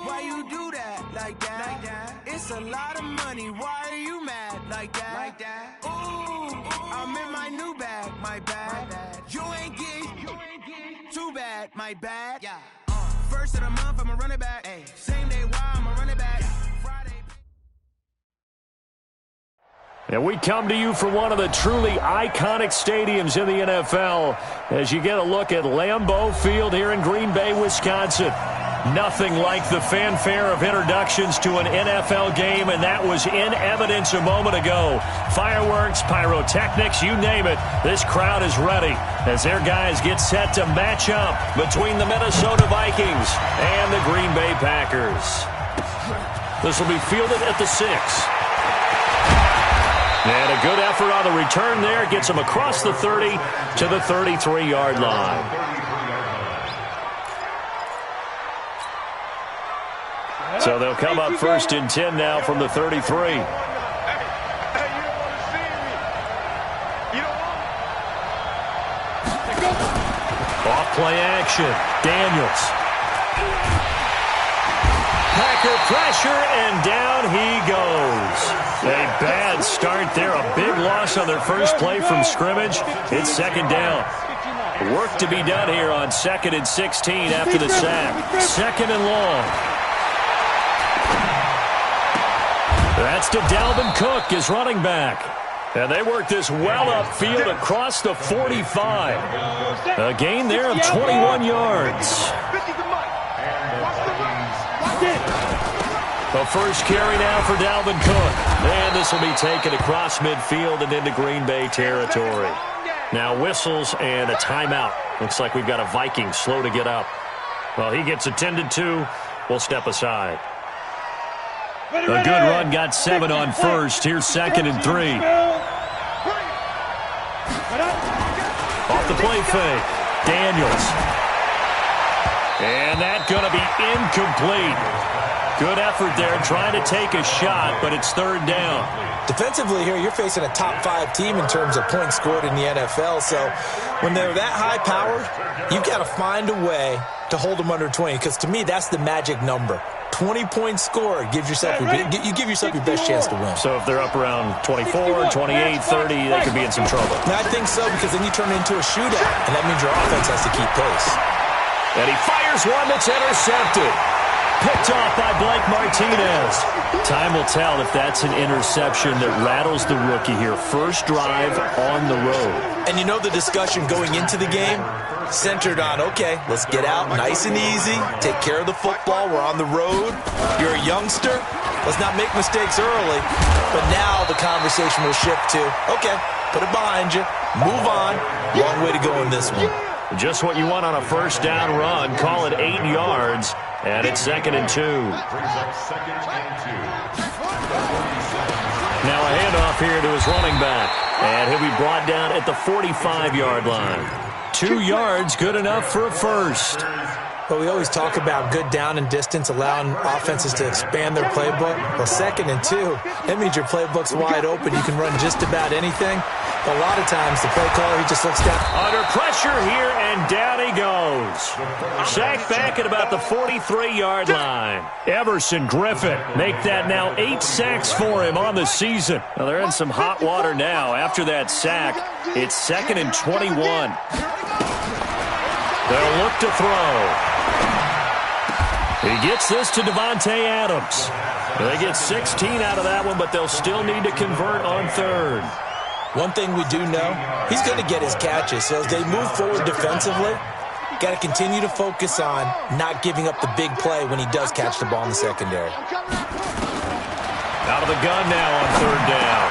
why you do that like that? It's a lot of money, why are you mad like that? Ooh, I'm in my new bag, my bad. You ain't get too bad, my bad. Yeah. First of the month, I'ma run it back. Ay. Same day, why I'ma run it back. Friday. And we come to you from one of the truly iconic stadiums in the NFL as you get a look at Lambeau Field here in Green Bay, Wisconsin. Nothing like the fanfare of introductions to an NFL game, and that was in evidence a moment ago. Fireworks, pyrotechnics, you name it. This crowd is ready as their guys get set to match up between the Minnesota Vikings and the Green Bay Packers. This will be fielded at the 6. And a good effort on the return there gets him across the 30 to the 33-yard line. So they'll come up first and 10 now from the 33. Off play action. Daniels. Packer pressure, and down he goes. A bad start there. A big loss on their first play from scrimmage. It's second down. Work to be done here on 2nd and 16 after the sack. Second and long. That's to Dalvin Cook, his running back. And they work this well upfield across the 45. A gain there of 21 yards. The first carry now for Dalvin Cook. And this will be taken across midfield and into Green Bay territory. Now whistles and a timeout. Looks like we've got a Viking slow to get up. Well, he gets attended to. We'll step aside. A good run, got 7 on first. Here's 2nd and 3. Off the play fake. Daniels. And that's going to be incomplete. Good effort there, trying to take a shot, but it's third down. Defensively here, you're facing a top 5 team in terms of points scored in the NFL. So when they're that high-powered, you've got to find a way to hold them under 20, because to me, that's the magic number. 20 points scored, you give yourself your best chance to win. So if they're up around 24, 28, 30, they could be in some trouble. And I think so, because then you turn it into a shootout, and that means your offense has to keep pace. And he fires one that's intercepted. Picked off by Blake Martinez. Time will tell if that's an interception that rattles the rookie here. First drive on the road. And you know the discussion going into the game centered on, okay, let's get out nice and easy, take care of the football, we're on the road, you're a youngster, let's not make mistakes early. But now the conversation will shift to, okay, put it behind you, move on, long way to go in this one. Just what you want on a first down run. Call it 8 yards, and it's 2nd and 2. Now a handoff here to his running back, and he'll be brought down at the 45-yard line. 2 yards, good enough for a first. But we always talk about good down and distance, allowing offenses to expand their playbook. Well, 2nd and 2, that means your playbook's wide open. You can run just about anything. But a lot of times, the play caller, he just looks down. Under pressure here, and down he goes. Sacked back at about the 43-yard line. Everson Griffin make that now 8 sacks for him on the season. Well, they're in some hot water now. After that sack, it's 2nd and 21. They'll look to throw. He gets this to Devontae Adams. They get 16 out of that one, but they'll still need to convert on third. One thing we do know, he's going to get his catches. So as they move forward defensively, got to continue to focus on not giving up the big play when he does catch the ball in the secondary. Out of the gun now on third down.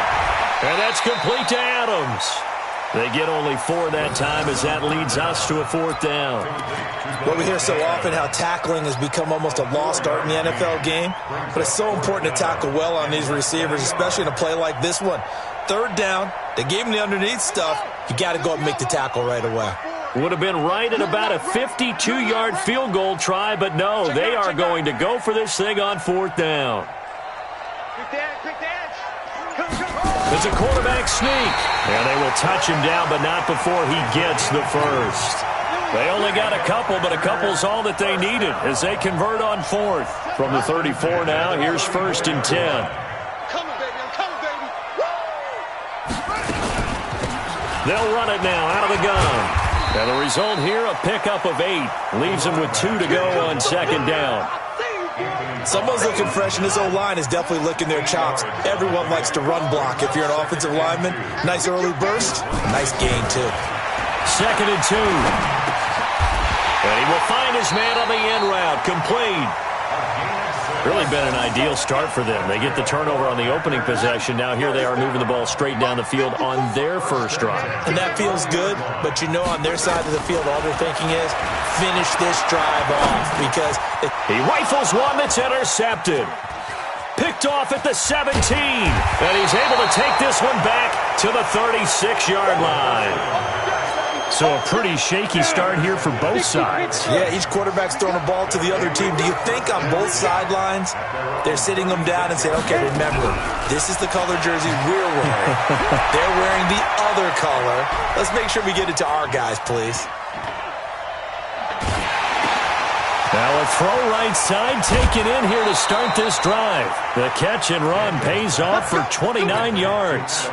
And that's complete to Adams. They get only 4 that time as that leads us to a 4th down. Well, we hear so often how tackling has become almost a lost art in the NFL game, but it's so important to tackle well on these receivers, especially in a play like this one. Third down, they gave him the underneath stuff. You got to go up and make the tackle right away. Would have been right at about a 52-yard field goal try, but no, they are going to go for this thing on 4th down. It's a quarterback sneak, and they will touch him down, but not before he gets the first. They only got a couple, but a couple's all that they needed as they convert on fourth. From the 34 now, here's 1st and 10. They'll run it now out of the gun. And the result here, a pickup of 8. Leaves them with 2 to go on 2nd down. Someone's looking fresh, and this O-line is definitely licking their chops. Everyone likes to run block. If you're an offensive lineman, nice early burst, nice gain too. 2nd and 2. And he will find his man on the end route. Complete. Really been an ideal start for them. They get the turnover on the opening possession. Now here they are moving the ball straight down the field on their first drive. And that feels good, but you know on their side of the field, all they're thinking is finish this drive off because he rifles one that's intercepted. Picked off at the 17. And he's able to take this one back to the 36-yard line. So a pretty shaky start here for both sides. Yeah, each quarterback's throwing a ball to the other team. Do you think on both sidelines they're sitting them down and saying, okay, remember, this is the color jersey we're wearing. They're wearing the other color. Let's make sure we get it to our guys, please. Now a throw right side taken in here to start this drive. The catch and run pays off for 29 yards.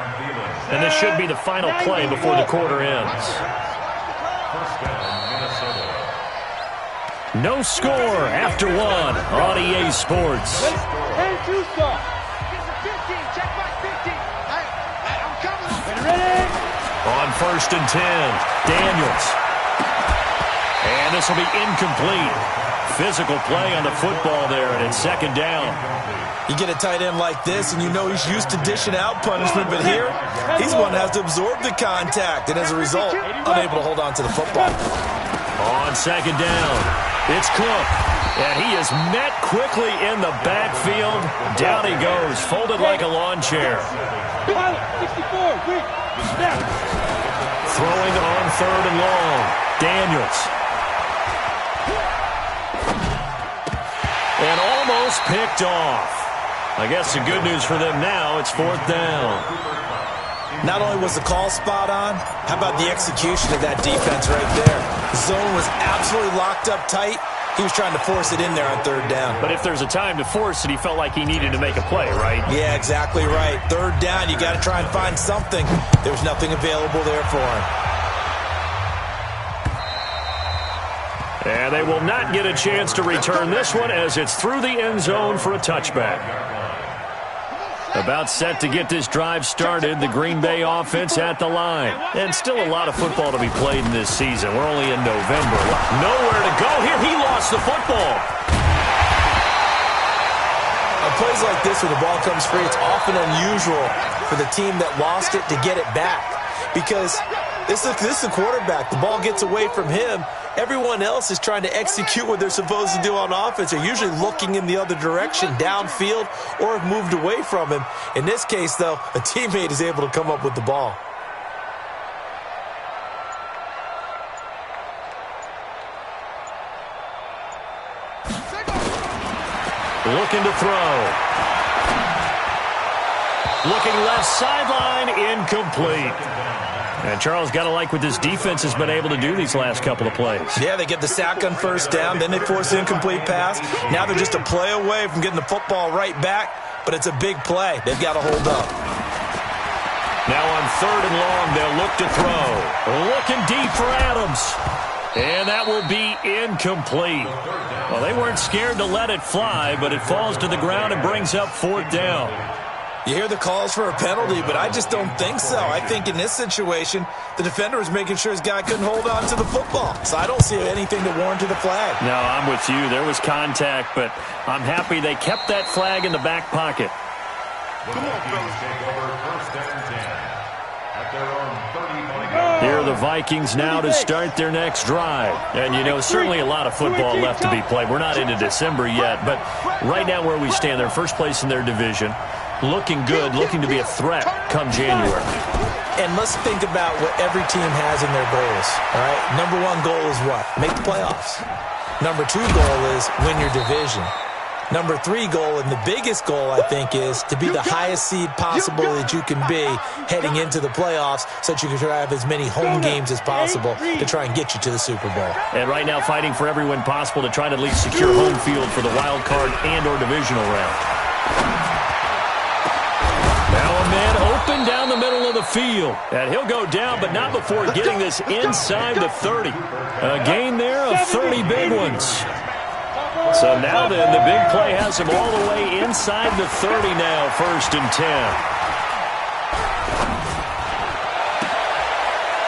And this should be the final play before the quarter ends. No score after 1 on EA Sports. On 1st and 10, Daniels. And this will be incomplete. Physical play on the football there, and it's 2nd down. You get a tight end like this, and you know he's used to dishing out punishment, but here, he's one that has to absorb the contact, and as a result, unable to hold on to the football. On 2nd down, it's Cook, and he is met quickly in the backfield. Down he goes, folded like a lawn chair. Throwing on 3rd and long, Daniels. And almost picked off. I guess the good news for them now, it's 4th down. Not only was the call spot on, how about the execution of that defense right there? The zone was absolutely locked up tight. He was trying to force it in there on 3rd down. But if there's a time to force it, he felt like he needed to make a play, right? Yeah, exactly right. 3rd down, you got to try and find something. There was nothing available there for him. And they will not get a chance to return this one as it's through the end zone for a touchback. About set to get this drive started, the Green Bay offense at the line. And still a lot of football to be played in this season. We're only in November. Nowhere to go here. He lost the football. On plays like this where the ball comes free, it's often unusual for the team that lost it to get it back. Because this is the quarterback. The ball gets away from him. Everyone else is trying to execute what they're supposed to do on offense. They're usually looking in the other direction, downfield, or have moved away from him. In this case, though, a teammate is able to come up with the ball. Looking to throw. Looking left sideline, incomplete. And Charles, got to like what this defense has been able to do these last couple of plays. Yeah, they get the sack on 1st down, then they force an incomplete pass. Now they're just a play away from getting the football right back, but it's a big play. They've got to hold up. Now on 3rd and long, they'll look to throw. Looking deep for Adams. And that will be incomplete. Well, they weren't scared to let it fly, but it falls to the ground and brings up 4th down. You hear the calls for a penalty, but I just don't think so. I think in this situation, the defender was making sure his guy couldn't hold on to the football. So I don't see anything to warrant the flag. No, I'm with you. There was contact, but I'm happy they kept that flag in the back pocket. Here are the Vikings now to start their next drive. And, you know, certainly a lot of football left to be played. We're not into December yet, but right now where we stand, they're first place in their division. Looking good, looking to be a threat come January. And let's think about what every team has in their goals, all right? Number 1 goal is what? Make the playoffs. Number 2 goal is win your division. Number 3 goal, and the biggest goal, I think, is to be the highest seed possible that you can be heading into the playoffs so that you can have as many home games as possible to try and get you to the Super Bowl. And right now fighting for every win possible to try to at least secure home field for the wild card and or divisional round. Now a man open down the middle of the field. And he'll go down, but not before getting this inside the 30. A gain there of 30 big ones. So now then, the big play has him all the way inside the 30 now, 1st and 10.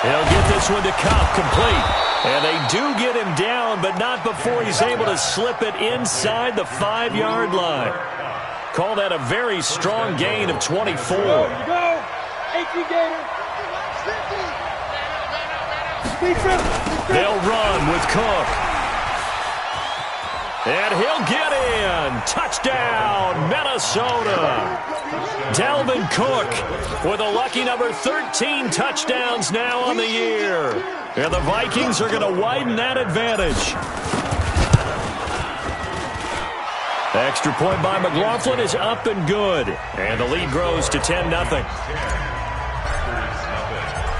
He'll get this one to Kopp, complete. And they do get him down, but not before he's able to slip it inside the 5-yard line. Call that a very strong gain of 24. They'll run with Cook. And he'll get in. Touchdown, Minnesota. Dalvin Cook with a lucky number 13 touchdowns now on the year. And the Vikings are going to widen that advantage. Extra point by McLaughlin is up and good. And the lead grows to 10-0.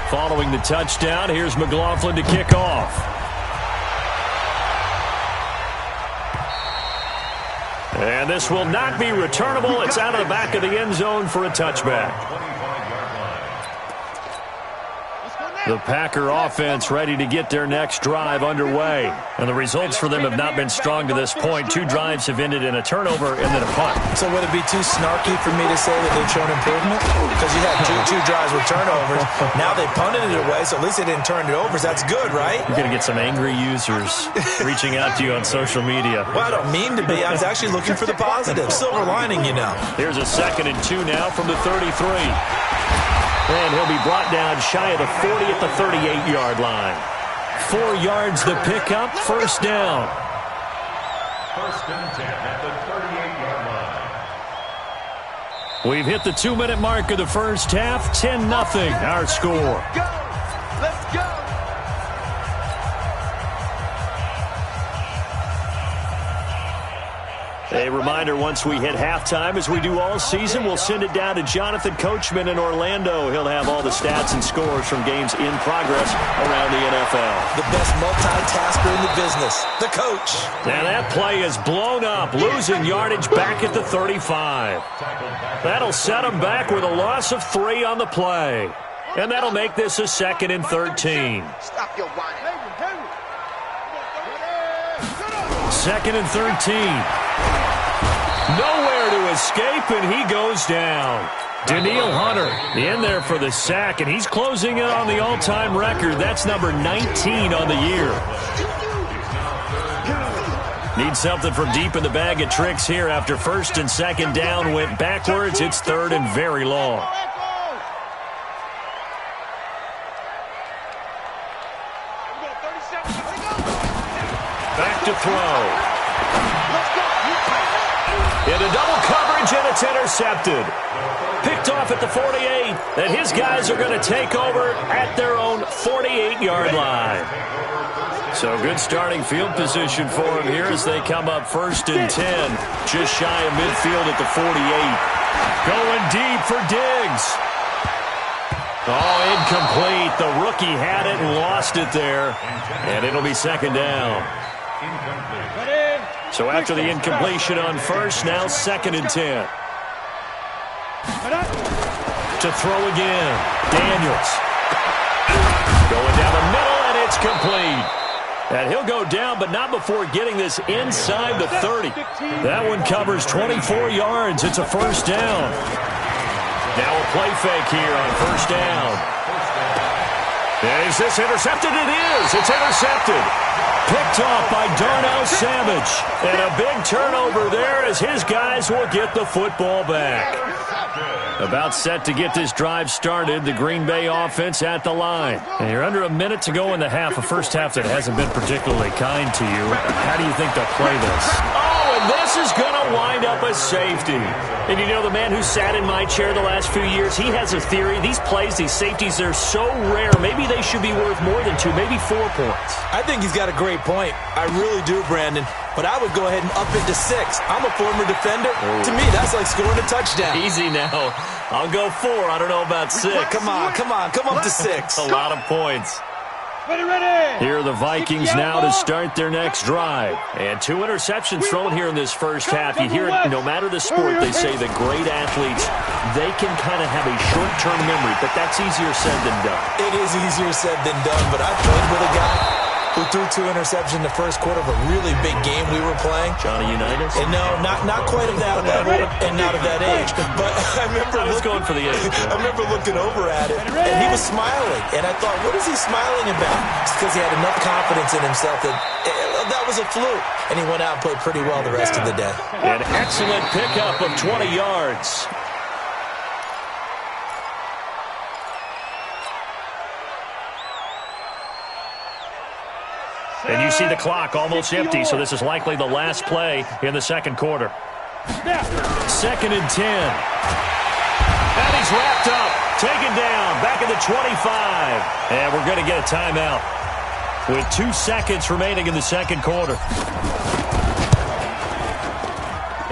Following the touchdown, here's McLaughlin to kick off. And this will not be returnable. It's out of the back of the end zone for a touchback. The Packer offense ready to get their next drive underway. And the results for them have not been strong to this point. 2 drives have ended in a turnover and then a punt. So would it be too snarky for me to say that they've shown improvement? Because you had two drives with turnovers. Now they punted it away, so at least they didn't turn it over. That's good, right? You're going to get some angry users reaching out to you on social media. Well, I don't mean to be. I was actually looking for the positive. Silver lining, you know. Here's a 2nd and 2 now from the 33. And he'll be brought down shy of the 40 at the 38-yard line. 4 yards the pickup, 1st down. 1st and 10 at the 38-yard line. We've hit the 2-minute mark of the first half. 10-0 our score. Let's go. A reminder, once we hit halftime, as we do all season, we'll send it down to Jonathan Coachman in Orlando. He'll have all the stats and scores from games in progress around the NFL. The best multitasker in the business, the coach. And that play is blown up, losing yardage back at the 35. That'll set him back with a loss of 3 on the play. And that'll make this a 2nd and 13. Stop your whining. 2nd and 13. Nowhere to escape, and he goes down. Daniil Hunter in there for the sack, and he's closing in on the all-time record. That's number 19 on the year. Need something from deep in the bag of tricks here after 1st and 2nd down went backwards. It's 3rd and very long. Back to throw. Into double coverage, and it's intercepted. Picked off at the 48, and his guys are going to take over at their own 48-yard line. So good starting field position for him here as they come up 1st and 10, just shy of midfield at the 48. Going deep for Diggs. Oh, incomplete. The rookie had it and lost it there, and it'll be 2nd down. So after the incompletion on 1st, now 2nd and 10. To throw again. Daniels. Going down the middle, and it's complete. And he'll go down, but not before getting this inside the 30. That one covers 24 yards. It's a 1st down. Now a play fake here on 1st down. Is this intercepted? It is. It's intercepted. Picked off by Darnell Savage. And a big turnover there as his guys will get the football back. About set to get this drive started, the Green Bay offense at the line. And you're under a minute to go in the half, a first half that hasn't been particularly kind to you. How do you think they'll play this? Oh, and this is going to wind up a a safety. And you know, the man who sat in my chair the last few years, he has a theory. These plays, these safeties, they're so rare. Maybe they should be worth more than 2, maybe 4 points. I think he's got a great point. I really do, Brandon. But I would go ahead and up it to 6. I'm a former defender. Oh. To me, that's like scoring a touchdown. Easy now. I'll go 4. I don't know about 6. Come on. Come up to 6. A lot of points. Here are the Vikings now to start their next drive. And 2 interceptions thrown here in this first half. You hear it, no matter the sport, they say the great athletes, they can kind of have a short-term memory, but that's easier said than done. It is easier said than done, but I played with a guy who threw 2 interceptions in the first quarter of a really big game we were playing. Johnny-Unitas? And no, not quite of that level and not of that age. But I remember going for the age. I remember looking over at him, and he was smiling. And I thought, what is he smiling about? It's because he had enough confidence in himself that that was a fluke. And he went out and played pretty well the rest of the day. An excellent pickup of 20 yards. And you see the clock almost empty, so this is likely the last play in the second quarter. 2nd and 10. And he's wrapped up, taken down, back at the 25. And we're going to get a timeout with 2 seconds remaining in the second quarter.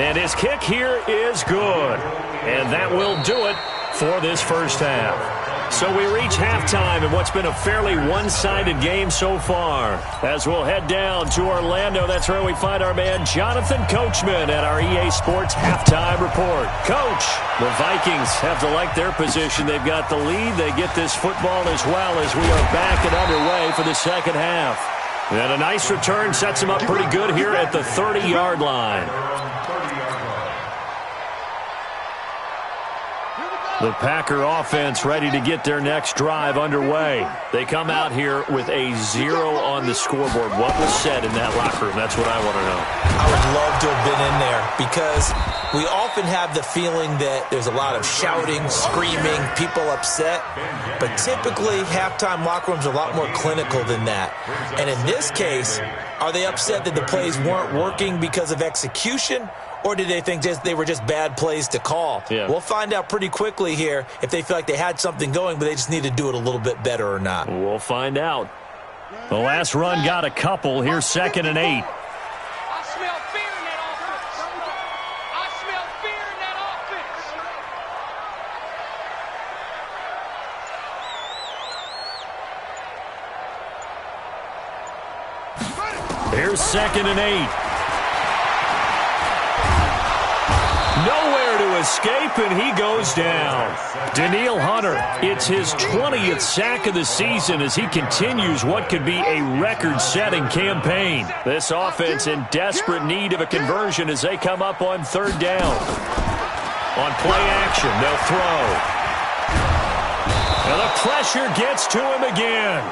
And his kick here is good. And that will do it for this first half. So we reach halftime in what's been a fairly one-sided game so far. As we'll head down to Orlando, that's where we find our man Jonathan Coachman at our EA Sports Halftime Report. Coach, the Vikings have to like their position. They've got the lead. They get this football as well as we are back and underway for the second half. And a nice return sets them up pretty good here at the 30-yard line. The Packer offense ready to get their next drive underway. They come out here with a 0 on the scoreboard. What was said in that locker room? That's what I want to know. I would love to have been in there because we often have the feeling that there's a lot of shouting, screaming, people upset. But typically, halftime locker rooms are a lot more clinical than that. And in this case, are they upset that the plays weren't working because of execution? Or did they think they were just bad plays to call? Yeah. We'll find out pretty quickly here if they feel like they had something going, but they just need to do it a little bit better or not. We'll find out. The last run got a couple. Here's 2nd and 8. I smell fear in that offense. I smell fear in that offense. Here's 2nd and 8. Nowhere to escape, and he goes down. Danielle Hunter, it's his 20th sack of the season as he continues what could be a record-setting campaign. This offense in desperate need of a conversion as they come up on 3rd down. On play action, they'll throw. And the pressure gets to him again.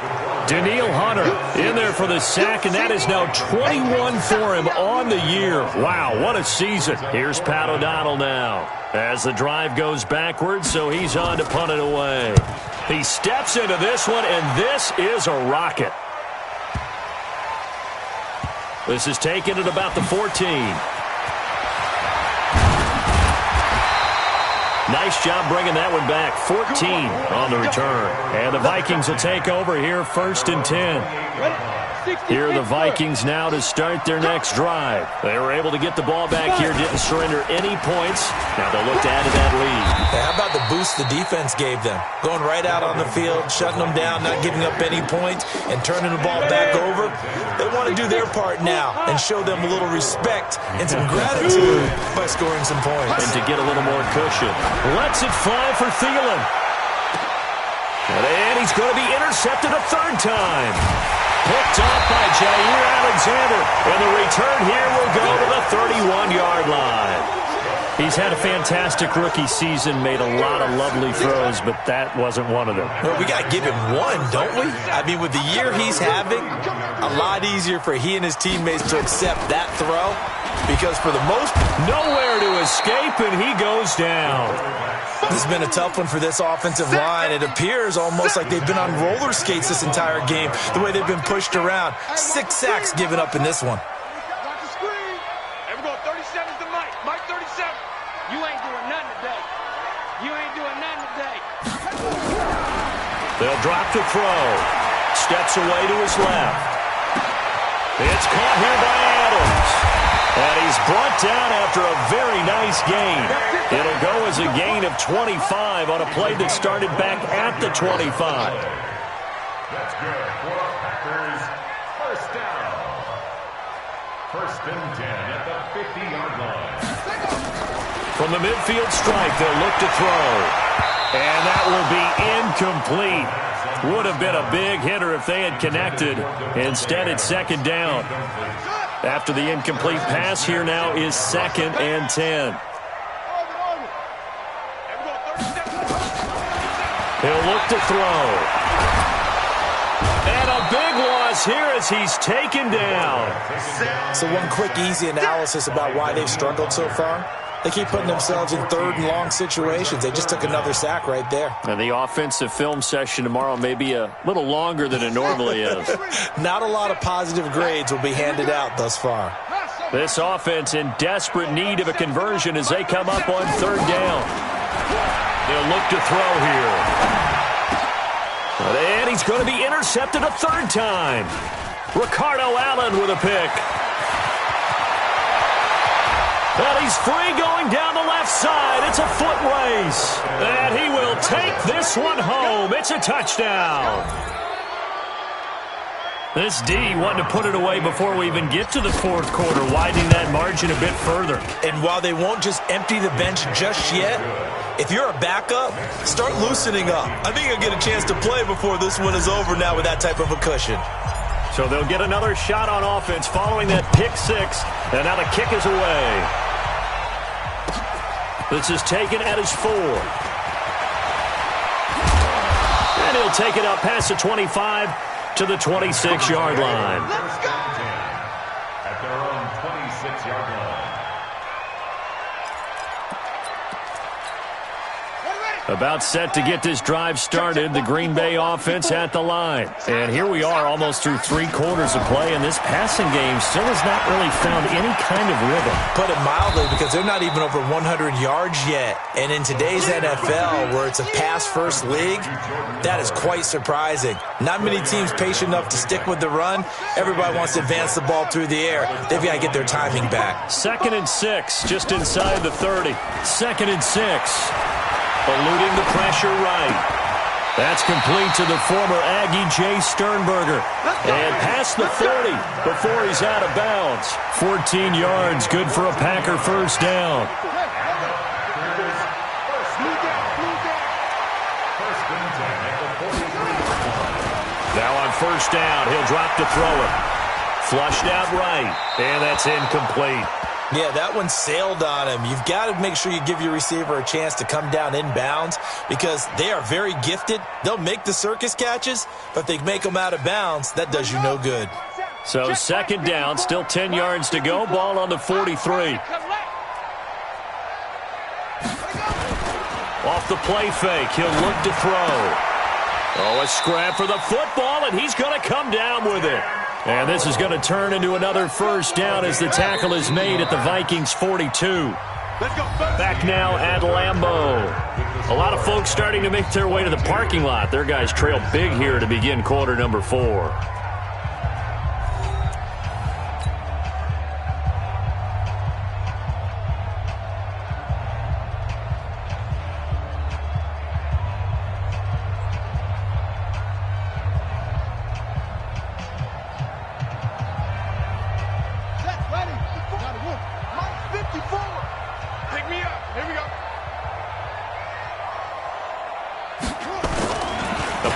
Danielle Hunter in there for the sack, and that is now 21 for him on the year. Wow, what a season. Here's Pat O'Donnell now as the drive goes backwards, so he's on to punt it away. He steps into this one, and this is a rocket. This is taken at about the 14. Nice job bringing that one back. 14 on the return. And the Vikings will take over here 1st and 10. Here are the Vikings now to start their next drive. They were able to get the ball back here, didn't surrender any points. Now they'll look to add to that lead. Hey, how about the boost the defense gave them? Going right out on the field, shutting them down, not giving up any points, and turning the ball back over. They want to do their part now and show them a little respect and some gratitude by scoring some points. And to get a little more cushion. Lets it fly for Thielen. And he's going to be intercepted a 3rd time. Picked off by Jair Alexander. And the return here will go to the 31-yard line. He's had a fantastic rookie season, made a lot of lovely throws, but that wasn't one of them. Well, we got to give him one, don't we? I mean, with the year he's having, a lot easier for he and his teammates to accept that throw because for the most part, nowhere to escape, and he goes down. This has been a tough one for this offensive line. It appears almost like they've been on roller skates this entire game, the way they've been pushed around. 6 sacks given up in this one. 37's the Mike. Mike 37. You ain't doing nothing today. You ain't doing nothing today. They'll drop to throw. Steps away to his left. It's caught here by Adams. And he's brought down after a very nice gain. It'll go as a gain of 25 on a play that started back at the 25. That's good for the Packers. First down. First and 10 at the 50-yard line. From the midfield strike, they'll look to throw. And that will be incomplete. Would have been a big hitter if they had connected. Instead, it's second down. After the incomplete pass, here now is second and 10. He'll look to throw. And a big loss here as he's taken down. So one quick, easy analysis about why they've struggled so far. They keep putting themselves in third and long situations. They just took another sack right there. And the offensive film session tomorrow may be a little longer than it normally is. Not a lot of positive grades will be handed out thus far. This offense in desperate need of a conversion as they come up on third down. They'll look to throw here. And he's going to be intercepted a third time. Ricardo Allen with a pick. And he's free going down the left side. It's a foot race. And he will take this one home. It's a touchdown. This D wanting to put it away before we even get to the fourth quarter, widening that margin a bit further. And while they won't just empty the bench just yet, if you're a backup, start loosening up. I think you'll get a chance to play before this one is over now with that type of a cushion. So they'll get another shot on offense following that pick six. And now the kick is away. This is taken at his 4. And he'll take it up past the 25 to the 26-yard line. Let's go! At their own 26-yard line. About set to get this drive started, the Green Bay offense at the line. And here we are almost through 3 quarters of play, and this passing game still has not really found any kind of rhythm. Put it mildly, because they're not even over 100 yards yet. And in today's NFL, where it's a pass-first league, that is quite surprising. Not many teams patient enough to stick with the run. Everybody wants to advance the ball through the air. They've got to get their timing back. 2nd and 6, just inside the 30. 2nd and 6. Eluding the pressure right. That's complete to the former Aggie Jay Sternberger. And past the 40 before he's out of bounds. 14 yards, good for a Packer first down. Now on first down, he'll drop to throw it. Flushed out right, and that's incomplete. Yeah, that one sailed on him. You've got to make sure you give your receiver a chance to come down inbounds because they are very gifted. They'll make the circus catches, but if they make them out of bounds, that does you no good. So second down, still 10 yards to go. Ball on the 43. Off the play fake, he'll look to throw. Oh, a scrap for the football, and he's going to come down with it. And this is going to turn into another first down as the tackle is made at the Vikings 42. Back now at Lambeau. A lot of folks starting to make their way to the parking lot. Their guys trail big here to begin quarter number 4.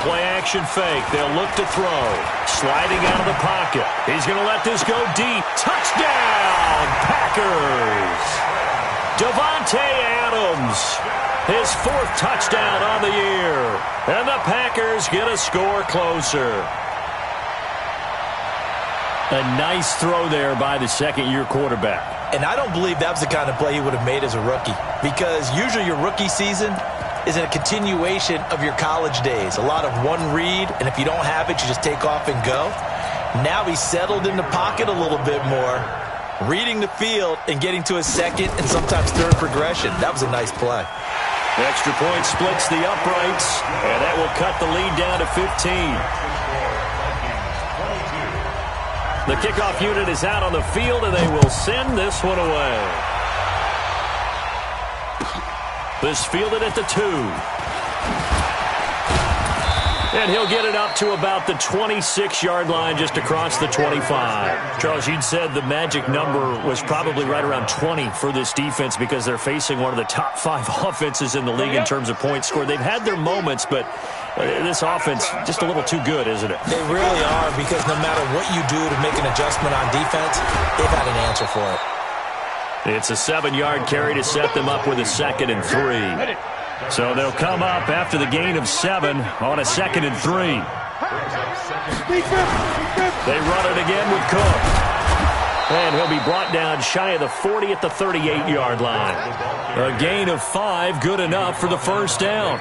Play-action fake. They'll look to throw. Sliding out of the pocket. He's going to let this go deep. Touchdown, Packers! Davante Adams. His 4th touchdown on the year. And the Packers get a score closer. A nice throw there by the second-year quarterback. And I don't believe that was the kind of play he would have made as a rookie. Because usually your rookie season is a continuation of your college days. A lot of one read, and if you don't have it, you just take off and go. Now he's settled in the pocket a little bit more, reading the field and getting to his second and sometimes third progression. That was a nice play. Extra point splits the uprights, and that will cut the lead down to 15. The kickoff unit is out on the field, and they will send this one away. This fielded at the 2. And he'll get it up to about the 26-yard line, just across the 25. Charles, you'd said the magic number was probably right around 20 for this defense because they're facing one of the top 5 offenses in the league in terms of points scored. They've had their moments, but this offense just a little too good, isn't it? They really are, because no matter what you do to make an adjustment on defense, they've had an answer for it. It's a 7-yard carry to set them up with a 2nd and 3. So they'll come up after the gain of 7 on a 2nd and 3. They run it again with Cook. And he'll be brought down shy of the 40 at the 38-yard line. A gain of 5, good enough for the first down.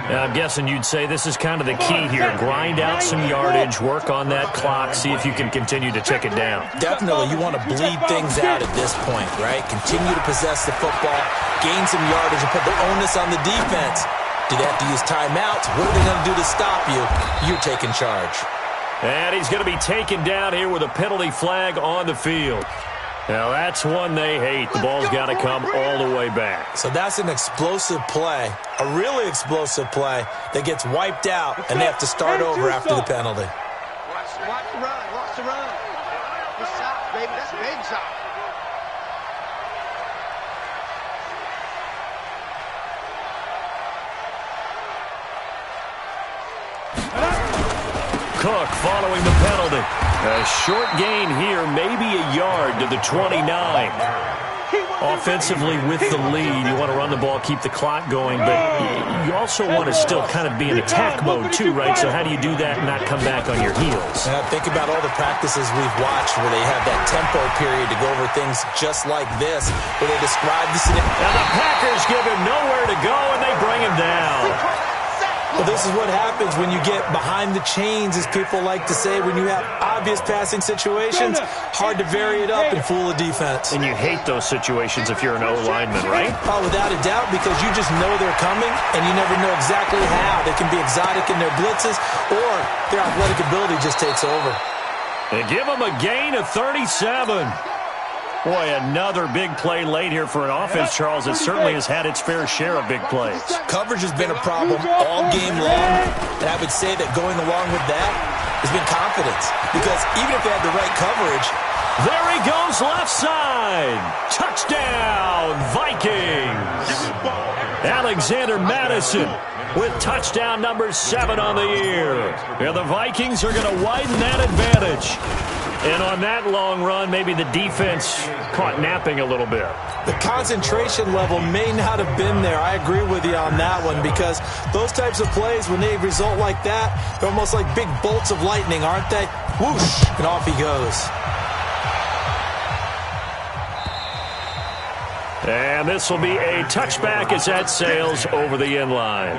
Now, I'm guessing you'd say this is kind of the key here. Grind out some yardage, work on that clock, see if you can continue to tick it down. Definitely, you want to bleed things out at this point, right? Continue to possess the football, gain some yardage, and put the onus on the defense. Do they have to use timeouts? What are they going to do to stop you? You're taking charge. And he's going to be taken down here with a penalty flag on the field. Now, that's one they hate. The ball's got to come all the way back. So that's an explosive play, a really explosive play that gets wiped out, and they have to start over after the penalty. Watch the run. Watch the run. Good shot, baby. That's a big shot. Cook following the penalty. A short gain here, maybe a yard to the 29. Offensively with the lead, you want to run the ball, keep the clock going, but you also want to still kind of be in attack mode too, right? So how do you do that and not come back on your heels? Think about all the practices we've watched where they have that tempo period to go over things just like this, where they describe the scenario. And the Packers give him nowhere to go, and they bring him down. Well, this is what happens when you get behind the chains, as people like to say. When you have obvious passing situations, hard to vary it up and fool a defense. And you hate those situations if you're an O-lineman, right? Oh, without a doubt, because you just know they're coming, and you never know exactly how. They can be exotic in their blitzes, or their athletic ability just takes over. They give them a gain of 37. Boy, another big play late here for an offense, Charles, that certainly has had its fair share of big plays. Coverage has been a problem all game long, and I would say that going along with that has been confidence, because even if they had the right coverage... There he goes, left side. Touchdown, Vikings. Alexander Madison with touchdown number 7 on the year. And the Vikings are going to widen that advantage. And on that long run, maybe the defense caught napping a little bit. The concentration level may not have been there. I agree with you on that one, because those types of plays, when they result like that, they're almost like big bolts of lightning, aren't they? Whoosh, and off he goes. And this will be a touchback as that sails over the end line.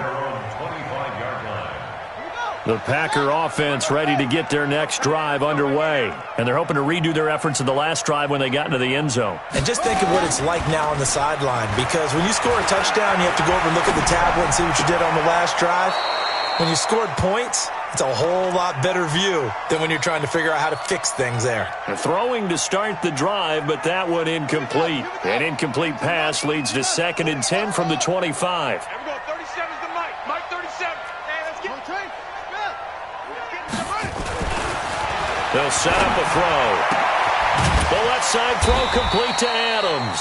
The Packer offense ready to get their next drive underway. And they're hoping to redo their efforts in the last drive when they got into the end zone. And just think of what it's like now on the sideline, because when you score a touchdown, you have to go over and look at the tablet and see what you did on the last drive. When you scored points, it's a whole lot better view than when you're trying to figure out how to fix things there. They're throwing to start the drive, but that one incomplete. An incomplete pass leads to 2nd and 10 from the 25. There we go. 37's the Mike. Mike 37. Hey, let's get the train. They'll set up a throw. The left side throw complete to Adams.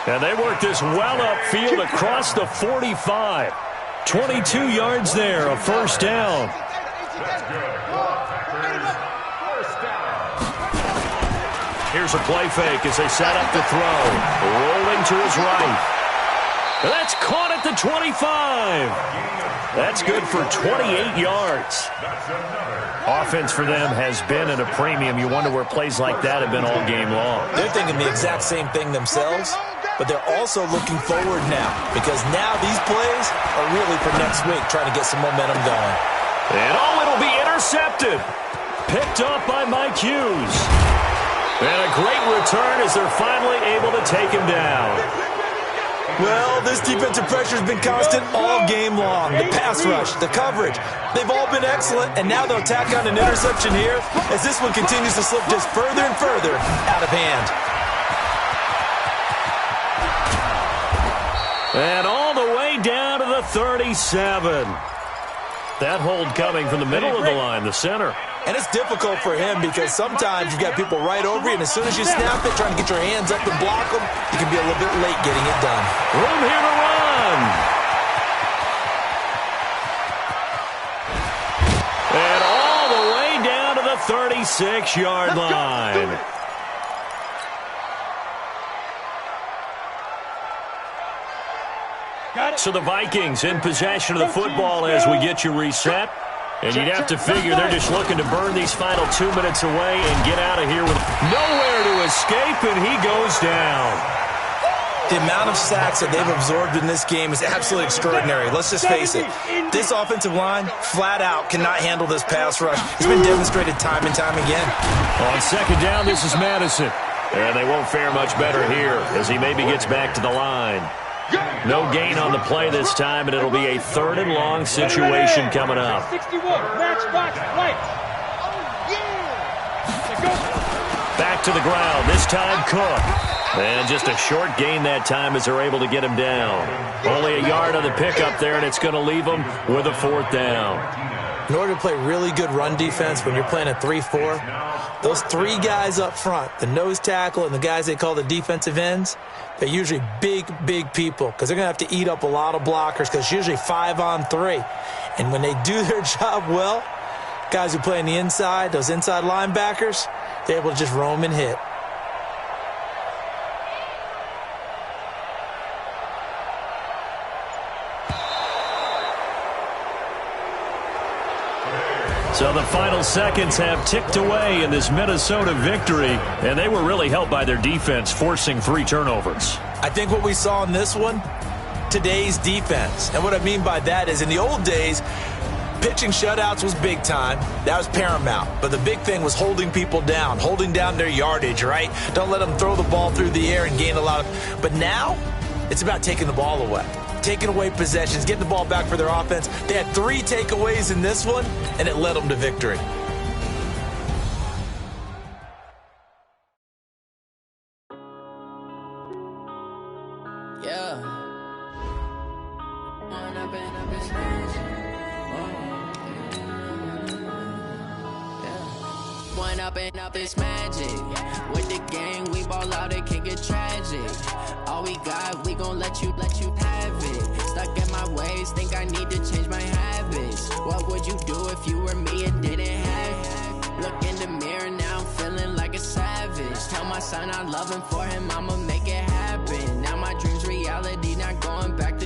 And they work this well upfield across the 45. 22 yards there, a first down. Here's a play fake as they set up the throw. Rolling to his right. That's caught at the 25. That's good for 28 yards. Offense for them has been at a premium. You wonder where plays like that have been all game long. They're thinking the exact same thing themselves, but they're also looking forward now, because now these plays are really for next week, trying to get some momentum going. And it'll be intercepted. Picked up by Mike Hughes. And a great return as they're finally able to take him down. Well, this defensive pressure has been constant all game long. The pass rush, the coverage, they've all been excellent, and now they'll tack on an interception here as this one continues to slip just further and further out of hand. And all the way down to the 37. That hold coming from the middle of the line, the center. And it's difficult for him because sometimes you've got people right over you, and as soon as you snap it, trying to get your hands up and block them, you can be a little bit late getting it done. Room here to run. And all the way down to the 36-yard line. So the Vikings in possession of the football as we get you reset. And you'd have to figure they're just looking to burn these final 2 minutes away and get out of here with nowhere to escape, and he goes down. The amount of sacks that they've absorbed in this game is absolutely extraordinary. Let's just face it. This offensive line, flat out, cannot handle this pass rush. It's been demonstrated time and time again. On second down, this is Madison. And they won't fare much better here as he maybe gets back to the line. No gain on the play this time, and it'll be a 3rd and long situation coming up. 61, match box, right. Back to the ground, this time Cook. And just a short gain that time as they're able to get him down. Only a yard on the pickup there, and it's going to leave him with a 4th down. In order to play really good run defense when you're playing a 3-4, those 3 guys up front, the nose tackle and the guys they call the defensive ends, they're usually big, big people because they're going to have to eat up a lot of blockers because it's usually 5-on-3. And when they do their job well, guys who play on the inside, those inside linebackers, they're able to just roam and hit. So the final seconds have ticked away in this Minnesota victory, and they were really helped by their defense, forcing 3 turnovers. I think what we saw in this one, today's defense. And what I mean by that is in the old days, pitching shutouts was big time. That was paramount. But the big thing was holding people down, holding down their yardage, right? Don't let them throw the ball through the air and gain a lot of... But now, it's about taking the ball away. Taking away possessions, getting the ball back for their offense. They had 3 takeaways in this one, and it led them to victory. Yeah. One up and up is magic. With the gang, we ball out, it can get tragic. All we got, we gon' let you have it. Stuck in my ways, think I need to change my habits. What would you do if you were me and didn't have it? Look in the mirror, now I'm feeling like a savage. Tell my son I love him, for him I'ma make it happen. Now my dream's reality, not going back to.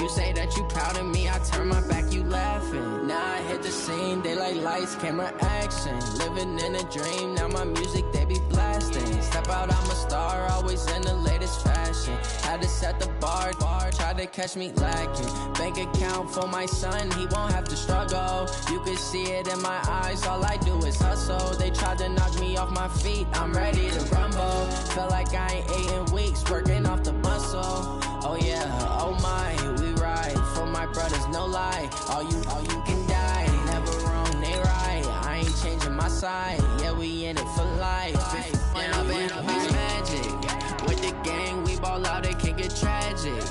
You say that you proud of me, I turn my back, you laughing. Now I hit the scene, they like lights, camera, action. Living in a dream, now my music, they be blasting. Step out, I'm a star, always in the latest fashion. Had to set the bar, try to catch me lacking. Bank account for my son, he won't have to struggle. You can see it in my eyes, all I do is hustle. They tried to knock me off my feet, I'm ready to rumble. Feel like I ain't ate in weeks, working off the muscle. Oh yeah, oh my, we ride for my brothers, no lie. All you can die, never wrong, they right. I ain't changing my side, yeah, we in it for life. Now it's magic. With the gang, we ball out, it can get tragic.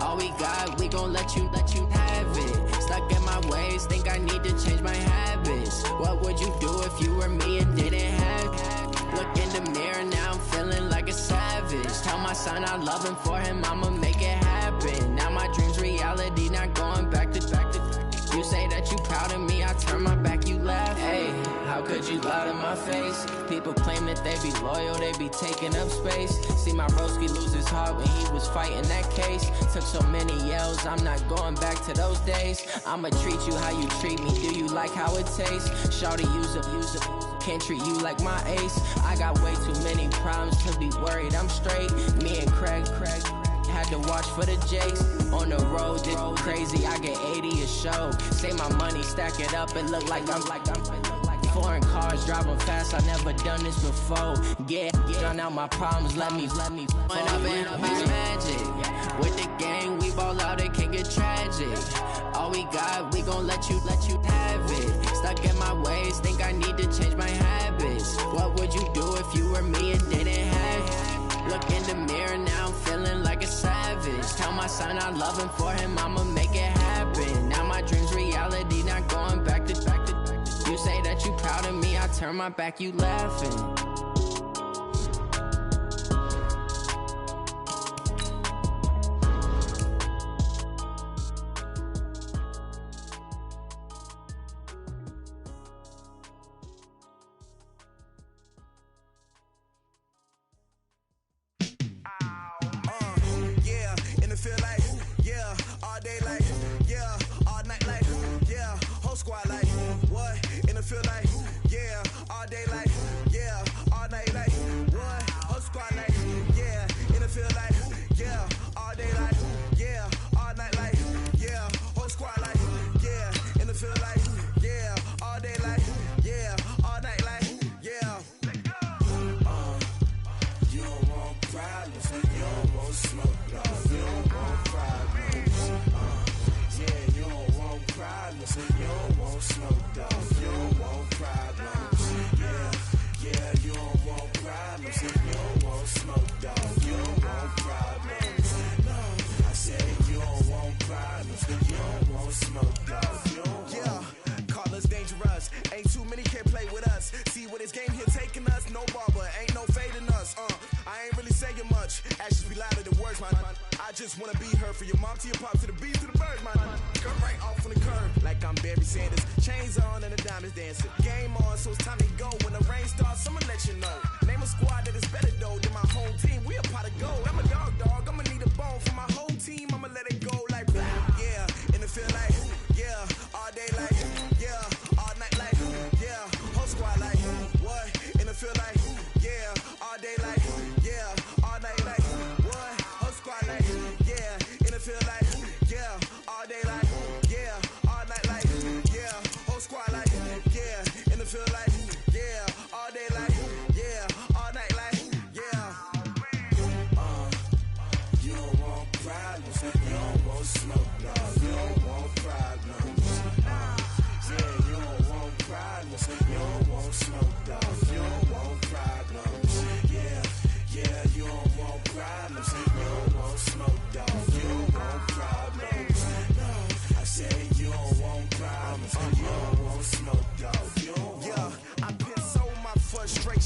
All we got, we gon' let you have it. Stuck in my ways, think I need to change my habits. What would you do if you were me and didn't have it? Look in the mirror, now I'm feeling like a savage. Tell my son I love him, for him I'ma make it happen. Now my dream's reality, not going back to. You say that you proud of me, I turn my back, you laugh. Hey, how could you lie to my face? People claim that they be loyal, they be taking up space. See my broski lose his heart when he was fighting that case. Took so many yells, I'm not going back to those days. I'ma treat you how you treat me, do you like how it tastes? Shawty, use it, can't treat you like my ace. I got way too many problems to be worried, I'm straight. Me and Craig had to watch for the Jakes. On the road, it's crazy, I get 80 a show. Say my money, stack it up, and look like I'm Foreign cars, driving fast, I never done this before. Yeah, drown out my problems, let me. When up it's magic. With the gang, we ball out, it can get tragic. All we got, we gon' let you have it. Stuck in my ways, think I need to change my habits. What would you do if you were me and didn't have it? Look in the mirror, now I'm feeling like a savage. Tell my son I love him, for him I'ma make it happen. Now my dream's reality, not going back to. You say that you proud of me, I turn my back, you laughing.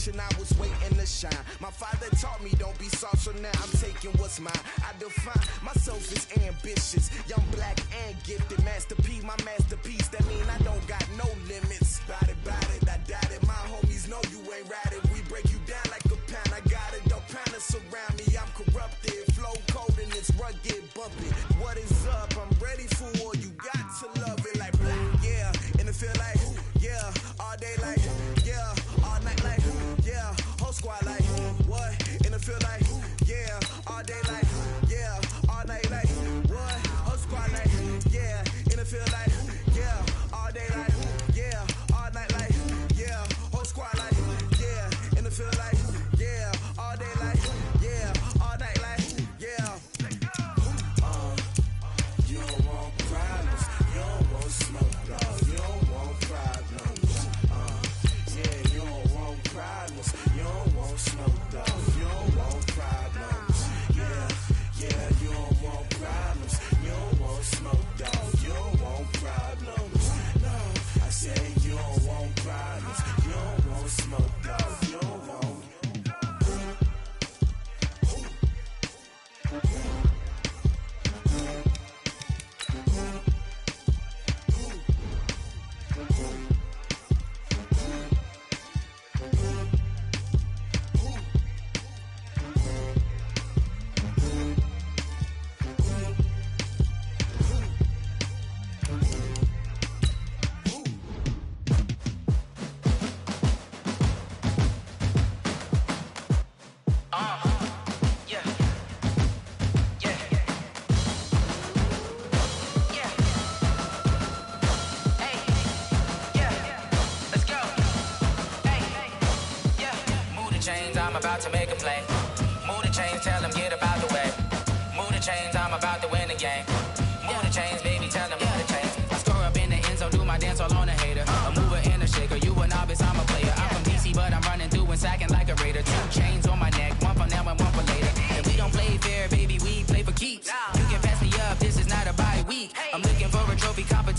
I was waiting to shine. My father taught me don't be soft, so now I'm taking what's mine. I define myself as ambitious, young, black, and gifted. Master P, my masterpiece. That mean I don't got no limits. Bout it, I doubt it. My homies know you ain't ride it. We break you down like a pound. I got it, don't pound to surround me. I'm corrupted, flow cold and it's rugged, bumping. What is up? I'm ready for war. You got to love it like black, yeah. And it feel like, yeah, all day like, yeah, all night like, yeah, whole squad like, what? And it feel like, yeah, all day like, yeah, all night like, what? Whole squad like, yeah, and it feel like, yeah, all day like, yeah, all night like, yeah, whole squad like, yeah, and it feel like, yeah, all day like, yeah, all night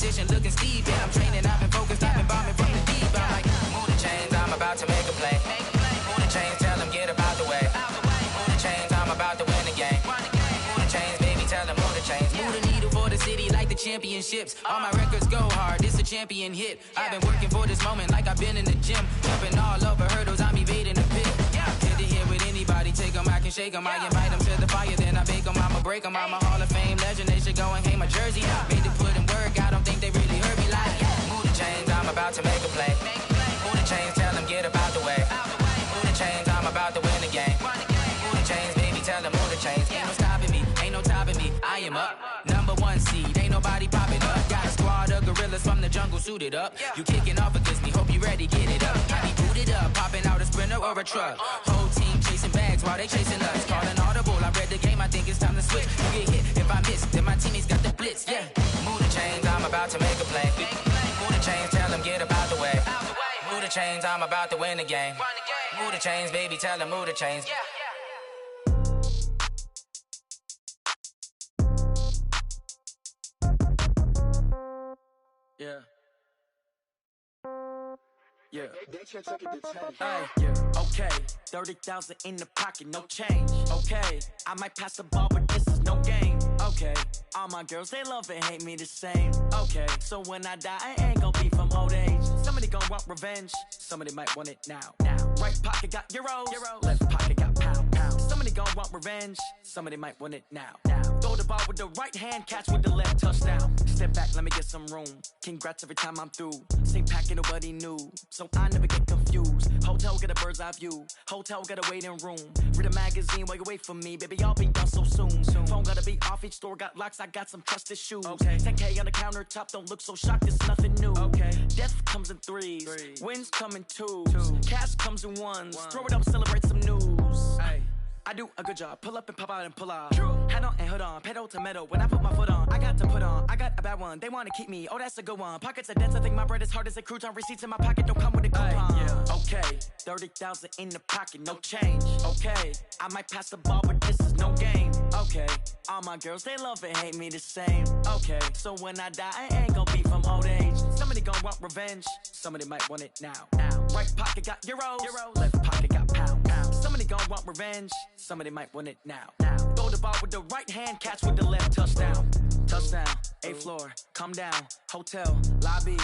competition looking steep. And I'm training, I've been focused, I've been bombing from the deep. I'm like, move the chains, I'm about to make a play. Move the chains, tell them get about the way. Move the chains, I'm about to win the game. Move the chains, baby, tell them move the chains. Move the needle for the city like the championships. All my records go hard, this a champion hit. I've been working for this moment like I've been in the gym. Jumping all over hurdles, I'm evading the pit. Head to head with anybody, take them, I can shake them. I invite them to the fire, then I bake them, I'ma break them. I'm a Hall of Fame legend, they should go and hang my jersey. Made to put in work, I don't think they really heard me like, move the chains, I'm about to make a play. Move the chains, tell them get about the way. Move the chains, I'm about to win the game. Move the chains, baby, tell them move the chains. Ain't no stopping me, ain't no topping me, I am up. Number one seed, ain't nobody popping up. Got a squad of gorillas from the jungle suited up. You kicking off against me, hope you ready, get it up. I be booted up, popping out a Sprinter or a truck. Whole team chasing bags while they chasing us. Calling audible, I read the game, I think it's time to switch. You get hit, if I miss, then my teammates got the blitz, yeah. Move the chains, I'm about to make a play. Move the chains, tell them get about the way. Move the chains, I'm about to win the game. Move the chains, baby, tell them move the chains. Yeah. Yeah. Hey, yeah. Okay. 30,000 in the pocket, no change. Okay. I might pass the ball, but this is no game. Okay. All my girls, they love and hate me the same. Okay. So when I die, I ain't gon' be from old age. Somebody gon' want revenge. Somebody might want it now. Right pocket got euros. Left pocket got pound. Somebody gon' want revenge. Somebody might want it now. Throw the ball with the right hand, catch with the left, touchdown. Step back, let me get some room. Congrats every time I'm through. Same packet, nobody knew. So I never get confused. Hotel get a bird's eye view. Hotel got a waiting room. Read a magazine while you wait for me. Baby, I'll be done so soon. Phone gotta be off, each store got locks. I got some trusted shoes. 10K on the countertop, don't look so shocked, it's nothing new. Death comes in threes. Wins come in twos. Cash comes in ones. Throw it up, celebrate some news. I do a good job. Pull up and pop out and pull out. Head on and hood on. Pedal to metal. When I put my foot on, I got to put on. I got a bad one. They want to keep me. Oh, that's a good one. Pockets are dense. I think my bread is hard as a crouton. Receipts in my pocket don't come with a coupon. Okay. 30,000 in the pocket. No change. Okay. I might pass the ball, but this is no game. Okay. All my girls, they love and hate me the same. Okay. So when I die, I ain't gon' be from old age. Somebody gon' want revenge. Somebody might want it now. Right pocket got euros. Left pocket got pound. Somebody gon' want revenge. Somebody might want it now. Throw the ball with the right hand, catch with the left, touchdown. Touchdown, 8th floor, come down, hotel, lobby.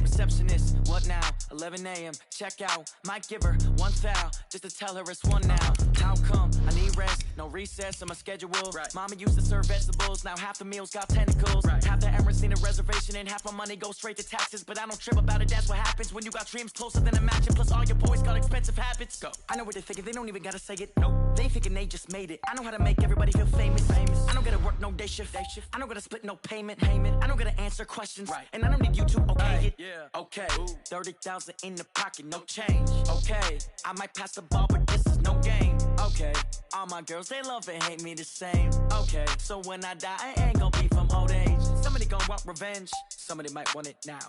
Receptionist, what now? 11 a.m., check out. Might give her one foul, just to tell her it's one now. How come? I need rest, no recess on my schedule. Mama used to serve vegetables, now half the meals got tentacles. Half the Emirates need a reservation and half my money goes straight to taxes. But I don't trip about it, that's what happens when you got dreams closer than a mansion. Plus all your boys got expensive habits. Go. I know what they're thinking, they don't even gotta say it. Nope. They thinking they just made it. I know how to make everybody feel famous. I don't gotta work no day shift. I don't gotta split no payment. I don't gotta answer questions. And I don't need you to okay it. Okay, 30,000 in the pocket, no change. Okay, I might pass the ball, but this is no game. Okay, all my girls, they love and hate me the same. Okay, so when I die, I ain't gon' be from old age. Somebody gon' want revenge. Somebody might want it now.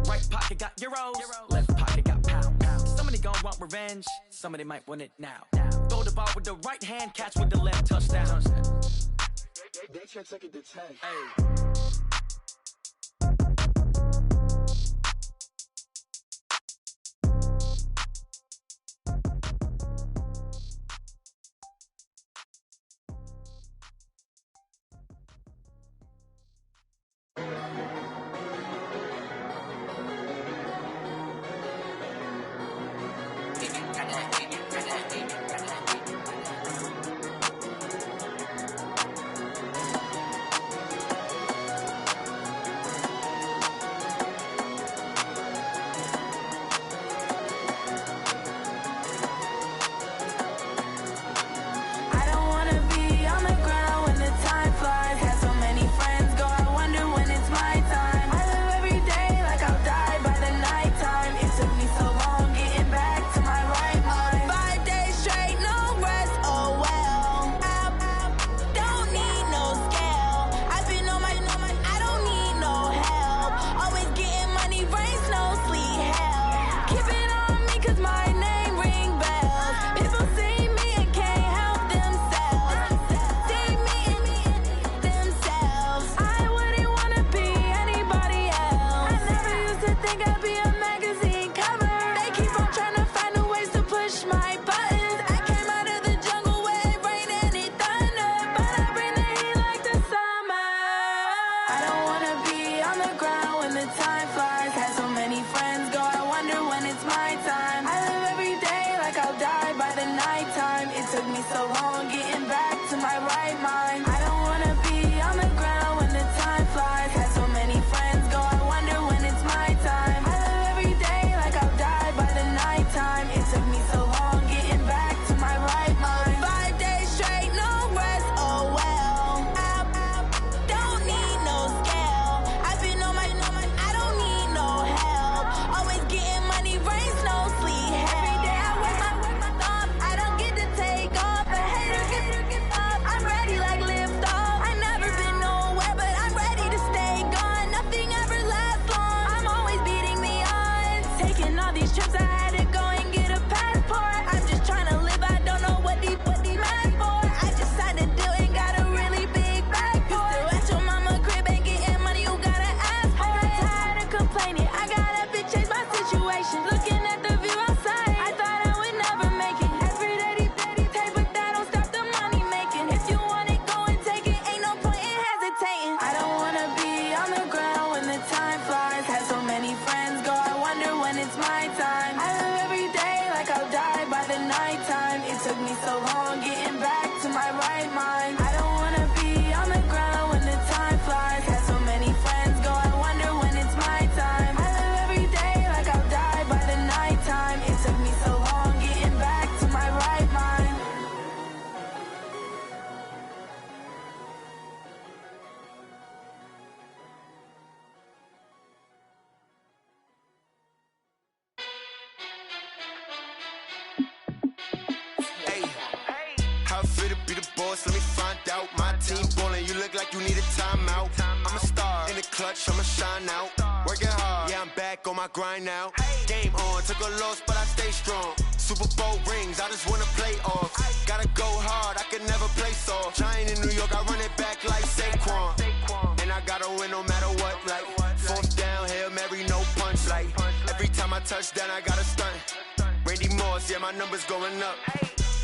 Right pocket got euros. Left pocket got pound. Somebody gon' want revenge. Somebody might want it now. Throw the ball with the right hand, catch with the left, touchdown. They can't take it to 10. right mind. I don't wanna be on the ground when the time flies. Had so many friends go, I wonder when it's my time. I live every day like I'll die by the nighttime. It took me so long getting back to my right mind. How fit to be the boss? Let me find out. My team ballin', you look like you need a timeout. I'm a star in the clutch, I'ma shine out. Working hard, yeah, I'm back on my grind now. Game on, took a loss, but I stay strong. Super Bowl rings, I just wanna play off. Gotta go hard, I can never play soft. Giant in New York, I run it back like Saquon. And I gotta win no matter what, like fourth down, Hail Mary, no punch. Like every time I touch down, I gotta stunt. Randy Moss, yeah, my numbers going up.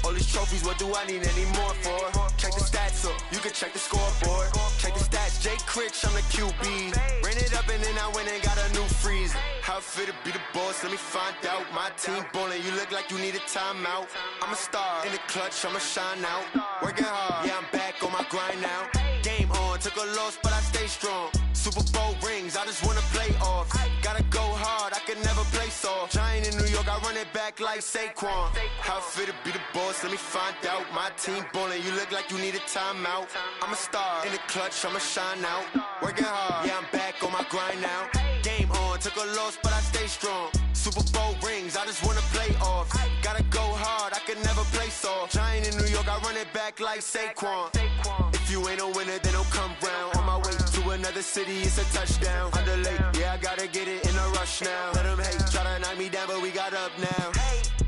All these trophies, what do I need any more for? Check the stats up, you can check the scoreboard. Check the stats, Jay Critch, I'm the QB. Ran it up and then I went and got a new freeze. How fit to be the boss, let me find out. My team ballin', you look like you need a timeout. I'm a star in the clutch, I'ma shine out. Working hard, yeah, I'm back on my grind now. Game on, took a loss, but I stay strong. Super Bowl rings, I just wanna play off. Gotta go hard, I can never play soft. Giant in New York, I run it back like Saquon. How fit to be the boss, let me find out. My team ballin', you look like you need a timeout. I'm a star in the clutch, I'ma shine out. Working hard, yeah, I'm back on my grind now. Game on, took a loss, but I stay strong. Super Bowl rings, I just wanna play off. Gotta go hard, I can never play soft. Giant in New York, I run it back like Saquon. If you ain't a winner, then don't come round. On my way to another city, it's a touchdown. Underlay, yeah, I gotta get it in a rush now. Let them hate, try to knock me down, but we got up now.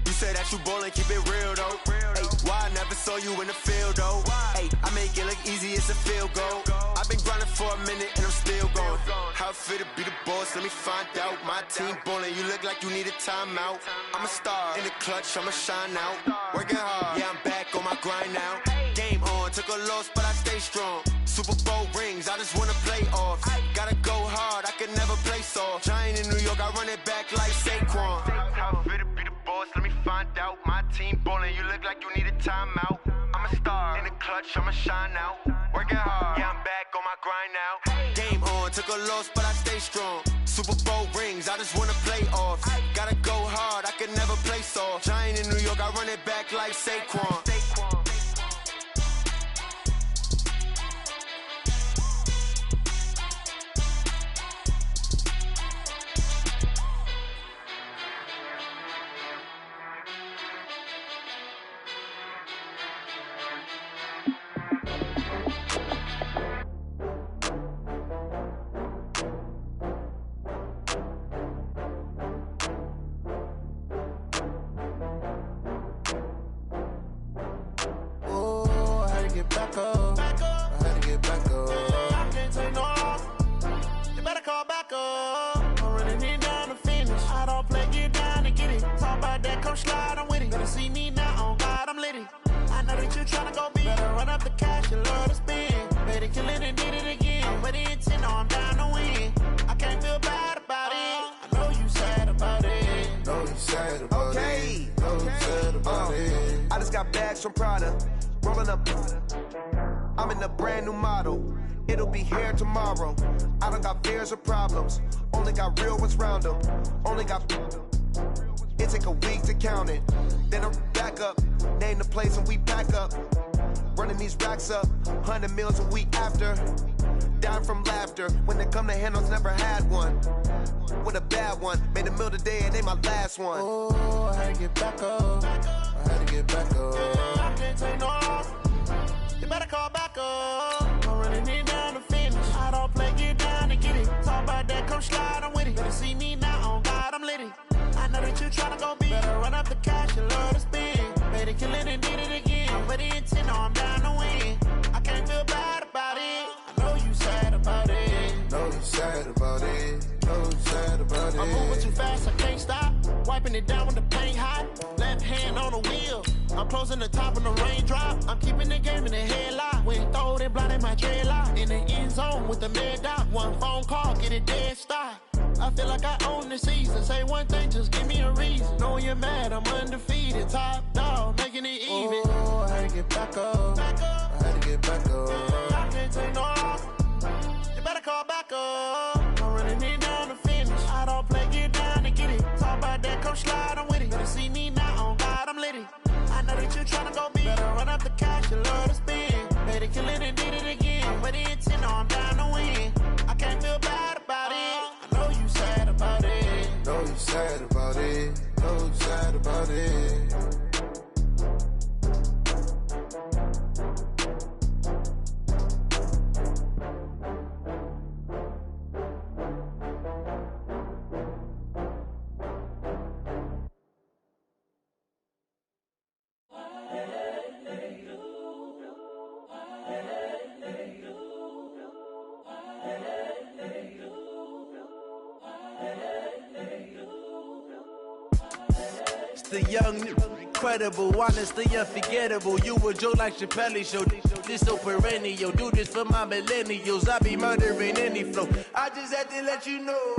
You said that you ballin', keep it real though. Hey, why I never saw you in the field though? Hey, I make it look easy, it's a field goal. I've been grinding for a minute and I'm still going. How fit to be the boss, let me find out. My team ballin', you look like you need a timeout. I'm a star in the clutch, I'ma shine out. Working hard, yeah, I'm back on my grind now. Game on, took a loss, but I stay strong. Super Bowl rings, I just wanna play off. Gotta go hard, I can never play soft. Giant in New York, I run it back like Saquon. How fit to be the boss, let me find out. My team ballin', you look like you need a timeout. I'm a star in the clutch, I'ma shine out. Working hard, yeah, I'm back on my grind now. Game on, took a loss, but I stay strong. Super Bowl rings, I just wanna play off. Gotta go hard, I can never play soft. Giant in New York, I run it back like Saquon. From Prada, rolling up. I'm in a brand new model. It'll be here tomorrow. I don't got fears or problems. Only got real ones round them. Only got. It take a week to count it. Then I'm back up. Name the place and we pack up. Running these racks up. 100 meals a week after. Down from laughter. When they come to handles, never had one. With a bad one. Made a meal today and they my last one. Oh, I had to get back up. I had to get back up. I can't take no loss. You better call back up. I'm running it down to finish. I don't play, get down to get it. Talk about that, come slide, I'm with it. Better see me now, on God, I'm litty. I know that you tryna go big. Better run up the cash, you love to spend. Made it, kill it, and did it again. I'm with the intent, no, I'm down to win. I can't feel bad about it. I know you sad about it. Know you sad about it. Know you sad about it. I'm moving too fast, I can't stop. Wiping it down with the paint hot. Left hand on the wheel. I'm closing the top of the raindrop. I'm keeping the game in the headlock. When throwed and blinded my dreadlock. In the end zone with the mad dot. One phone call, get it dead stop. I feel like I own the season. Say one thing, just give me a reason. Knowing you're mad, I'm undefeated. Top dog, making it even. Oh, I had to get back up. I had slide, I'm with it. Better see me now, on God, I'm litty. I know that you tryna go big. Better run up the cash, you love to spend. Made it, kill it, and did it again. But the intent, no, I'm down to win. I can't feel bad about it. I know you sad about it. Know you sad about it. Know you sad about it. The young, incredible, honestly unforgettable. You a Joe like Chappelle show. This so perennial. Do this for my millennials. I be murdering any flow. I just had to let you know.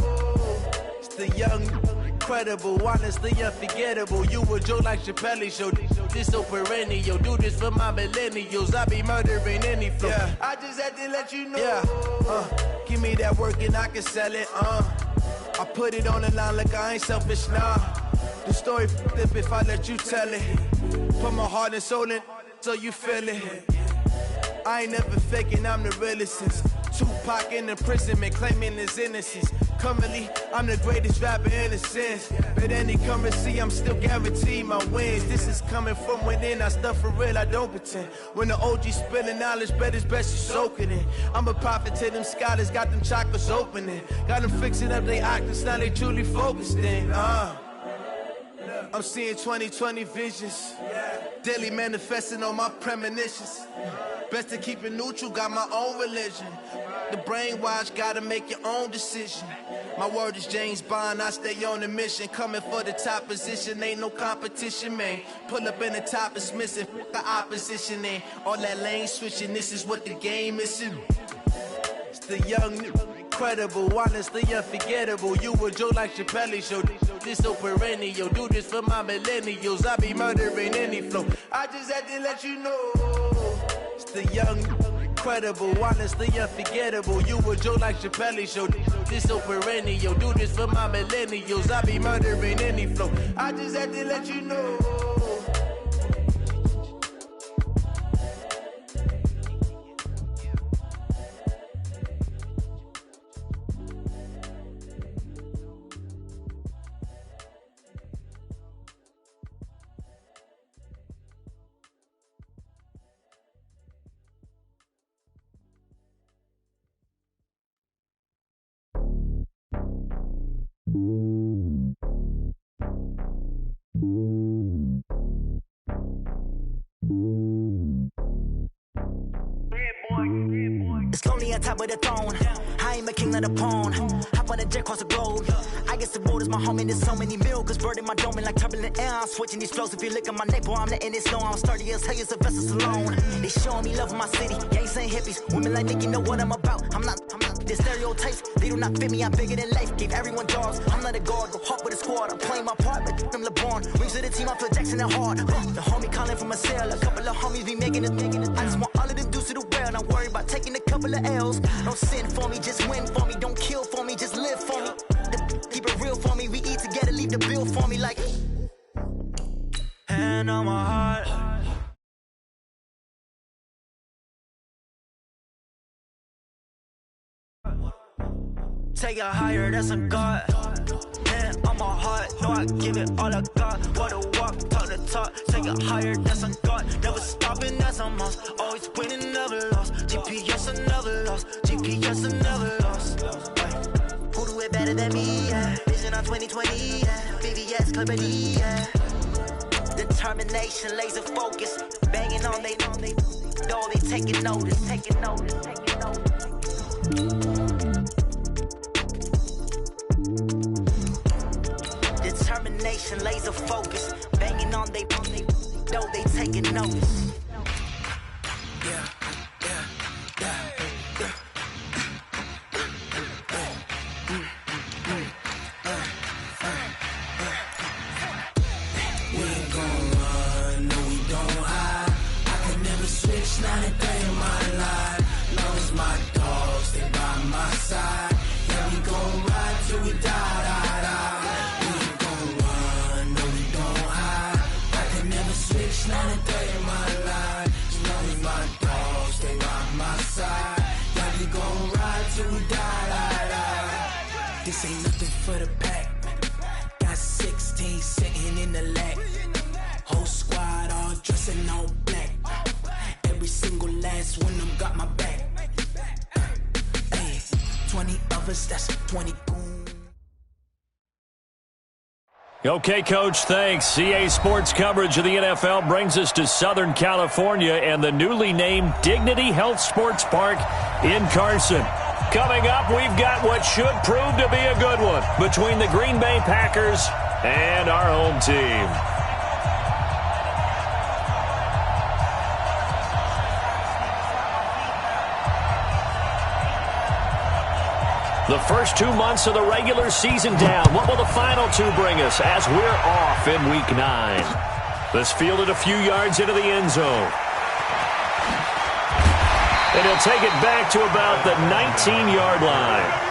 It's the young, incredible, honestly unforgettable. You a Joe like Chappelle show. This so perennial. Do this for my millennials. I be murdering any flow. Yeah. I just had to let you know. Yeah. Give me that work and I can sell it. I put it on the line like I ain't selfish, nah. The story flip if I let you tell it. Put my heart and soul in so you feel it. I ain't never faking, I'm the realest since Tupac in imprisonment, claiming his innocence. Currently, I'm the greatest rapper in a sense. But any currency, I'm still guaranteed my wins. This is coming from within, I stuff for real, I don't pretend. When the OG spilling knowledge, bet it's best you soak it in. I'm a prophet to them scholars, got them chakras opening. Got them fixing up they octaves, now they truly focused in. I'm seeing 2020 visions. Daily manifesting on my premonitions. Best to keep it neutral, got my own religion. The brainwash, gotta make your own decision. My word is James Bond, I stay on the mission. Coming for the top position, ain't no competition, man. Pull up in the top, it's missing, the opposition ain't. All that lane switching, this is what the game is. It's the young, incredible, honestly unforgettable. You a Joe like Chappelle show. This so perennial. Do this for my millennials. I be murdering any flow. I just had to let you know. It's the young, incredible, honestly unforgettable. You a Joe like Chappelle show. This so perennial. Do this for my millennials. I be murdering any flow. I just had to let you know. It's lonely on top of the throne. I ain't a king of the pawn. Hop on a jet across the globe. I guess the road is my home and there's so many miracles burning my dome like turbulent air. I'm switching these flows. If you look at my neck, boy, I'm letting it slow. I'm sturdy as hell as a vessel alone. They showing me love in my city. Gangsta hippies, women like Nicki know what I'm about. I'm not. The stereotypes, they do not fit me. I'm bigger than life. Gave everyone jobs. I'm not a guard, go hard with a squad. I'm playing my part, but I'm LeBron. Wings of the team, I feel Jackson and hard. The homie calling from a cell. A couple of homies be making it. I just want all of them dudes to the well. Not worry about taking a couple of L's. Don't sin for me, just win for me. Don't kill for me, just live for me. Keep it real for me. We eat together, leave the bill for me like. Hand on my heart. Take it higher, that's a God. Hand on my heart, know I give it all I got. What a walk, talk the talk. Take it higher, that's a God. Never stopping, that's a must. Always winning, never lost. GPS, I never lost. GPS, I never lost. Who do it better than me? Yeah. Vision on 2020. Yeah. VVS, Clippity. Yeah. Determination, laser focus. Banging on they door, they taking notice. Taking notice. Taking notice. Determination, laser focus, banging on they know they taking notice. Yeah. We ain't gon' run, no we don't hide. I could never switch, not a day in my life. Long as my dogs stay by my side. Yeah, we gon' ride till we die. We ain't gon' run. This ain't nothing for the pack. Got 16 sitting in the lap. Whole squad all dressing all black. Every single last one of them got my back. Hey, 20 of us, that's 20 goons. Okay, Coach, thanks. CA Sports coverage of the NFL brings us to Southern California and the newly named Dignity Health Sports Park in Carson. Coming up, we've got what should prove to be a good one between the Green Bay Packers and our home team. The first 2 months of the regular season down. What will the final two bring us as we're off in Week 9? This fielded a few yards into the end zone. And he'll take it back to about the 19-yard line.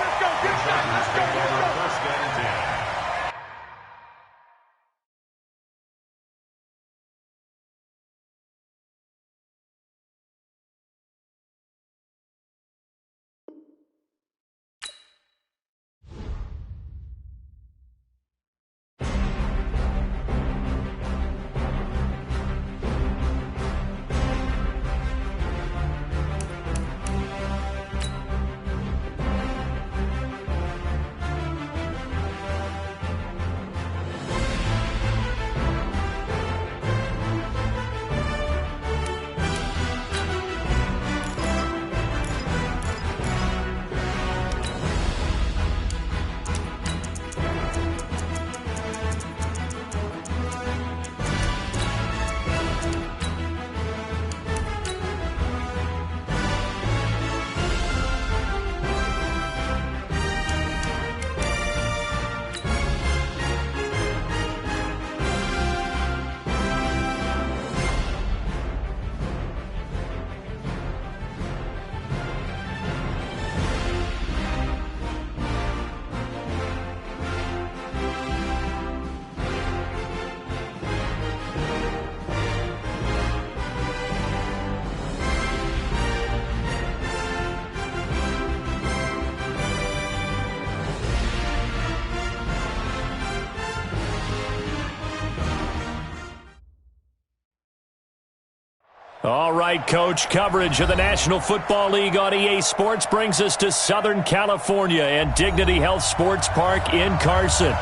All right, Coach, coverage of the National Football League on EA Sports brings us to Southern California and Dignity Health Sports Park in Carson.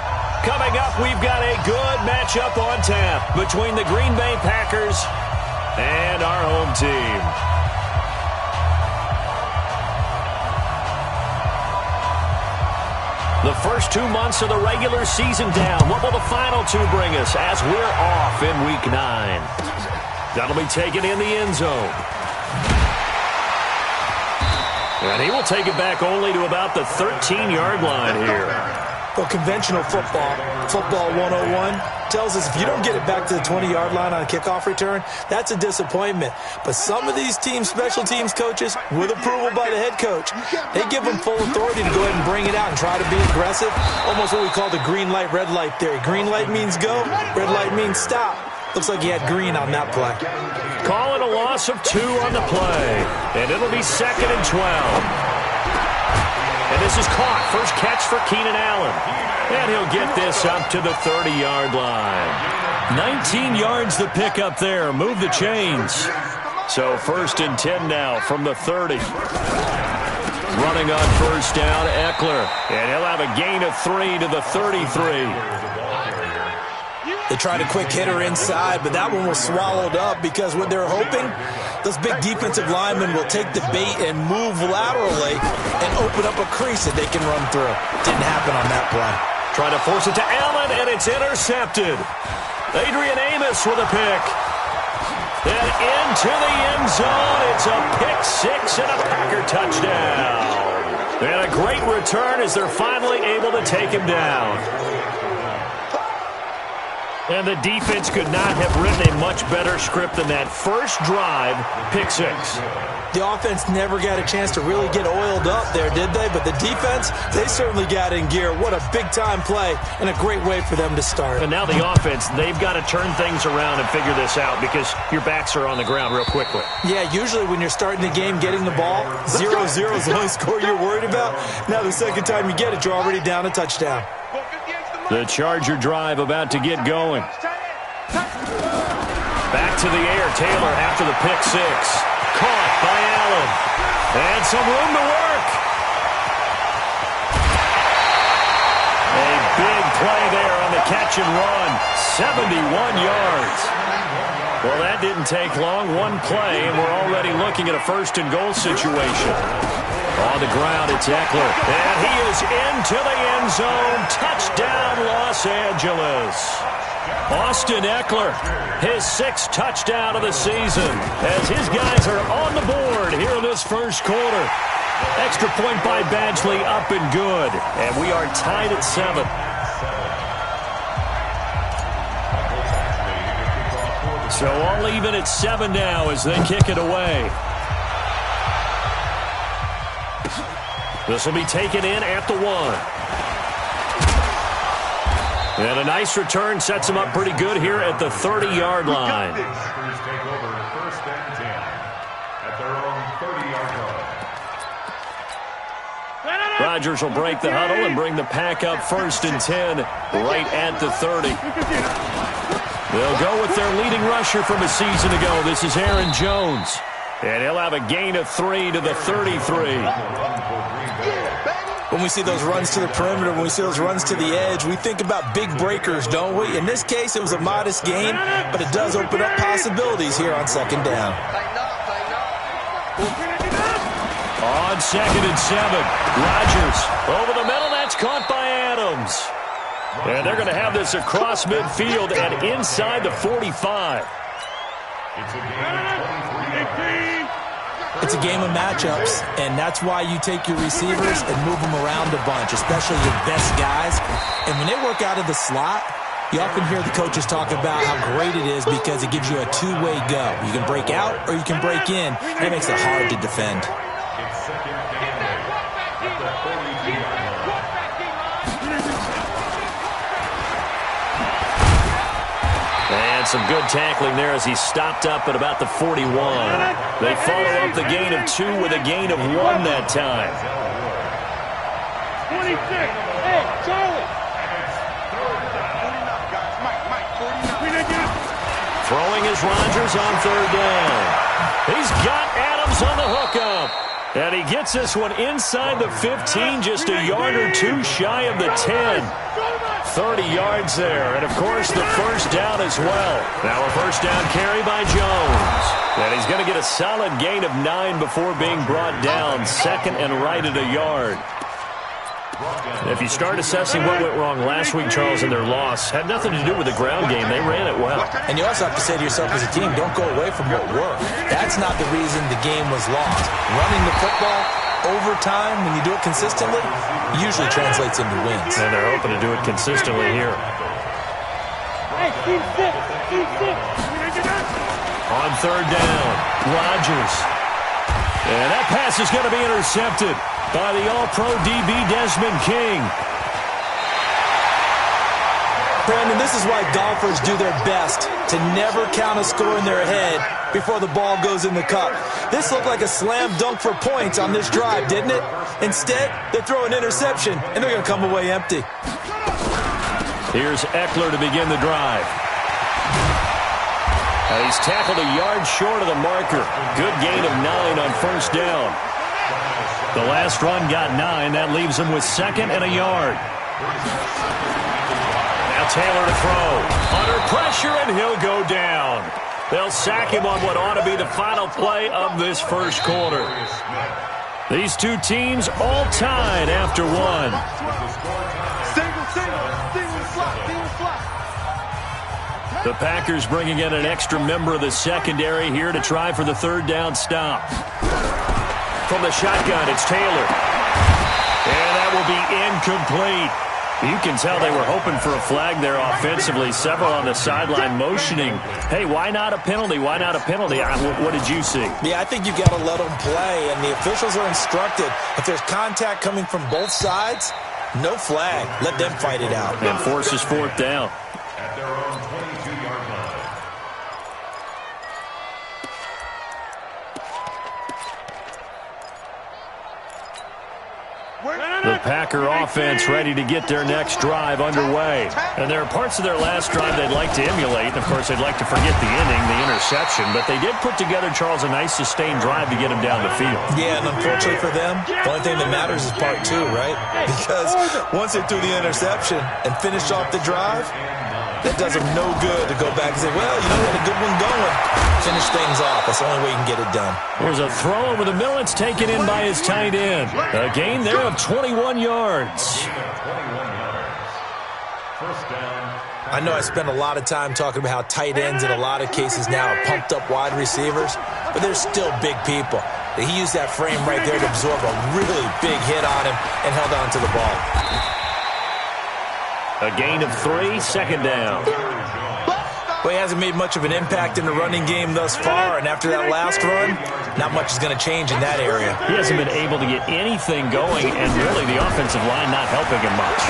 Coming up, we've got a good matchup on tap between the Green Bay Packers and our home team. The first 2 months of the regular season down. What will the final two bring us as we're off in Week 9? That'll be taken in the end zone. And he will take it back only to about the 13-yard line here. Well, conventional football 101, tells us if you don't get it back to the 20-yard line on a kickoff return, that's a disappointment. But some of these teams, special teams coaches, with approval by the head coach, they give them full authority to go ahead and bring it out and try to be aggressive. Almost what we call the green light, red light theory. Green light means go, red light means stop. Looks like he had green on that play. Calling a loss of 2 on the play. And it'll be 2nd and 12. And this is caught. First catch for Keenan Allen. And he'll get this up to the 30-yard line. 19 yards the pick up there. Move the chains. So 1st and 10 now from the 30. Running on first down, Eckler. And he'll have a gain of 3 to the 33. They tried a quick hitter inside, but that one was swallowed up because what they're hoping, those big defensive linemen will take the bait and move laterally and open up a crease that they can run through. Didn't happen on that play. Trying to force it to Allen, and it's intercepted. Adrian Amos with a pick. And into the end zone. It's a pick 6 and a Packer touchdown. And a great return as they're finally able to take him down. And the defense could not have written a much better script than that. First drive, pick 6. The offense never got a chance to really get oiled up there, did they? But the defense, they certainly got in gear. What a big-time play and a great way for them to start. And now the offense, they've got to turn things around and figure this out because your backs are on the ground real quickly. Yeah, usually when you're starting the game, getting the ball, 0-0 is the only score you're worried about. Now the second time you get it, you're already down a touchdown. The Charger drive about to get going. Back to the air. Taylor after the pick 6. Caught by Allen. And some room to work. A big play there on the catch and run. 71 yards. Well, that didn't take long. One play, and we're already looking at a first-and-goal situation. On the ground, it's Eckler. And he is into the end zone. Touchdown, Los Angeles. Austin Eckler, his 6th touchdown of the season, as his guys are on the board here in this first quarter. Extra point by Badgley, up and good. And we are tied at 7. So all even at 7 now as they kick it away. This will be taken in at the 1. And a nice return sets him up pretty good here at the 30-yard line. Packers take over 1st and 10 at their own 30-yard line. Rodgers will break the huddle and bring the pack up 1st and 10 right at the 30. They'll go with their leading rusher from a season ago. This is Aaron Jones. And he'll have a gain of 3 to the 33. When we see those runs to the perimeter, when we see those runs to the edge, we think about big breakers, don't we? In this case, it was a modest gain, but it does open up possibilities here on 2nd down. On 2nd and 7, Rodgers over the middle. That's caught by Adams. And they're going to have this across midfield and inside the 45. It's a game of 23. It's a game of matchups, and that's why you take your receivers and move them around a bunch, especially your best guys. And when they work out of the slot, you often hear the coaches talk about how great it is because it gives you a two-way go. You can break out or you can break in. That makes it hard to defend. It's 2nd down at the 42-yard line. And some good tackling there as he stopped up at about the 41. They follow up the gain of 2 with a gain of 1 that time. 26. Hey, Charlie. Throwing is Rodgers on 3rd down. He's got Adams on the hookup. And he gets this one inside the 15, just a yard or 2 shy of the 10. 30 yards there, and of course the first down as well. Now a first down carry by Jones. And he's going to get a solid gain of 9 before being brought down. 2nd and right at a yard. If you start assessing what went wrong last week, Charles, in their loss, had nothing to do with the ground game. They ran it well. And you also have to say to yourself as a team, don't go away from what worked. That's not the reason the game was lost. Running the football over time, when you do it consistently, usually translates into wins. And they're hoping to do it consistently here. Hey, team 6. On 3rd down, Rodgers. And that pass is going to be intercepted by the All-Pro DB Desmond King. Brandon, this is why golfers do their best to never count a score in their head before the ball goes in the cup. This looked like a slam dunk for points on this drive, didn't it? Instead, they throw an interception, and they're going to come away empty. Here's Eckler to begin the drive. And he's tackled a yard short of the marker. Good gain of 9 on 1st down. The last run got 9. That leaves him with 2nd and a yard. Now Taylor to throw. Under pressure, and he'll go down. They'll sack him on what ought to be the final play of this first quarter. These two teams all tied after 1. The Packers bringing in an extra member of the secondary here to try for the 3rd down stop. From the shotgun, it's Taylor. And that will be incomplete. You can tell they were hoping for a flag there offensively. Several on the sideline motioning, hey, why not a penalty? Why not a penalty? What did you see? Yeah, I think you've got to let them play, and the officials are instructed. If there's contact coming from both sides, no flag. Let them fight it out. And forces fourth down. At their own 22-yard line. The Packer offense ready to get their next drive underway. And there are parts of their last drive they'd like to emulate. And, of course, they'd like to forget the ending, the interception. But they did put together, Charles, a nice sustained drive to get them down the field. Yeah, and unfortunately for them, the only thing that matters is part two, right? Because once they threw the interception and finished off the drive, that does them no good to go back and say, well, you know, we had a good one going. Finish things off. That's the only way you can get it done. There's a throw over the middle. It's taken in by his tight end. A gain there of 21 yards. I know I spend a lot of time talking about how tight ends in a lot of cases now are pumped up wide receivers, but they're still big people. He used that frame right there to absorb a really big hit on him and held on to the ball. A gain of 3, second down. Well, he hasn't made much of an impact in the running game thus far, and after that last run, not much is going to change in that area. He hasn't been able to get anything going, and really the offensive line not helping him much.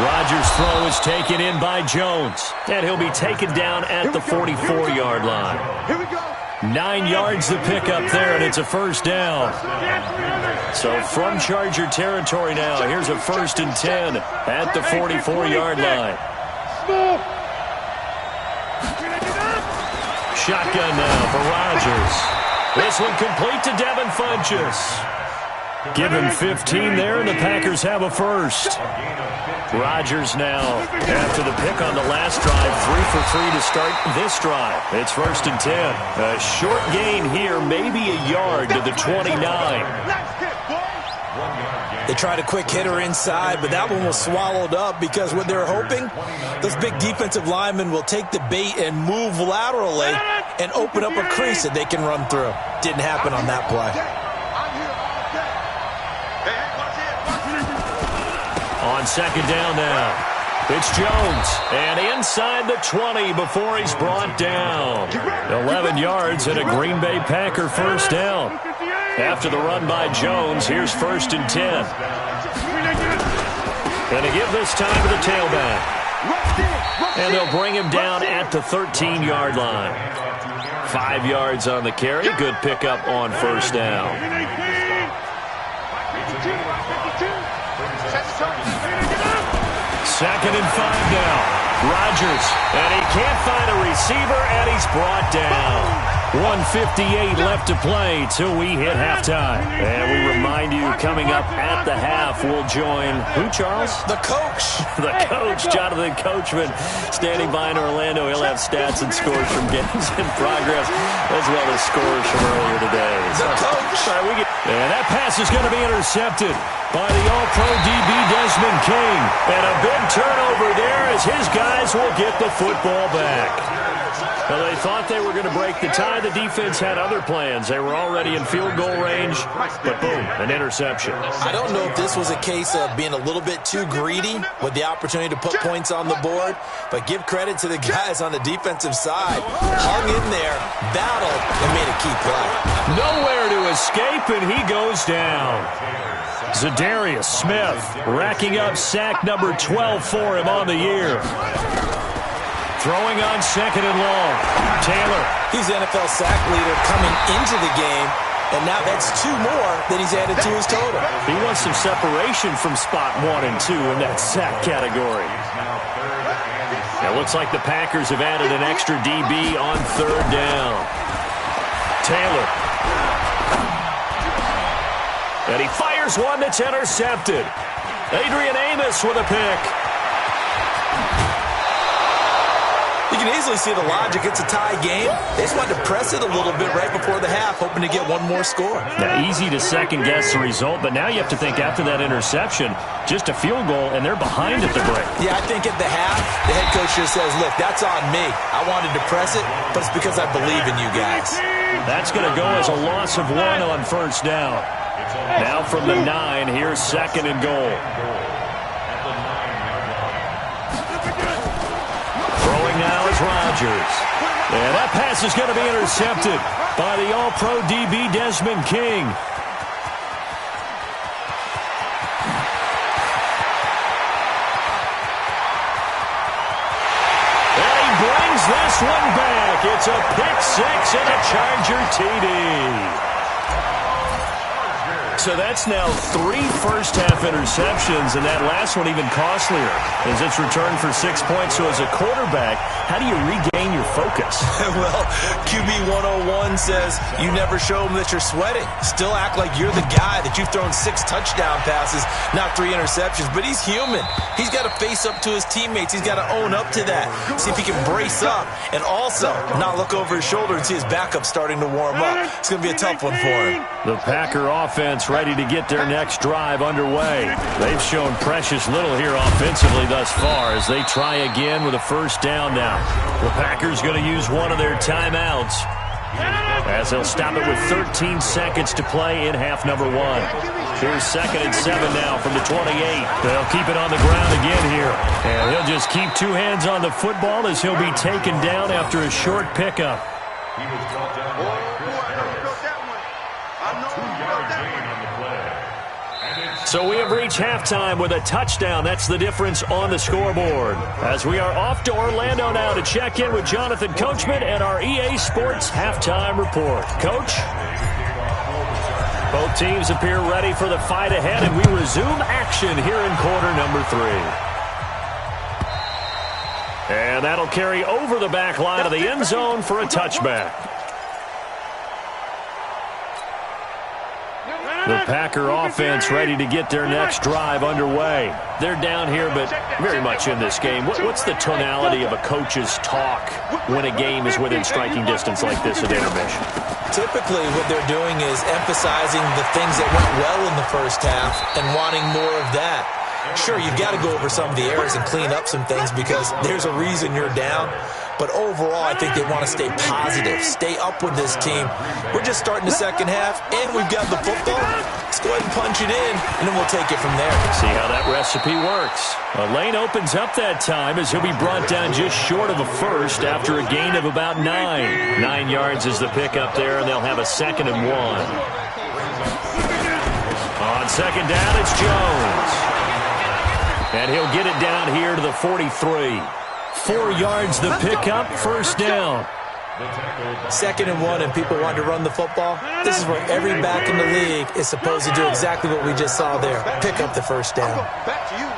Rodgers' throw is taken in by Jones, and he'll be taken down at the 44-yard line. 9 yards to pick up there, and it's a first down. So from Charger territory now, here's a 1st and 10 at the 44-yard line. Shotgun now for Rodgers. This one complete to Devin Funchess. Give him 15 there, and the Packers have a first. Rodgers now, after the pick on the last drive, 3 for 3 to start this drive. It's 1st and 10. A short gain here, maybe a yard to the 29. They tried a quick hitter inside, but that one was swallowed up because what they're hoping, those big defensive linemen will take the bait and move laterally and open up a crease that they can run through. Didn't happen on that play. On second down now, it's Jones, and inside the 20 before he's brought down. 11 yards and a Green Bay Packer first down. After the run by Jones, here's 1st and 10. Going to give this time to the tailback. And they'll bring him down at the 13-yard line. 5 yards on the carry. Good pickup on first down. Second and 5 now. Rodgers, and he can't find a receiver, and he's brought down. 1:58 left to play till we hit halftime. And we remind you, coming up at the half, we'll join who, Charles? The coach. The coach, Jonathan Coachman, standing by in Orlando. He'll have stats and scores from games in progress, as well as scores from earlier today. The coach. And that pass is going to be intercepted by the All-Pro DB Desmond King. And a big turnover there as his guys will get the football back. Well, they thought they were going to break the tie. The defense had other plans. They were already in field goal range, but boom, an interception. I don't know if this was a case of being a little bit too greedy with the opportunity to put points on the board, but give credit to the guys on the defensive side. Hung in there, battled, and made a key play. Nowhere to escape, and he goes down. Zadarius Smith racking up sack number 12 for him on the year. Throwing on second and long. Taylor. He's the NFL sack leader coming into the game, and now that's 2 more that he's added to his total. He wants some separation from spot 1 and 2 in that sack category. It looks like the Packers have added an extra DB on 3rd down. Taylor. And he fires one that's intercepted. Adrian Amos with a pick. You can easily see the logic. It's a tie game. They just wanted to press it a little bit right before the half, hoping to get one more score. Now, easy to second-guess the result, but now you have to think after that interception, just a field goal, and they're behind at the break. Yeah, I think at the half, the head coach just says, look, that's on me. I wanted to press it, but it's because I believe in you guys. That's going to go as a loss of 1 on first down. Now from the 9, here's 2nd and goal. Rodgers. And that pass is going to be intercepted by the All-Pro DB Desmond King. And he brings this one back. It's a pick six and a Charger TD. So that's now 3 first-half interceptions, and that last one even costlier as it's returned for 6 points. So as a quarterback, how do you regain your focus? Well, QB 101 says you never show them that you're sweating. Still act like you're the guy that you've thrown 6 touchdown passes, not 3 interceptions. But he's human. He's got to face up to his teammates. He's got to own up to that. See if he can brace up and also not look over his shoulder and see his backup starting to warm up. It's going to be a tough one for him. The Packer offense ready to get their next drive underway. They've shown precious little here offensively thus far as they try again with a first down now. The Packers going to use one of their timeouts as they'll stop it with 13 seconds to play in half number 1. Here's 2nd and 7 now from the 28. They'll keep it on the ground again here. And he'll just keep 2 hands on the football as he'll be taken down after a short pickup. He was brought down by Chris Harris. 2-yard gain on the play. So we have reached halftime with a touchdown. That's the difference on the scoreboard. As we are off to Orlando now to check in with Jonathan Coachman and our EA Sports halftime report. Coach? Both teams appear ready for the fight ahead, and we resume action here in quarter number 3. And that'll carry over the back line of the end zone for a touchback. The Packer offense ready to get their next drive underway. They're down here, but very much in this game. What's the tonality of a coach's talk when a game is within striking distance like this at intermission? Typically, what they're doing is emphasizing the things that went well in the first half and wanting more of that. Sure, you've got to go over some of the errors and clean up some things because there's a reason you're down. But overall, I think they want to stay positive, stay up with this team. We're just starting the second half, and we've got the football. Let's go ahead and punch it in, and then we'll take it from there. See how that recipe works. A lane opens up that time as he'll be brought down just short of a first after a gain of about 9. 9 yards is the pickup there, and they'll have a 2nd and 1. On second down, it's Jones. And he'll get it down here to the 43. 4 yards the pickup, first down. 2nd and 1, and people want to run the football. This is where every back in the league is supposed to do exactly what we just saw there. Pick up the first down. Back to you.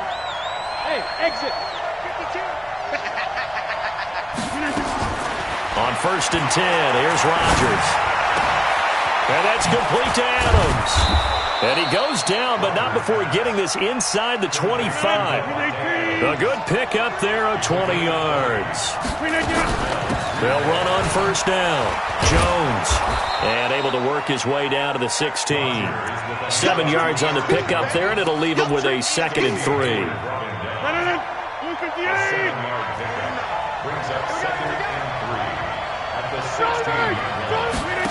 Hey, exit. On 1st and 10, here's Rodgers. And that's complete to Adams. And he goes down, but not before getting this inside the 25. A good pickup there of 20 yards. They'll run on first down. Jones. And able to work his way down to the 16. 7 yards on the pickup there, and it'll leave him with a 2nd and 3. A 7-yard pickup brings up 2nd and 3 at the 16-yard line.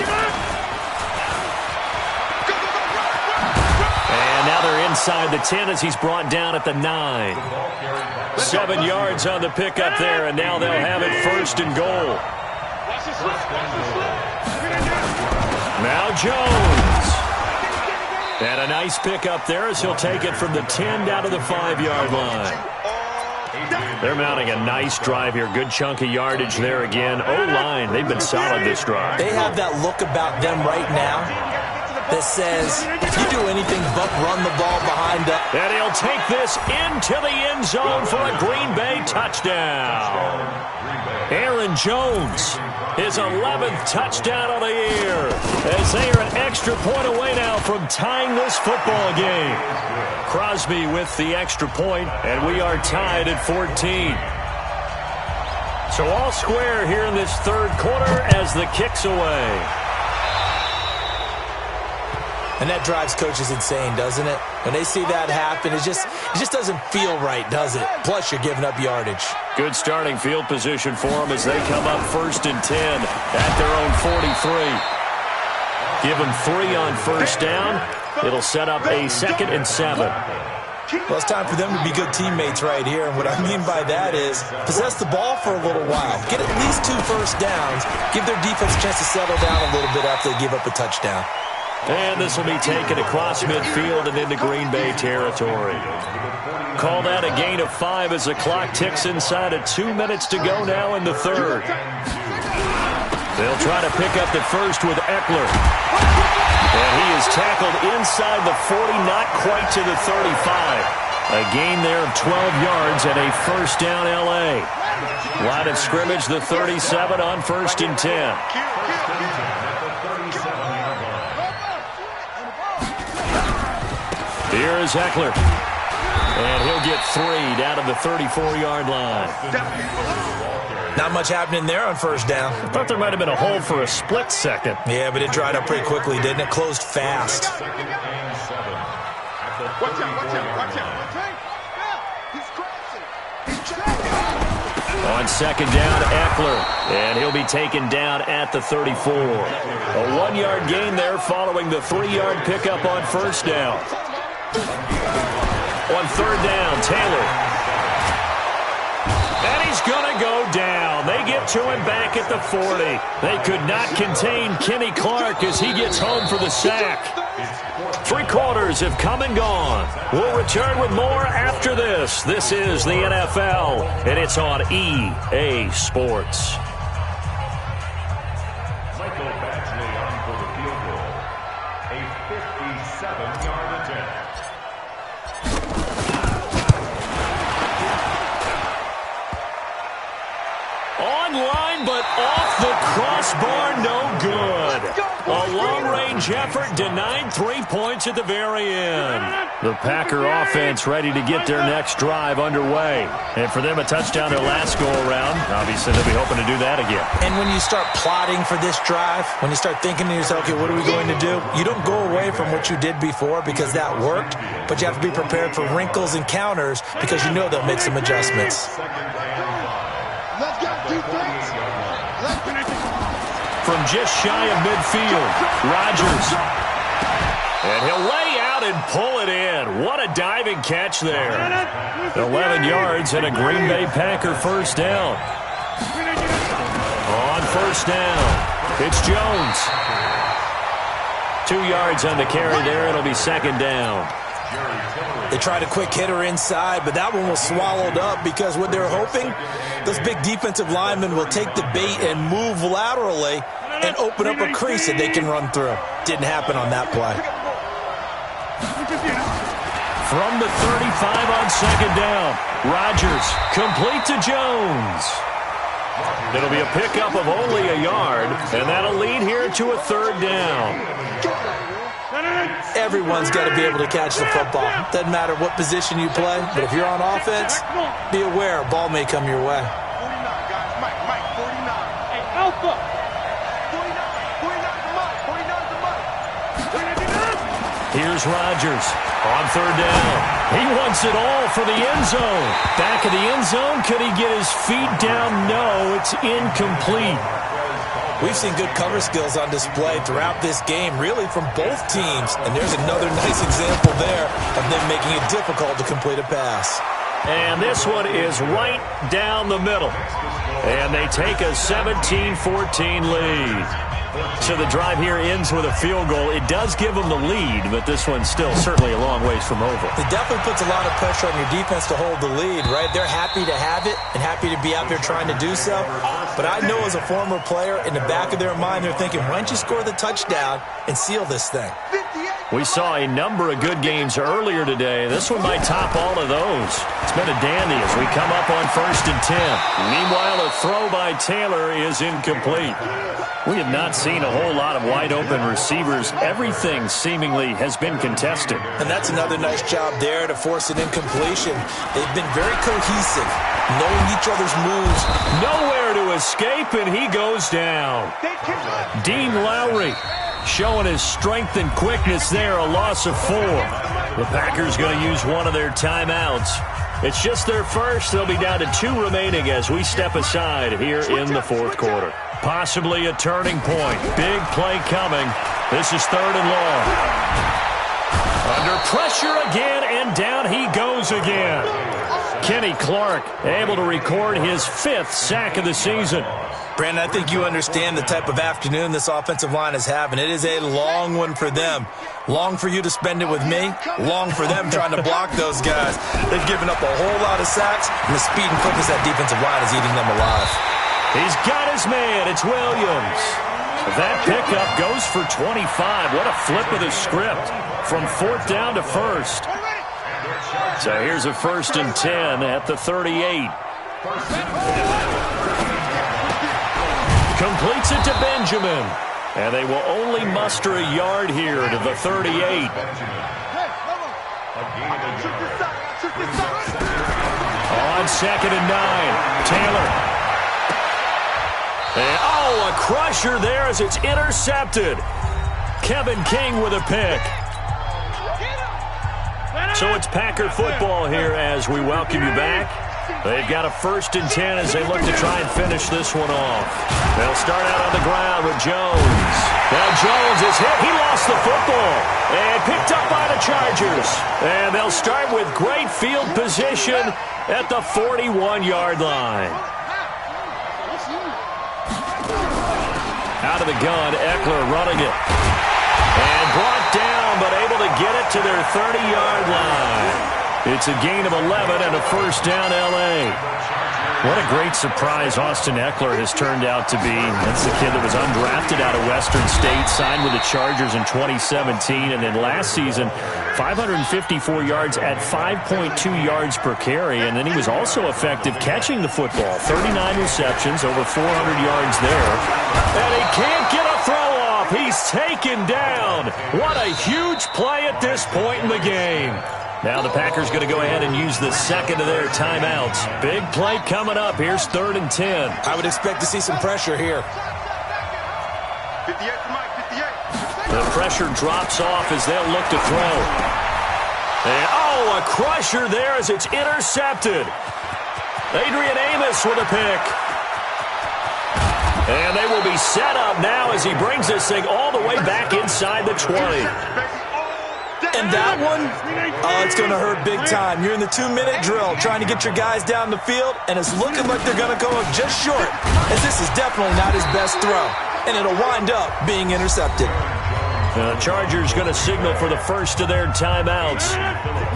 Now they're inside the 10 as he's brought down at the 9. 7 yards on the pickup there, and now they'll have it 1st and goal. Now Jones. And a nice pickup there as he'll take it from the 10 down to the 5-yard line. They're mounting a nice drive here. Good chunk of yardage there again. O-line, they've been solid this drive. They have that look about them right now that says, if you do anything but run the ball behind us. And he'll take this into the end zone for a Green Bay touchdown. Aaron Jones, his 11th touchdown of the year, as they are an extra point away now from tying this football game. Crosby with the extra point, and we are tied at 14. So all square here in this third quarter as the kick's away. And that drives coaches insane, doesn't it? When they see that happen, it just doesn't feel right, does it? Plus, you're giving up yardage. Good starting field position for them as they come up 1st and 10 at their own 43. Give them 3 on first down. It'll set up a 2nd and 7. Well, it's time for them to be good teammates right here. And what I mean by that is possess the ball for a little while. Get at least 2 first downs. Give their defense a chance to settle down a little bit after they give up a touchdown. And this will be taken across midfield and into Green Bay territory. Call that a gain of 5 as the clock ticks inside of 2 minutes to go now in the third. They'll try to pick up the first with Eckler. And he is tackled inside the 40, not quite to the 35. A gain there of 12 yards and a first down L.A. Line of scrimmage, the 37 on 1st and 10. Here is Eckler. And he'll get 3 down to the 34-yard line. Not much happening there on first down. I thought there might have been a hole for a split second. Yeah, but it dried up pretty quickly, didn't it? Closed fast. Watch out. He's crossing. On second down, Eckler. And he'll be taken down at the 34. A 1-yard gain there following the 3-yard pickup on first down. On third down, Taylor. And he's going to go down. They get to him back at the 40. They could not contain Kenny Clark as he gets home for the sack. 3 quarters have come and gone. We'll return with more after this. This is the NFL, and it's on EA Sports. Michael Badgley on for the field goal. A 57-yard attempt. Online, but off the crossbar, no good. A long-range effort denied 3 points at the very end. The Packer offense ready to get their next drive underway. And for them, a touchdown their last go-around. Obviously, they'll be hoping to do that again. And when you start plotting for this drive, when you start thinking to yourself, okay, what are we going to do? You don't go away from what you did before because that worked, but you have to be prepared for wrinkles and counters because you know they'll make some adjustments. Let's go, defense. From just shy of midfield, Rodgers. And he'll lay out and pull it in. What a diving catch there. 11 yards and a Green Bay Packer first down. On first down, it's Jones. 2 yards on the carry there. It'll be second down. They tried a quick hitter inside, but that one was swallowed up because what they're hoping, those big defensive linemen will take the bait and move laterally and open up a crease that they can run through. Didn't happen on that play. From the 35 on second down, Rodgers complete to Jones. It'll be a pickup of only a yard, and that'll lead here to a third down. Everyone's got to be able to catch the football. Doesn't matter what position you play, but if you're on offense, be aware a ball may come your way. 49, guys. Mike, 49. Hey, Alpha. 49 Here's Rodgers on third down. He wants it all for the end zone. Back of the end zone. Could he get his feet down? No, it's incomplete. We've seen good cover skills on display throughout this game, really from both teams. And there's another nice example there of them making it difficult to complete a pass. And this one is right down the middle. And they take a 17-14 lead. So the drive here ends with a field goal. It does give them the lead, but this one's still certainly a long ways from over. It definitely puts a lot of pressure on your defense to hold the lead, right? They're happy to have it and happy to be out there trying to do so. But I know as a former player, in the back of their mind, they're thinking, why don't you score the touchdown and seal this thing? We saw a number of good games earlier today. This one might top all of those. It's been a dandy as we come up on 1st and 10. Meanwhile, a throw by Taylor is incomplete. We have not seen a whole lot of wide-open receivers. Everything seemingly has been contested. And that's another nice job there to force an incompletion. They've been very cohesive, knowing each other's moves. Nowhere to escape, and he goes down. Dean Lowry showing his strength and quickness there, a loss of 4. The Packers going to use one of their timeouts. It's just their first. They'll be down to 2 remaining as we step aside here in the fourth quarter. Possibly a turning point. Big play coming. This is 3rd and long. Under pressure again, and down he goes again. Kenny Clark able to record his 5th sack of the season. Brandon, I think you understand the type of afternoon this offensive line is having. It is a long one for them. Long for you to spend it with me. Long for them trying to block those guys. They've given up a whole lot of sacks, and the speed and quickness of that defensive line is eating them alive. He's got his man. It's Williams. That pickup goes for 25. What a flip of the script from 4th down to 1st. So here's a 1st and 10 at the 38. Completes it to Benjamin. And they will only muster a yard here to the 38. On 2nd and 9, Taylor. And, a crusher there as it's intercepted. Kevin King with a pick. So it's Packer football here as we welcome you back. They've got a 1st and 10 as they look to try and finish this one off. They'll start out on the ground with Jones. Now Jones is hit. He lost the football and picked up by the Chargers. And they'll start with great field position at the 41-yard line. Out of the gun, Eckler running it. And brought down, but able to get it to their 30-yard line. It's a gain of 11 and a 1st down, L.A. What a great surprise Austin Eckler has turned out to be. That's the kid that was undrafted out of Western State, signed with the Chargers in 2017, and then last season, 554 yards at 5.2 yards per carry, and then he was also effective catching the football. 39 receptions, over 400 yards there. And he can't get a throw off. He's taken down. What a huge play at this point in the game. Now the Packers going to go ahead and use the 2nd of their timeouts. Big play coming up. Here's 3rd and 10. I would expect to see some pressure here. 58 to Mike, 58. The pressure drops off as they'll look to throw. And, a crusher there as it's intercepted. Adrian Amos with a pick. And they will be set up now as he brings this thing all the way back inside the 20. And that one, it's going to hurt big time. You're in the 2-minute drill trying to get your guys down the field, and it's looking like they're going to go just short, as this is definitely not his best throw, and it'll wind up being intercepted. The Chargers going to signal for the 1st of their timeouts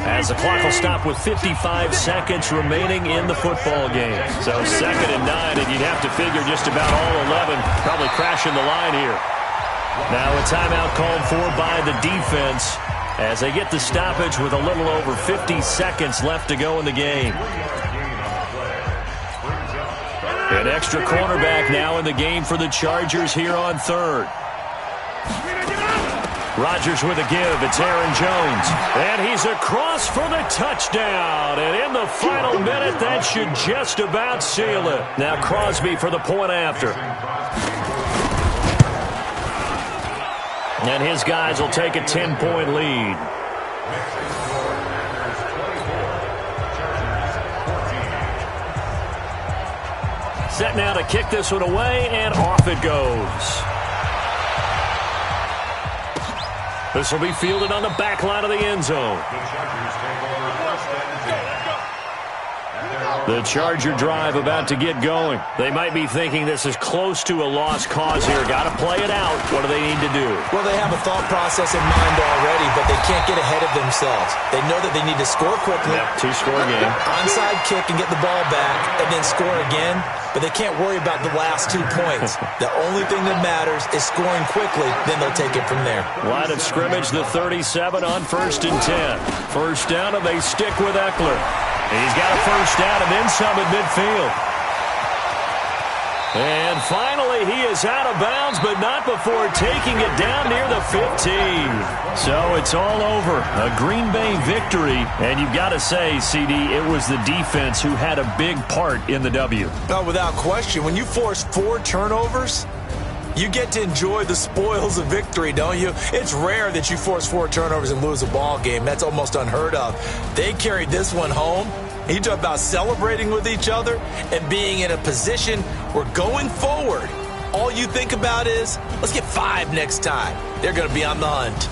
as the clock will stop with 55 seconds remaining in the football game. So 2nd and 9, and you'd have to figure just about all 11 probably crashing the line here. Now a timeout called for by the defense as they get the stoppage with a little over 50 seconds left to go in the game. An extra cornerback now in the game for the Chargers here on 3rd. Rodgers with a give. It's Aaron Jones. And he's across for the touchdown. And in the final minute, that should just about seal it. Now Crosby for the point after. And his guys will take a 10-point lead. Set now to kick this one away, and off it goes. This will be fielded on the back line of the end zone. The Charger drive about to get going. They might be thinking this is close to a lost cause here. Got to play it out. What do they need to do? Well, they have a thought process in mind already, but they can't get ahead of themselves. They know that they need to score quickly. Yep, 2-score game. Onside kick and get the ball back, and then score again. But they can't worry about the last 2 points. The only thing that matters is scoring quickly. Then they'll take it from there. Line of scrimmage, the 37 on 1st and 10. First down, and they stick with Eckler. He's got a first down and then some at midfield. And finally, he is out of bounds, but not before taking it down near the 15. So it's all over. A Green Bay victory. And you've got to say, CD, it was the defense who had a big part in the W. No, without question. When you force 4 turnovers, you get to enjoy the spoils of victory, don't you? It's rare that you force 4 turnovers and lose a ball game. That's almost unheard of. They carried this one home. You talk about celebrating with each other and being in a position where going forward, all you think about is, let's get 5 next time. They're going to be on the hunt.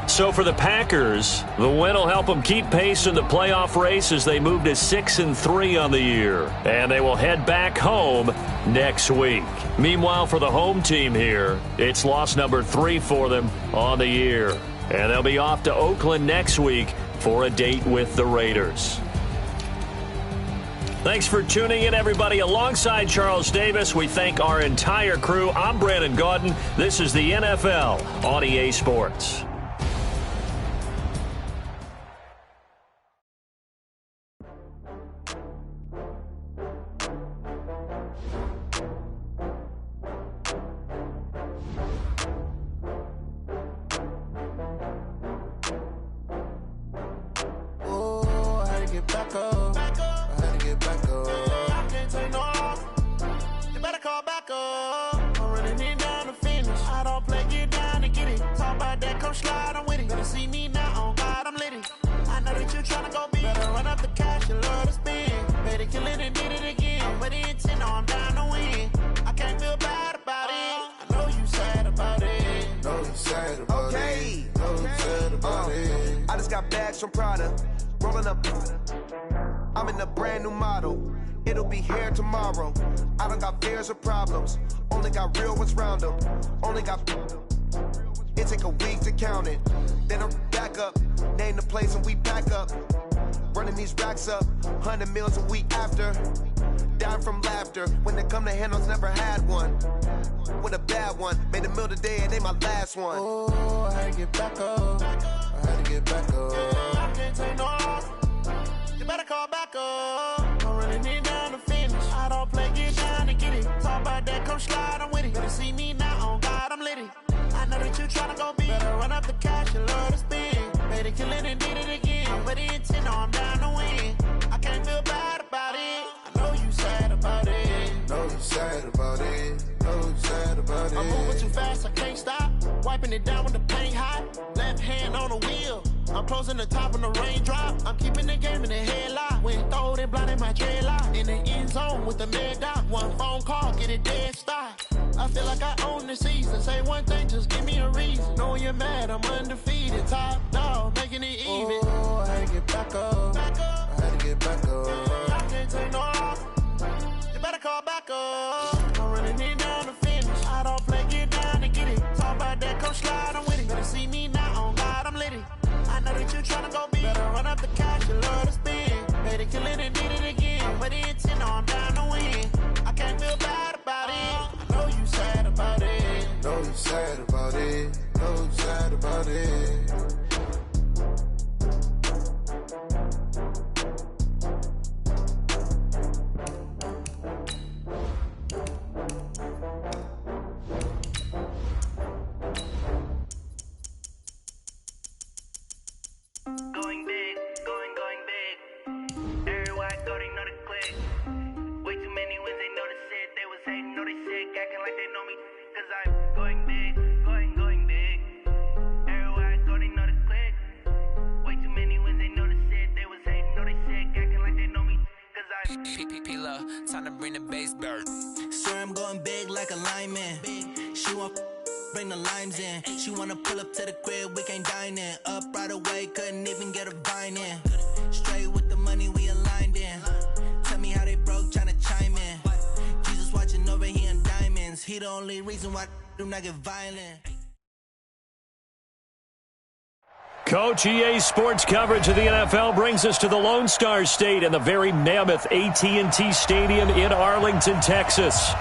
So for the Packers, the win will help them keep pace in the playoff race as they move to 6-3 on the year. And they will head back home next week. Meanwhile, for the home team here, it's loss number 3 for them on the year. And they'll be off to Oakland next week for a date with the Raiders. Thanks for tuning in, everybody. Alongside Charles Davis, we thank our entire crew. I'm Brandon Gaudin. This is the NFL on EA Sports. I'm in a brand new model. It'll be here tomorrow. I don't got fears or problems. Only got real ones round them. Only got. It take a week to count it. Then I'm back up. Name the place and we pack up. Running these racks up. 100 meals a week after. Dying from laughter. When they come to handles, never had one. With a bad one. Made a meal today and they my last one. Oh, I had to get back up. I had to get back up. I can't take no off. You better call back up. I'm running it down to finish. I don't play, get down to get it. Talk about that, come slide, I'm with it. Better see me now, on God, I'm lit it. I know that you tryna go big. Better run up the cash, you love to spin. Made it, kill it, and did it again. But the intent, no, I'm down to win. I can't feel bad about it. I know you sad about it. Know you sad about it. Know you sad about it. I'm moving too fast, I can't stop. Wiping it down with the paint hot. Left hand on the wheel. I'm closing the top on the raindrop. I'm keeping the game in the headlock. When throwed and blinded my dreadlock. In the end zone with the mad dot. One phone call, get it dead stop. I feel like I own the season. Say one thing, just give me a reason. Knowing you're mad, I'm undefeated. Top dog, making it even. Oh, I had to get back up. I had to get back up. I can't take no off. You better call back up. I'm running it down to finish. I don't play, get down to get it. Talk about that, come slide, I'm with it. Better see me now, on God, I'm lit it. I know that you tryna go big. Better run up the cash, you love to spin. Made it, kill it, and did it again. But the intent, no, I'm down to win. I can't feel bad about it. I know you sad about it. Know you sad about it. Know you sad about it. Going big, going big. Everywhere I go, they know the click. Way too many wins, they know the shit. They was hating, know they sick, acting like they know me. Cause I'm going big, going big. Everywhere I go, they know the click. Way too many wins, they know the shit. They was hating, know they sick, acting like they know me. Cause I'm P-P-P-Love, time to bring the bass bird. Swear I'm going big like a lineman. She want bring the limes in. She wanna pull up to the crib, we can't dine in. Up right away, couldn't even get a vine in. Straight with the money we aligned in. Tell me how they broke, tryna chime in. Jesus watching over here in diamonds. He the only reason why do not get violent. Coach, EA Sports coverage of the NFL brings us to the Lone Star State and the very mammoth AT&T Stadium in Arlington, Texas.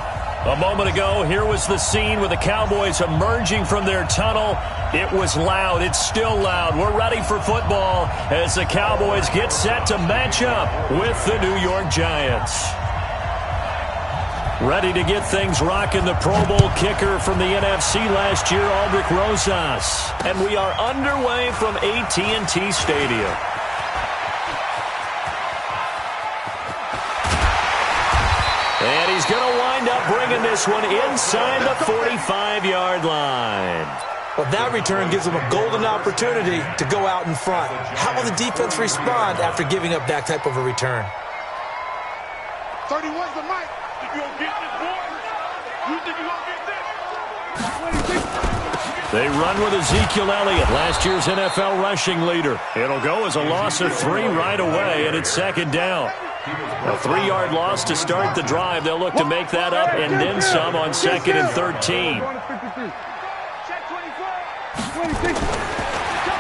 A moment ago, here was the scene with the Cowboys emerging from their tunnel. It was loud. It's still loud. We're ready for football as the Cowboys get set to match up with the New York Giants. Ready to get things rocking, the Pro Bowl kicker from the NFC last year, Aldrick Rosas. And we are underway from AT&T Stadium. And he's going to wind up bringing this one inside the 45-yard line. Well, that return gives them a golden opportunity to go out in front. How will the defense respond after giving up that type of a return? 31's the mic. You gonna get this, boy? You think you gonna get this? They run with Ezekiel Elliott, last year's NFL rushing leader. It'll go as a loss of 3 right away, and it's second down. A 3-yard loss to start the drive. They'll look to make that up and then some on 2nd and 13.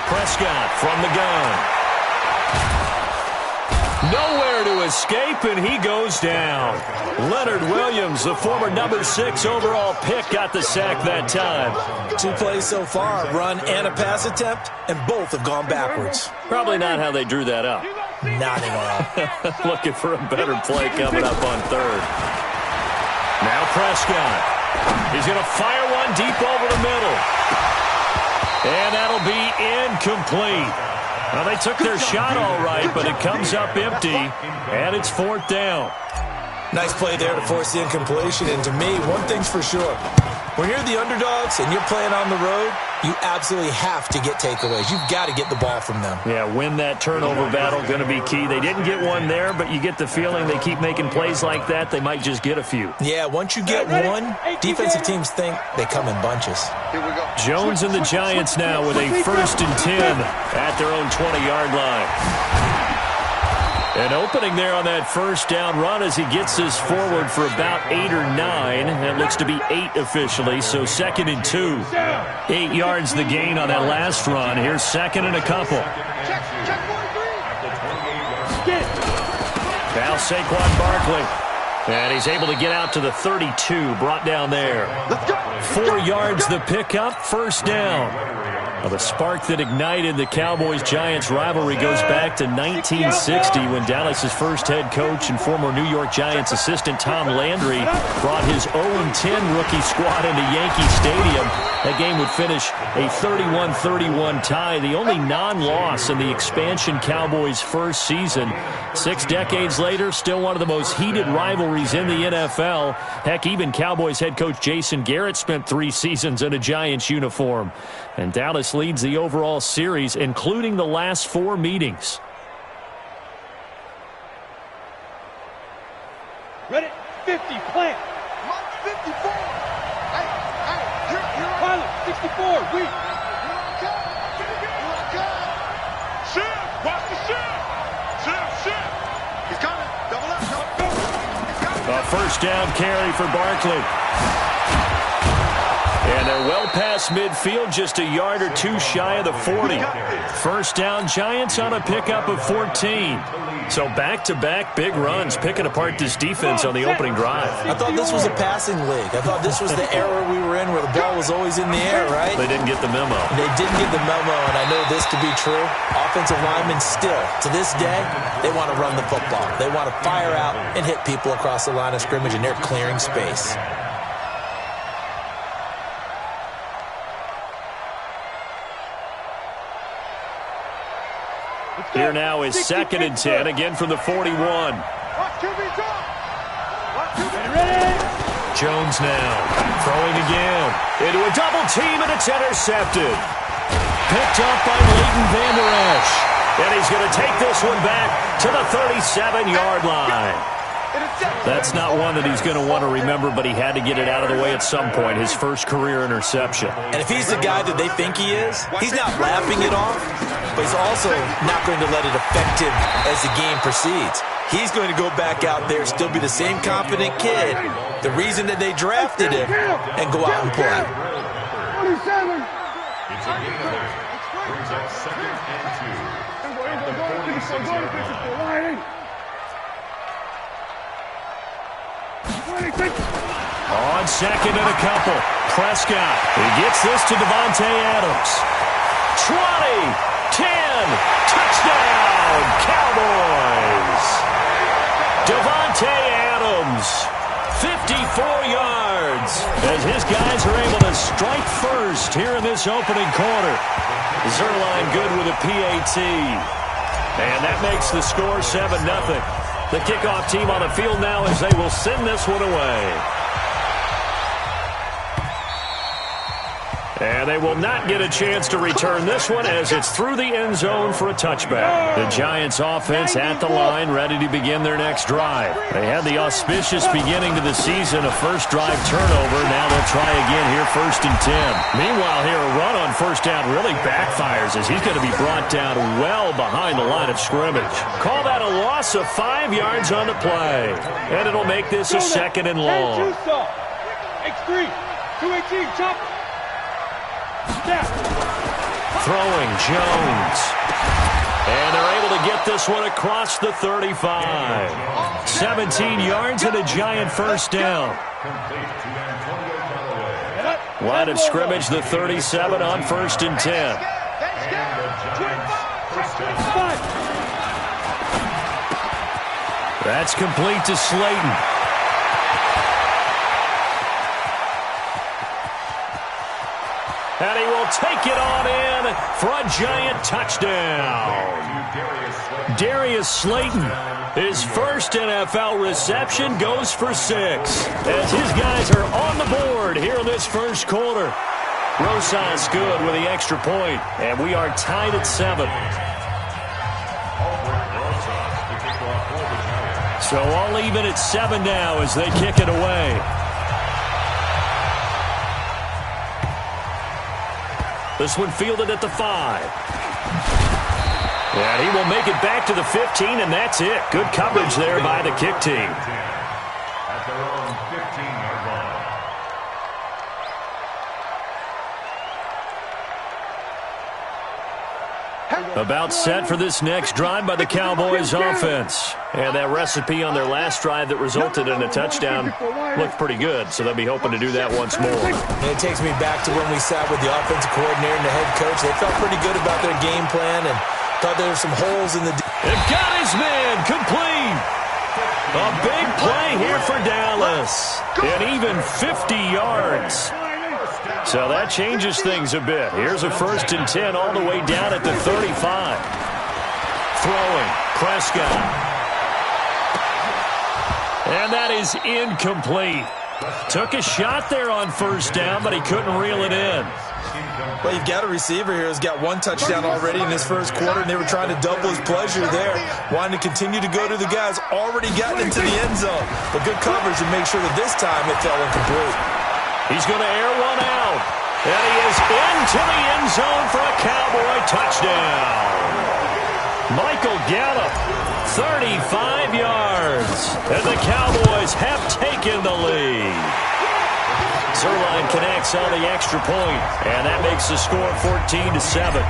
Prescott from the gun. Nowhere to escape, and he goes down. Leonard Williams, the former number 6 overall pick, got the sack that time. 2 plays so far, a run and a pass attempt, and both have gone backwards. Probably not how they drew that up. Not at all. Looking for a better play coming up on 3rd. Now Prescott. He's going to fire one deep over the middle. And that'll be incomplete. Well, they took their shot all right, but it comes up empty, and it's 4th down. Nice play there to force the incompletion, and to me, one thing's for sure. When you're the underdogs and you're playing on the road, you absolutely have to get takeaways. You've got to get the ball from them. Yeah, win that turnover battle, going to be key. They didn't get one there, but you get the feeling they keep making plays like that, they might just get a few. Yeah, once you get one, defensive teams think they come in bunches. Here we go. Jones and the Giants now with a 1st and 10 at their own 20-yard line. An opening there on that first down run as he gets this forward for about 8 or 9. That looks to be 8 officially, so 2nd and 2. 8 yards the gain on that last run. Here's 2nd and a couple. Now Saquon Barkley. And he's able to get out to the 32, brought down there. 4 yards the pickup, 1st down. Well, the spark that ignited the Cowboys-Giants rivalry goes back to 1960 when Dallas's first head coach and former New York Giants assistant Tom Landry brought his 0-10 rookie squad into Yankee Stadium. That game would finish a 31-31 tie, the only non-loss in the expansion Cowboys' first season. 6 decades later, still one of the most heated rivalries in the NFL. Heck, even Cowboys head coach Jason Garrett spent 3 seasons in a Giants uniform. And Dallas leads the overall series, including the last 4 meetings. Ready? 50, plant. 54. Hey, you're Pilot, 64, we. Shift, watch the shift. Shift. He's coming. Double up. A 1st down carry for Barkley. And they're well past midfield, just a yard or 2 shy of the 40. 1st down Giants on a pickup of 14. So back-to-back big runs, picking apart this defense on the opening drive. I thought this was a passing league. I thought this was the era we were in where the ball was always in the air, right? They didn't get the memo. They didn't get the memo, and I know this to be true. Offensive linemen still, to this day, they want to run the football. They want to fire out and hit people across the line of scrimmage, and they're clearing space. Here now is 2nd and 10, again from the 41. Jones now throwing again into a double team, and it's intercepted. Picked up by Leighton Vander Esch. And he's going to take this one back to the 37-yard line. That's not one that he's going to want to remember, but he had to get it out of the way at some point, his first career interception. And if he's the guy that they think he is, he's not laughing it off, but he's also not going to let it affect him as the game proceeds. He's going to go back out there, still be the same confident kid, the reason that they drafted him, and go out and play. 27. It's a gain of 8. Brings up 2nd and 2. At the 46-yard line. On 2nd and a couple, Prescott. He gets this to Davante Adams. 20, 10, touchdown, Cowboys. Davante Adams, 54 yards, as his guys are able to strike first here in this opening quarter. Zerline good with a PAT. And that makes the score 7-0. The kickoff team on the field now as they will send this one away. And And they will not get a chance to return this one as it's through the end zone for a touchback. The Giants offense at the line, ready to begin their next drive. They had the auspicious beginning to the season, a first drive turnover. Now they'll try again here, 1st and 10. Meanwhile, here a run on first down really backfires as he's going to be brought down well behind the line of scrimmage. Call that a loss of 5 yards on the play. And it'll make this a 2nd and long. X3, 218, chop. Throwing Jones. And they're able to get this one across the 35. 17 yards and a Giant first down. Line of scrimmage, the 37 on 1st and 10. That's complete to Slayton. And he will take it on in for a Giant touchdown. Darius Slayton, his first NFL reception, goes for 6. As his guys are on the board here in this first quarter. Rosas good with the extra point, and we are tied at 7. So all even at 7 now as they kick it away. This one fielded at the 5. And he will make it back to the 15, and that's it. Good coverage there by the kick team. At their own 15-yard line. About set for this next drive by the Cowboys offense. And that recipe on their last drive that resulted in a touchdown looked pretty good, so they'll be hoping to do that once more. And it takes me back to when we sat with the offensive coordinator and the head coach. They felt pretty good about their game plan and thought there were some holes in the... They've got his man complete. A big play here for Dallas. And even 50 yards. So that changes things a bit. Here's a 1st and 10 all the way down at the 35. Throwing, Prescott. And that is incomplete. Took a shot there on first down, but he couldn't reel it in. Well, you've got a receiver here who's got 1 touchdown already in his first quarter, and they were trying to double his pleasure there, wanting to continue to go to the guys already gotten into the end zone. But good coverage to make sure that this time it fell incomplete. He's going to air one out. And he is into the end zone for a Cowboy touchdown. Michael Gallup, 35 yards. And the Cowboys have taken the lead. Zerline connects on the extra point, and that makes the score 14-7.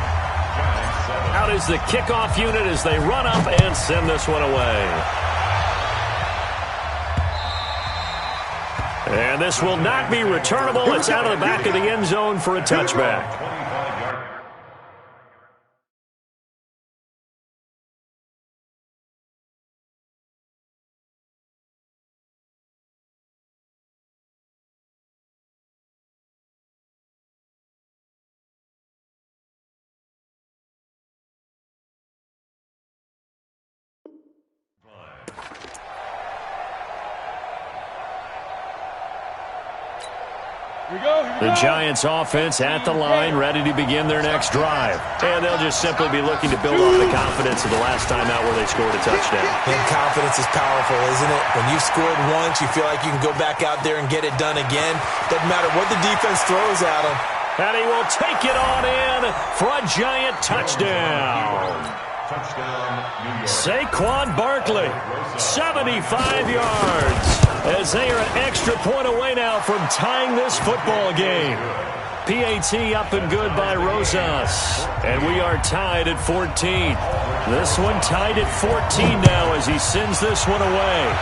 Out is the kickoff unit as they run up and send this one away. And this will not be returnable. It's out of the back of the end zone for a touchback. The Giants offense at the line, ready to begin their next drive. And they'll just simply be looking to build on the confidence of the last time out where they scored a touchdown. And confidence is powerful, isn't it? When you've scored once, you feel like you can go back out there and get it done again. Doesn't matter what the defense throws at him. And he will take it on in for a Giant touchdown. Saquon Barkley, 75 yards. As they are an extra point away now from tying this football game. PAT up and good by Rosas. And we are tied at 14. This one tied at 14 now as he sends this one away.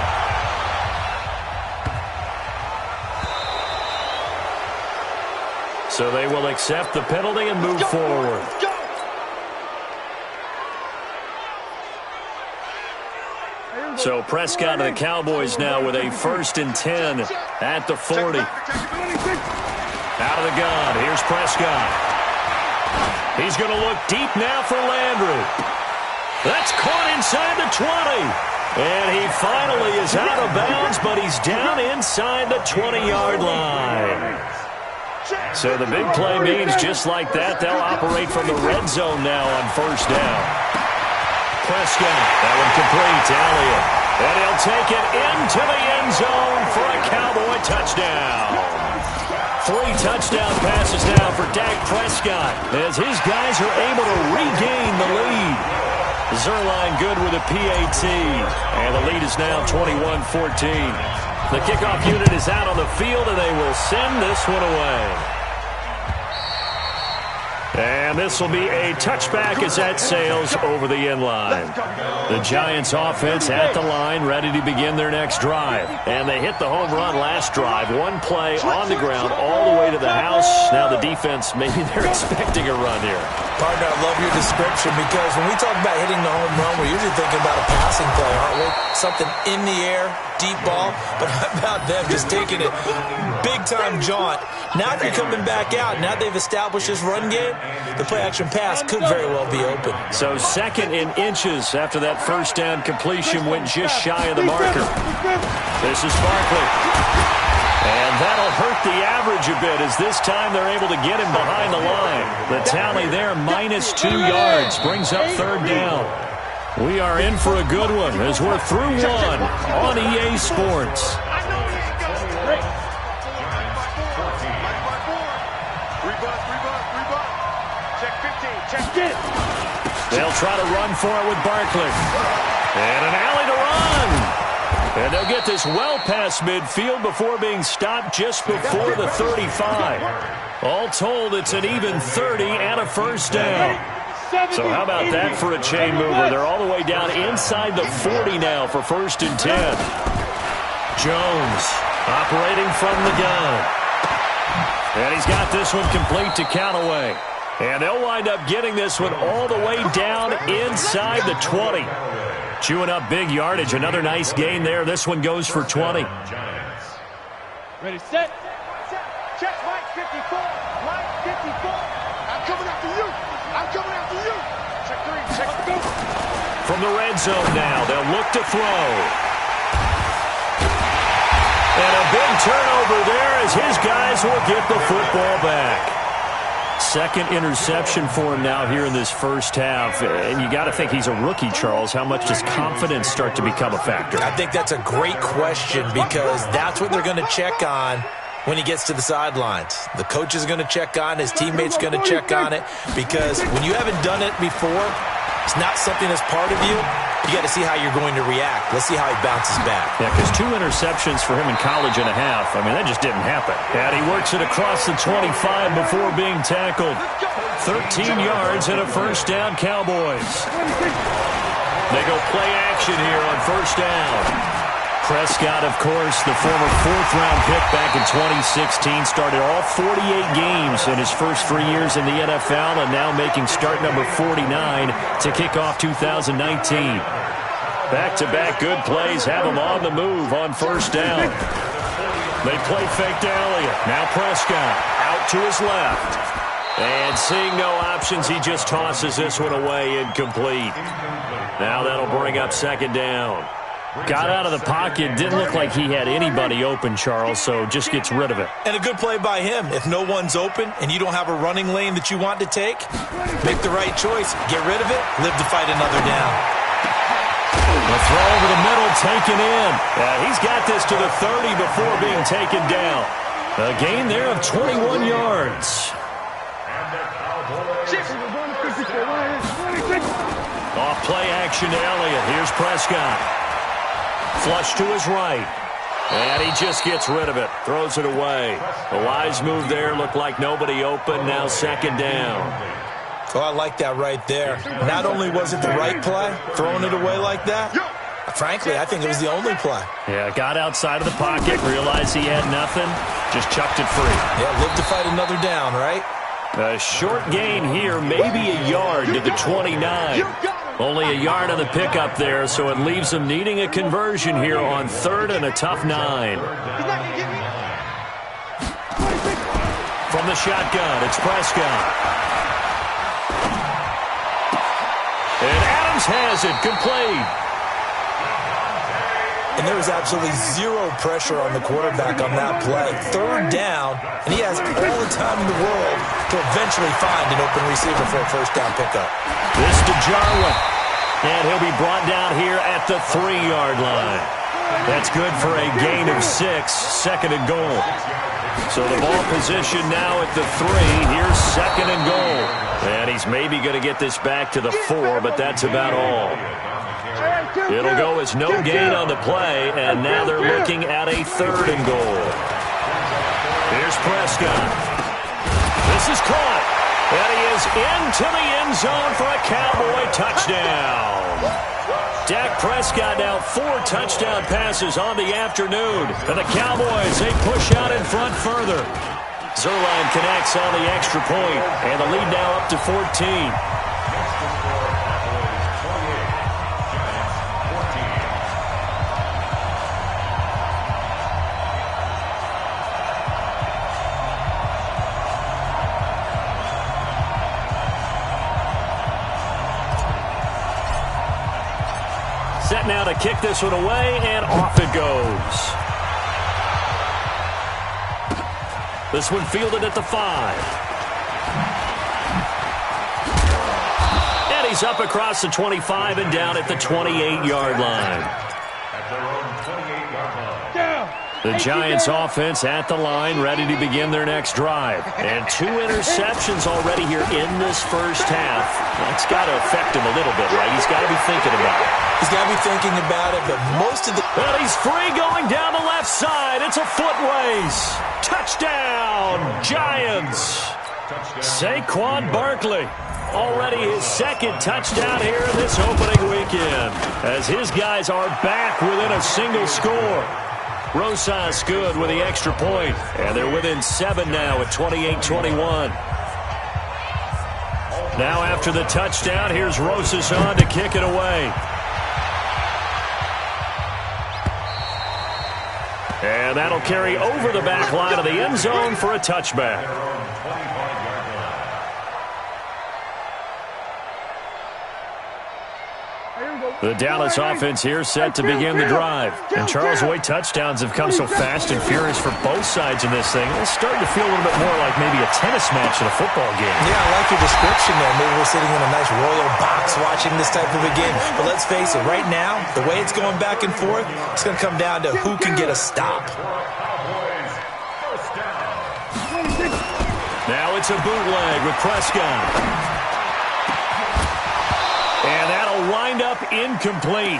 So they will accept the penalty and move forward. So Prescott of the Cowboys now with a 1st and 10 at the 40. Out of the gun, here's Prescott. He's going to look deep now for Landry. That's caught inside the 20. And he finally is out of bounds, but he's down inside the 20-yard line. So the big play means just like that, they'll operate from the red zone now on first down. Prescott, that one complete to Elliott. And he'll take it into the end zone for a Cowboy touchdown. 3 touchdown passes now for Dak Prescott as his guys are able to regain the lead. Zerline good with a PAT, and the lead is now 21-14. The kickoff unit is out on the field, and they will send this one away. And this will be a touchback as that sails over the end line. The Giants offense at the line, ready to begin their next drive. And they hit the home run last drive. One play on the ground all the way to the house. Now the defense, maybe they're expecting a run here. Partner, I love your description because when we talk about hitting the home run, we're usually thinking about a passing play, aren't we? Something in the air, deep ball. But how about them just taking it big-time jaunt? Now they're coming back out. Now they've established this run game. The play-action pass could very well be open. So second in inches after that first down completion went just shy of the marker. This is Barkley. And that'll hurt the average a bit as this time they're able to get him behind the line. The tally there, -2 yards, brings up third down. We are in for a good one as we're through one on EA Sports. They'll try to run for it with Barkley. And an alley to run. And they'll get this well past midfield before being stopped just before the 35. All told, it's an even 30 and a first down. So how about that for a chain mover? They're all the way down inside the 40 now for 1st and 10. Jones operating from the gun. And he's got this one complete to Callaway. And they'll wind up getting this one all the way down inside the 20. Chewing up big yardage. Another nice gain there. This one goes for 20. Ready, set. Check, Mike 54. Mike 54. I'm coming after you. I'm coming after you. Check 3. Check 2. From the red zone now, they'll look to throw. And a big turnover there as his guys will get the football back. Second interception for him now here in this first half. And you got to think he's a rookie, Charles. How much does confidence start to become a factor? I think that's a great question because that's what they're going to check on when he gets to the sidelines. The coach is going to check on it. His teammates going to check on it because when you haven't done it before, it's not something that's part of you. You got to see how you're going to react. Let's see how he bounces back. Yeah, because 2 interceptions for him in college and a half. I mean, that just didn't happen. And he works it across the 25 before being tackled. 13 yards and a first down, Cowboys. They go play action here on first down. Prescott, of course, the former 4th-round pick back in 2016, started all 48 games in his first 3 years in the NFL, and now making start number 49 to kick off 2019. Back-to-back good plays have him on the move on first down. They play fake to Elliott. Now Prescott out to his left. And seeing no options, he just tosses this one away incomplete. Now that'll bring up second down. Got out of the pocket. Didn't look like he had anybody open, Charles, so just gets rid of it. And a good play by him. If no one's open and you don't have a running lane that you want to take, make the right choice. Get rid of it. Live to fight another down. The throw over the middle taken in. He's got this to the 30 before being taken down. A gain there of 21 yards. Off play action to Elliott. Here's Prescott. Flush to his right. And he just gets rid of it. Throws it away. A wise move there. Looked like nobody open. Now second down. Oh, I like that right there. Not only was it the right play, throwing it away like that, frankly, I think it was the only play. Yeah, got outside of the pocket, realized he had nothing, just chucked it free. Yeah, live to fight another down, right? A short gain here, maybe a yard to the 29. Only a yard on the pickup there, so it leaves them needing a conversion here on 3rd and a tough 9. From the shotgun, it's Prescott. And Adams has it, complete. and there was absolutely zero pressure on the quarterback on that play. Third down, and he has all the time in the world to eventually find an open receiver for a first down pickup. This to Jarwin, and he'll be brought down here at the 3-yard line. That's good for a gain of 6, second and goal. So the ball position now at the 3. Here's second and goal. And he's maybe going to get this back to the 4, but that's about all. It'll go as no gain on the play, and now they're looking at a 3rd and goal. Here's Prescott. This is caught, and he is into the end zone for a Cowboy touchdown. Dak Prescott now 4 touchdown passes on the afternoon. And the Cowboys, they push out in front further. Zerline connects on the extra point, and the lead now up to 14. Set now to kick this one away, and off it goes. This one fielded at the 5. And he's up across the 25 and down at the 28-yard line. The Giants offense at the line, ready to begin their next drive. And 2 interceptions already here in this first half. That's got to affect him a little bit, right? He's got to be thinking about it. He's got to be thinking about it, but most of the... And he's free going down the left side. It's a foot race. Touchdown, Giants. Saquon Barkley. Already his 2nd touchdown here in this opening weekend, as his guys are back within a single score. Rosas good with the extra point, and they're within 7 now at 28-21. Now after the touchdown, here's Rosas on to kick it away. And that'll carry over the back line of the end zone for a touchback. The Dallas offense here set to begin the drive. And Charles, the way touchdowns have come so fast and furious for both sides in this thing, it's starting to feel a little bit more like maybe a tennis match in a football game. Yeah, I like your description there. Maybe we're sitting in a nice royal box watching this type of a game. But let's face it, right now, the way it's going back and forth, it's going to come down to who can get a stop. Now it's a bootleg with Prescott. And that'll wind up incomplete.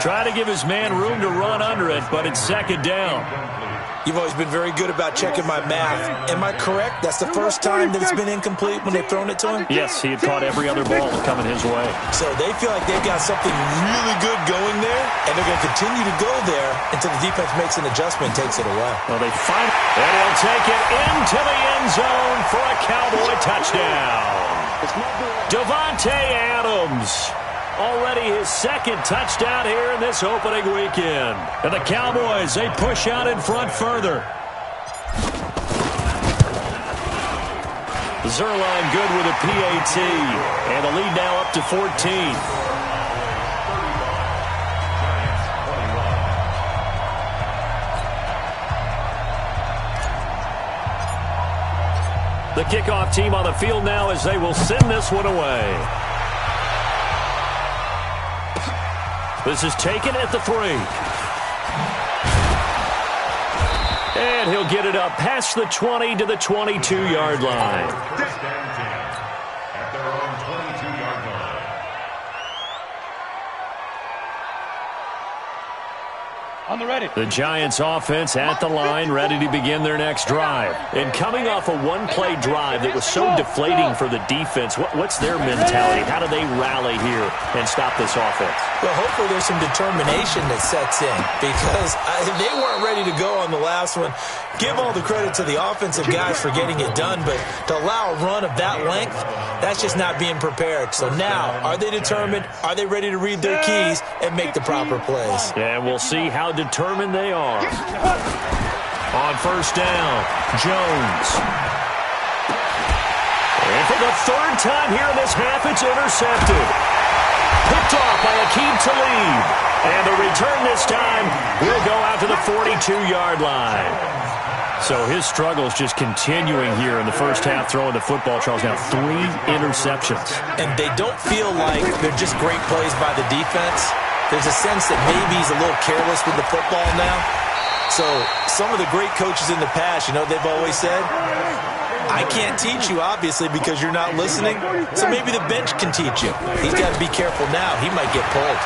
Try to give his man room to run under it, but it's 2nd down. You've always been very good about checking my math. Am I correct? That's the first time that it's been incomplete when they've thrown it to him? Yes, he had caught every other ball coming his way. So they feel like they've got something really good going there, and they're going to continue to go there until the defense makes an adjustment and takes it away. Well, they find it, and he'll take it into the end zone for a Cowboy touchdown. Davante Adams, already his 2nd touchdown here in this opening weekend. And the Cowboys, they push out in front further. Zerline good with a PAT, and the lead now up to 14. The kickoff team on the field now as they will send this one away. This is taken at the 3. And he'll get it up past the 20 to the 22-yard line. At their own 22-yard line. On the ready. The Giants offense at the line, ready to begin their next drive. And coming off a one-play drive that was so deflating for the defense, what's their mentality? How do they rally here and stop this offense? Well, hopefully there's some determination that sets in, because they weren't ready to go on the last one. Give all the credit to the offensive guys for getting it done, but to allow a run of that length, that's just not being prepared. So now, are they determined? Are they ready to read their keys and make the proper plays? And we'll see how determined they are. On first down, Jones. And for the 3rd time here in this half, it's intercepted. Picked picked off by Aqib Talib. And the return this time will go out to the 42-yard line. So his struggles just continuing here in the first half throwing the football. Charles, now 3 interceptions. And they don't feel like they're just great plays by the defense. There's a sense that maybe he's a little careless with the football now. So some of the great coaches in the past, they've always said, I can't teach you, obviously, because you're not listening. So maybe the bench can teach you. He's got to be careful now. He might get pulled.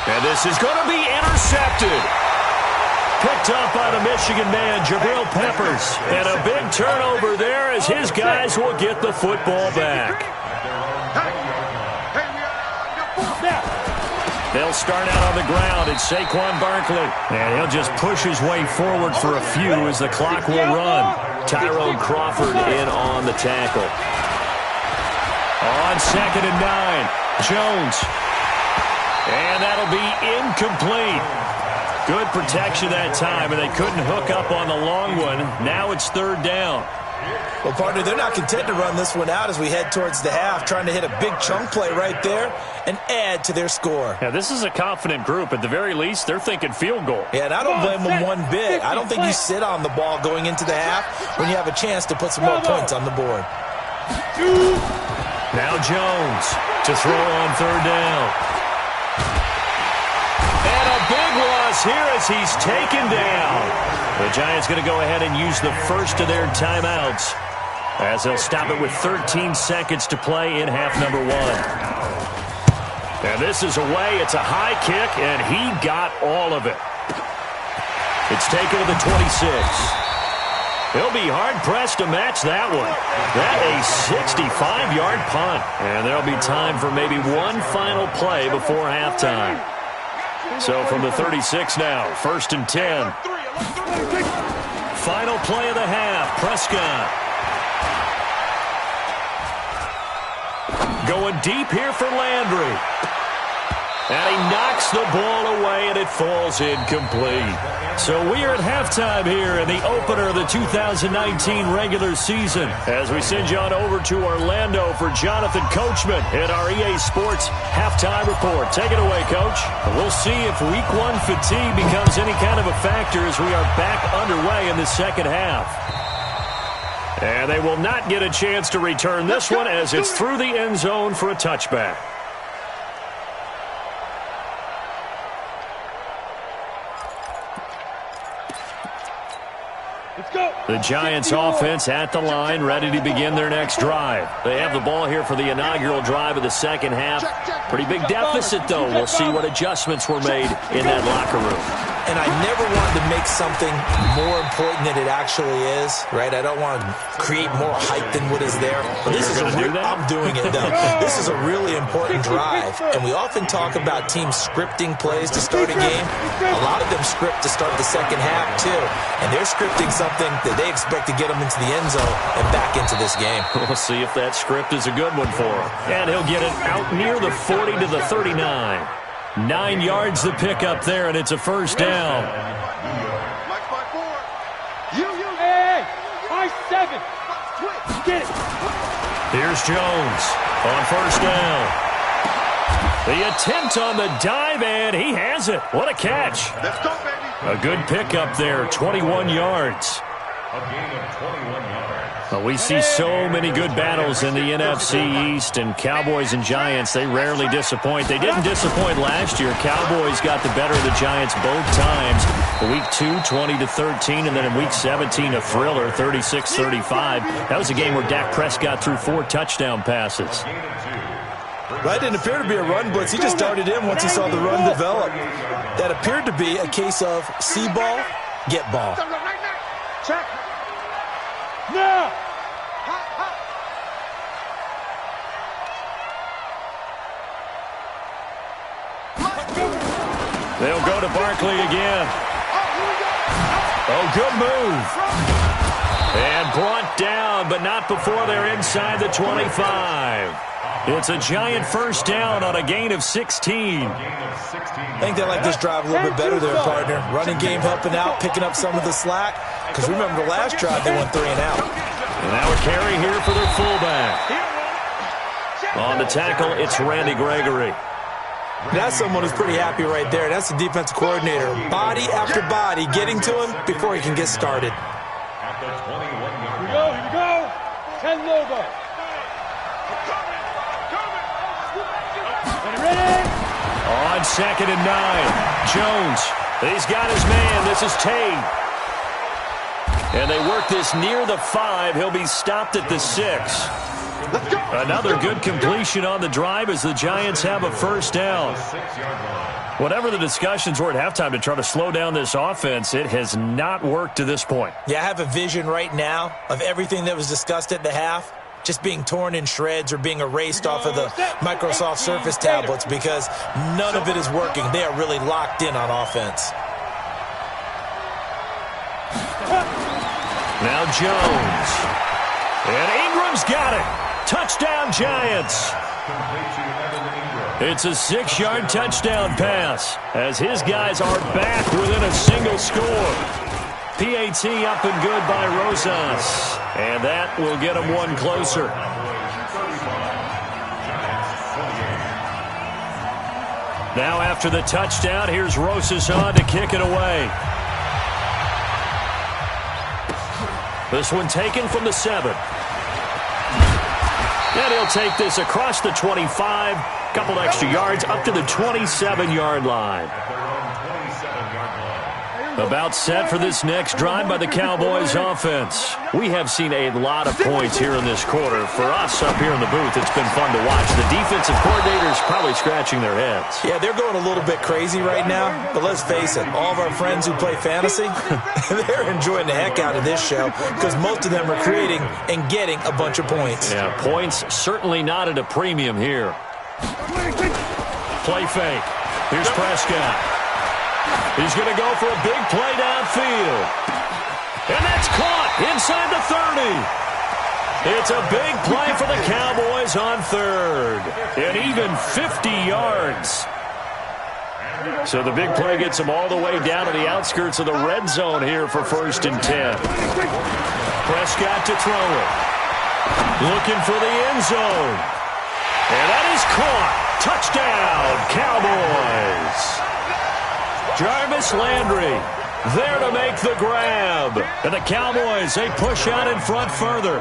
And this is going to be intercepted. Picked up by the Michigan man, Jabril Peppers. And a big turnover there as his guys will get the football back. They'll start out on the ground. It's Saquon Barkley. And he'll just push his way forward for a few as the clock will run. Tyrone Crawford in on the tackle. On 2nd and 9, Jones. And that'll be incomplete. Good protection that time, and they couldn't hook up on the long one. Now it's 3rd down. Well, partner, they're not content to run this one out as we head towards the half, trying to hit a big chunk play right there and add to their score. Yeah, this is a confident group. At the very least, they're thinking field goal. Yeah, and I don't blame them one bit. I don't think you sit on the ball going into the half when you have a chance to put some more points on the board. Now Jones to throw on 3rd down. And a big loss here as he's taken down. The Giants going to go ahead and use the first of their timeouts as they'll stop it with 13 seconds to play in half number 1. And this is away. It's a high kick, and he got all of it. It's taken to the 26. He'll be hard-pressed to match that one. That a 65-yard punt. And there'll be time for maybe one final play before halftime. So from the 36 now, 1st and 10. Final play of the half, Prescott. Going deep here for Landry. And he knocks the ball away, and it falls incomplete. So we are at halftime here in the opener of the 2019 regular season as we send you on over to Orlando for Jonathan Coachman in our EA Sports halftime report. Take it away, Coach. We'll see if Week 1 fatigue becomes any kind of a factor as we are back underway in the second half. And they will not get a chance to return this one as it's through the end zone for a touchback. The Giants offense at the line, ready to begin their next drive. They have the ball here for the inaugural drive of the second half. Pretty big deficit, though. We'll see what adjustments were made in that locker room. And I never wanted to make something more important than it actually is, right? I don't want to create more hype than what is there. But this is I'm doing it, though. This is a really important drive. And we often talk about teams scripting plays to start a game. A lot of them script to start the second half, too. And they're scripting something that they expect to get them into the end zone and back into this game. We'll see if that script is a good one for him. And he'll get it out near the 40 to the 39. 9 yards the pick up there, and it's a first down. Here's Jones on first down. The attempt on the dive, and he has it. What a catch. Let's go, baby. A good pickup there, 21 yards. A gain of 21 yards. We see so many good battles in the NFC East, and Cowboys and Giants, they rarely disappoint. They didn't disappoint last year. Cowboys got the better of the Giants both times. Week 2, 20-13, and then in Week 17, a thriller, 36-35. That was a game where Dak Prescott threw 4 touchdown passes. Right, didn't appear to be a run blitz. He just darted in once he saw the run develop. That appeared to be a case of see ball, get ball. Check. Now. They'll go to Barkley again. Oh, good move. And brought down, but not before they're inside the 25. It's a Giant first down on a gain of 16. I think they like this drive a little bit better there, partner. Running game helping out, picking up some of the slack. Because remember the last drive, they went 3 and out. And now a carry here for their fullback. On the tackle, it's Randy Gregory. That's someone who's pretty happy right there. That's the defensive coordinator. Body after body getting to him before he can get started. Here we go. 10 logo. Ready? On 2nd and 9, Jones. He's got his man. This is Tate. And they work this near the 5. He'll be stopped at the 6. Another good completion on the drive as the Giants have a first down. Whatever the discussions were at halftime to try to slow down this offense, it has not worked to this point. Yeah, I have a vision right now of everything that was discussed at the half just being torn in shreds or being erased off of the Microsoft Surface tablets because none of it is working. They are really locked in on offense. Now Jones. And Ingram's got it. Touchdown, Giants. It's a 6-yard touchdown pass as his guys are back within a single score. PAT up and good by Rosas. And that will get him one closer. Now after the touchdown, here's Rosas on to kick it away. This one taken from the 7. And he'll take this across the 25. Couple extra yards up to the 27-yard line. About set for this next drive by the Cowboys offense. We have seen a lot of points here in this quarter. For us up here in the booth, it's been fun to watch. The defensive coordinators probably scratching their heads. Yeah, they're going a little bit crazy right now. But let's face it, all of our friends who play fantasy, they're enjoying the heck out of this show because most of them are creating and getting a bunch of points. Yeah, points certainly not at a premium here. Play fake. Here's Prescott. He's going to go for a big play downfield. And that's caught inside the 30. It's a big play for the Cowboys on 3rd. And even 50 yards. So the big play gets them all the way down to the outskirts of the red zone here for 1st and 10. Prescott to throw it. Looking for the end zone. And that is caught. Touchdown, Cowboys. Jarvis Landry there to make the grab. And the Cowboys, they push out in front further.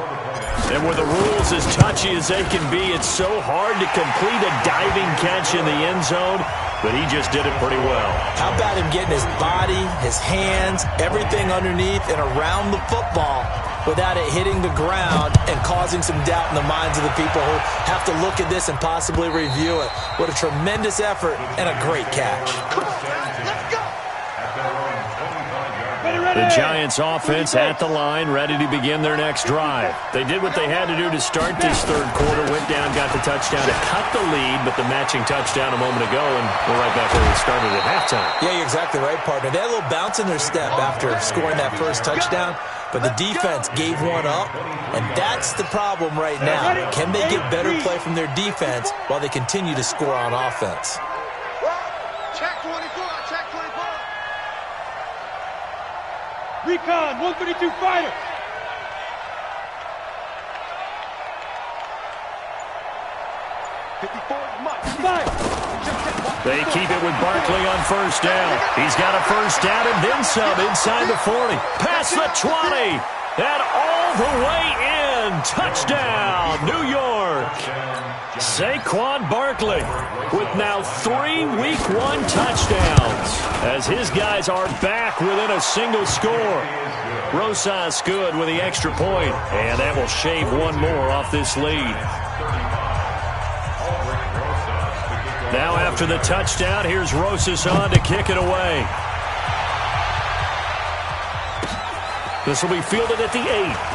And with the rules as touchy as they can be, it's so hard to complete a diving catch in the end zone, but he just did it pretty well. How about him getting his body, his hands, everything underneath and around the football without it hitting the ground and causing some doubt in the minds of the people who have to look at this and possibly review it. What a tremendous effort and a great catch. The Giants offense at the line, ready to begin their next drive. They did what they had to do to start this 3rd quarter, went down, got the touchdown to cut the lead, but the matching touchdown a moment ago, and we're right back where we started at halftime. Yeah, you're exactly right, partner. They had a little bounce in their step after scoring that first touchdown, but the defense gave one up, and that's the problem right now. Can they get better play from their defense while they continue to score on offense? Check 24, check 24. Recon, 132 fighter. They keep it with Barkley on 1st down. He's got a 1st down and then some inside the 40. Past the 20. And all the way in. Touchdown, New York. Saquon Barkley with now 3 Week 1 touchdowns as his guys are back within a single score. Rosas good with the extra point, and that will shave one more off this lead. Now after the touchdown, here's Rosas on to kick it away. This will be fielded at the 8.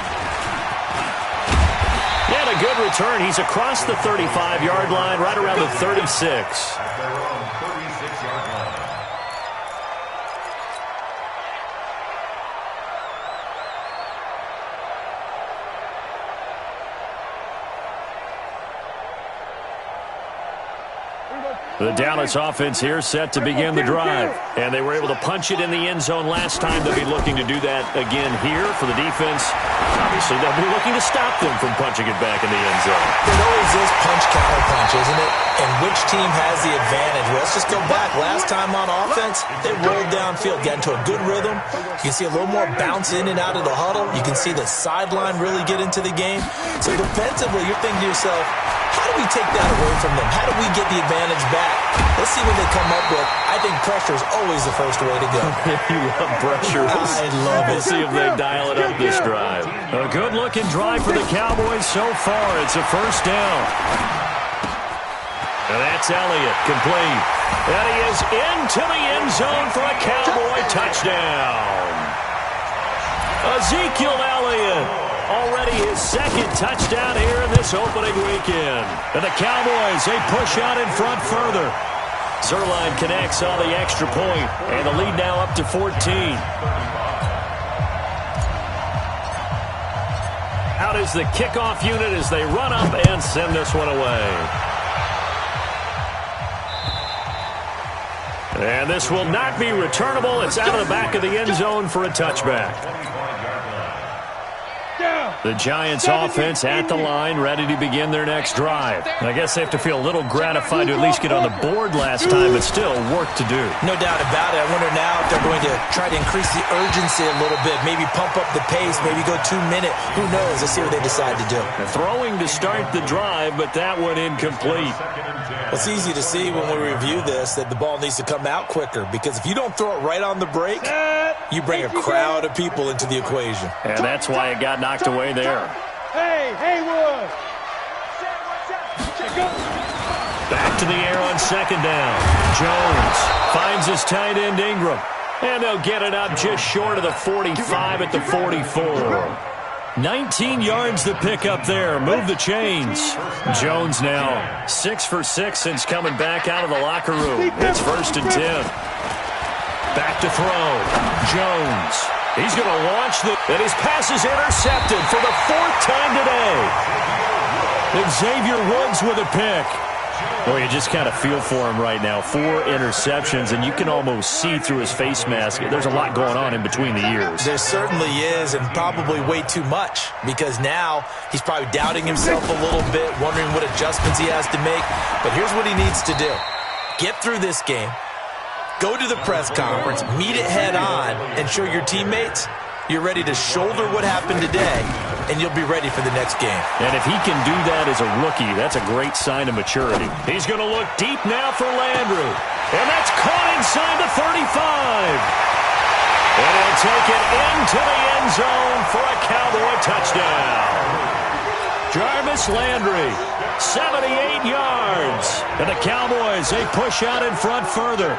And a good return. He's across the 35-yard line, right around the 36. The Dallas offense here set to begin the drive. And they were able to punch it in the end zone last time. They'll be looking to do that again here for the defense. Obviously, they'll be looking to stop them from punching it back in the end zone. It always is punch-counter-punch, isn't it? And which team has the advantage? Well, let's just go back. Last time on offense, they rolled downfield, got into a good rhythm. You can see a little more bounce in and out of the huddle. You can see the sideline really get into the game. So defensively, you're thinking to yourself, how do we take that away from them? How do we get the advantage back? Let's see what they come up with. I think pressure is always the first way to go. You love pressure. I love it. We'll see if they dial it up this drive. A good-looking drive for the Cowboys so far. It's a first down. And that's Elliott, complete. And he is into the end zone for a Cowboy touchdown. Ezekiel Elliott, already his second touchdown here in this opening weekend. And the Cowboys, they push out in front further. Zerline connects on the extra point, and the lead now up to 14. Out is the kickoff unit as they run up and send this one away. And this will not be returnable. It's out of the back of the end zone for a touchback. The Giants offense at the line, ready to begin their next drive. I guess they have to feel a little gratified to at least get on the board last time, but still work to do. No doubt about it. I wonder now if they're going to try to increase the urgency a little bit, maybe pump up the pace, maybe go 2 minute. Who knows? Let's see what they decide to do. Throwing to start the drive, but that one incomplete. It's easy to see when we review this that the ball needs to come out quicker, because if you don't throw it right on the break, you bring a crowd of people into the equation. And that's why it got knocked away there. Hey, Haywood! Back to the air on second down. Jones finds his tight end Ingram. And they'll get it up just short of the 45 at the 44. 19 yards to pick up there. Move the chains. Jones now 6 for 6 since coming back out of the locker room. It's 1st and 10. Back to throw. Jones. He's going to launch and his pass is intercepted for the 4th time today. Xavier Woods with a pick. Well, you just kind of feel for him right now. 4 interceptions, and you can almost see through his face mask. There's a lot going on in between the ears. There certainly is, and probably way too much, because now he's probably doubting himself a little bit, wondering what adjustments he has to make. But here's what he needs to do. Get through this game. Go to the press conference, meet it head on, and show your teammates you're ready to shoulder what happened today, and you'll be ready for the next game. And if he can do that as a rookie, that's a great sign of maturity. He's going to look deep now for Landry. And that's caught inside the 35. And he'll take it into the end zone for a Cowboy touchdown. Jarvis Landry, 78 yards. And the Cowboys, they push out in front further.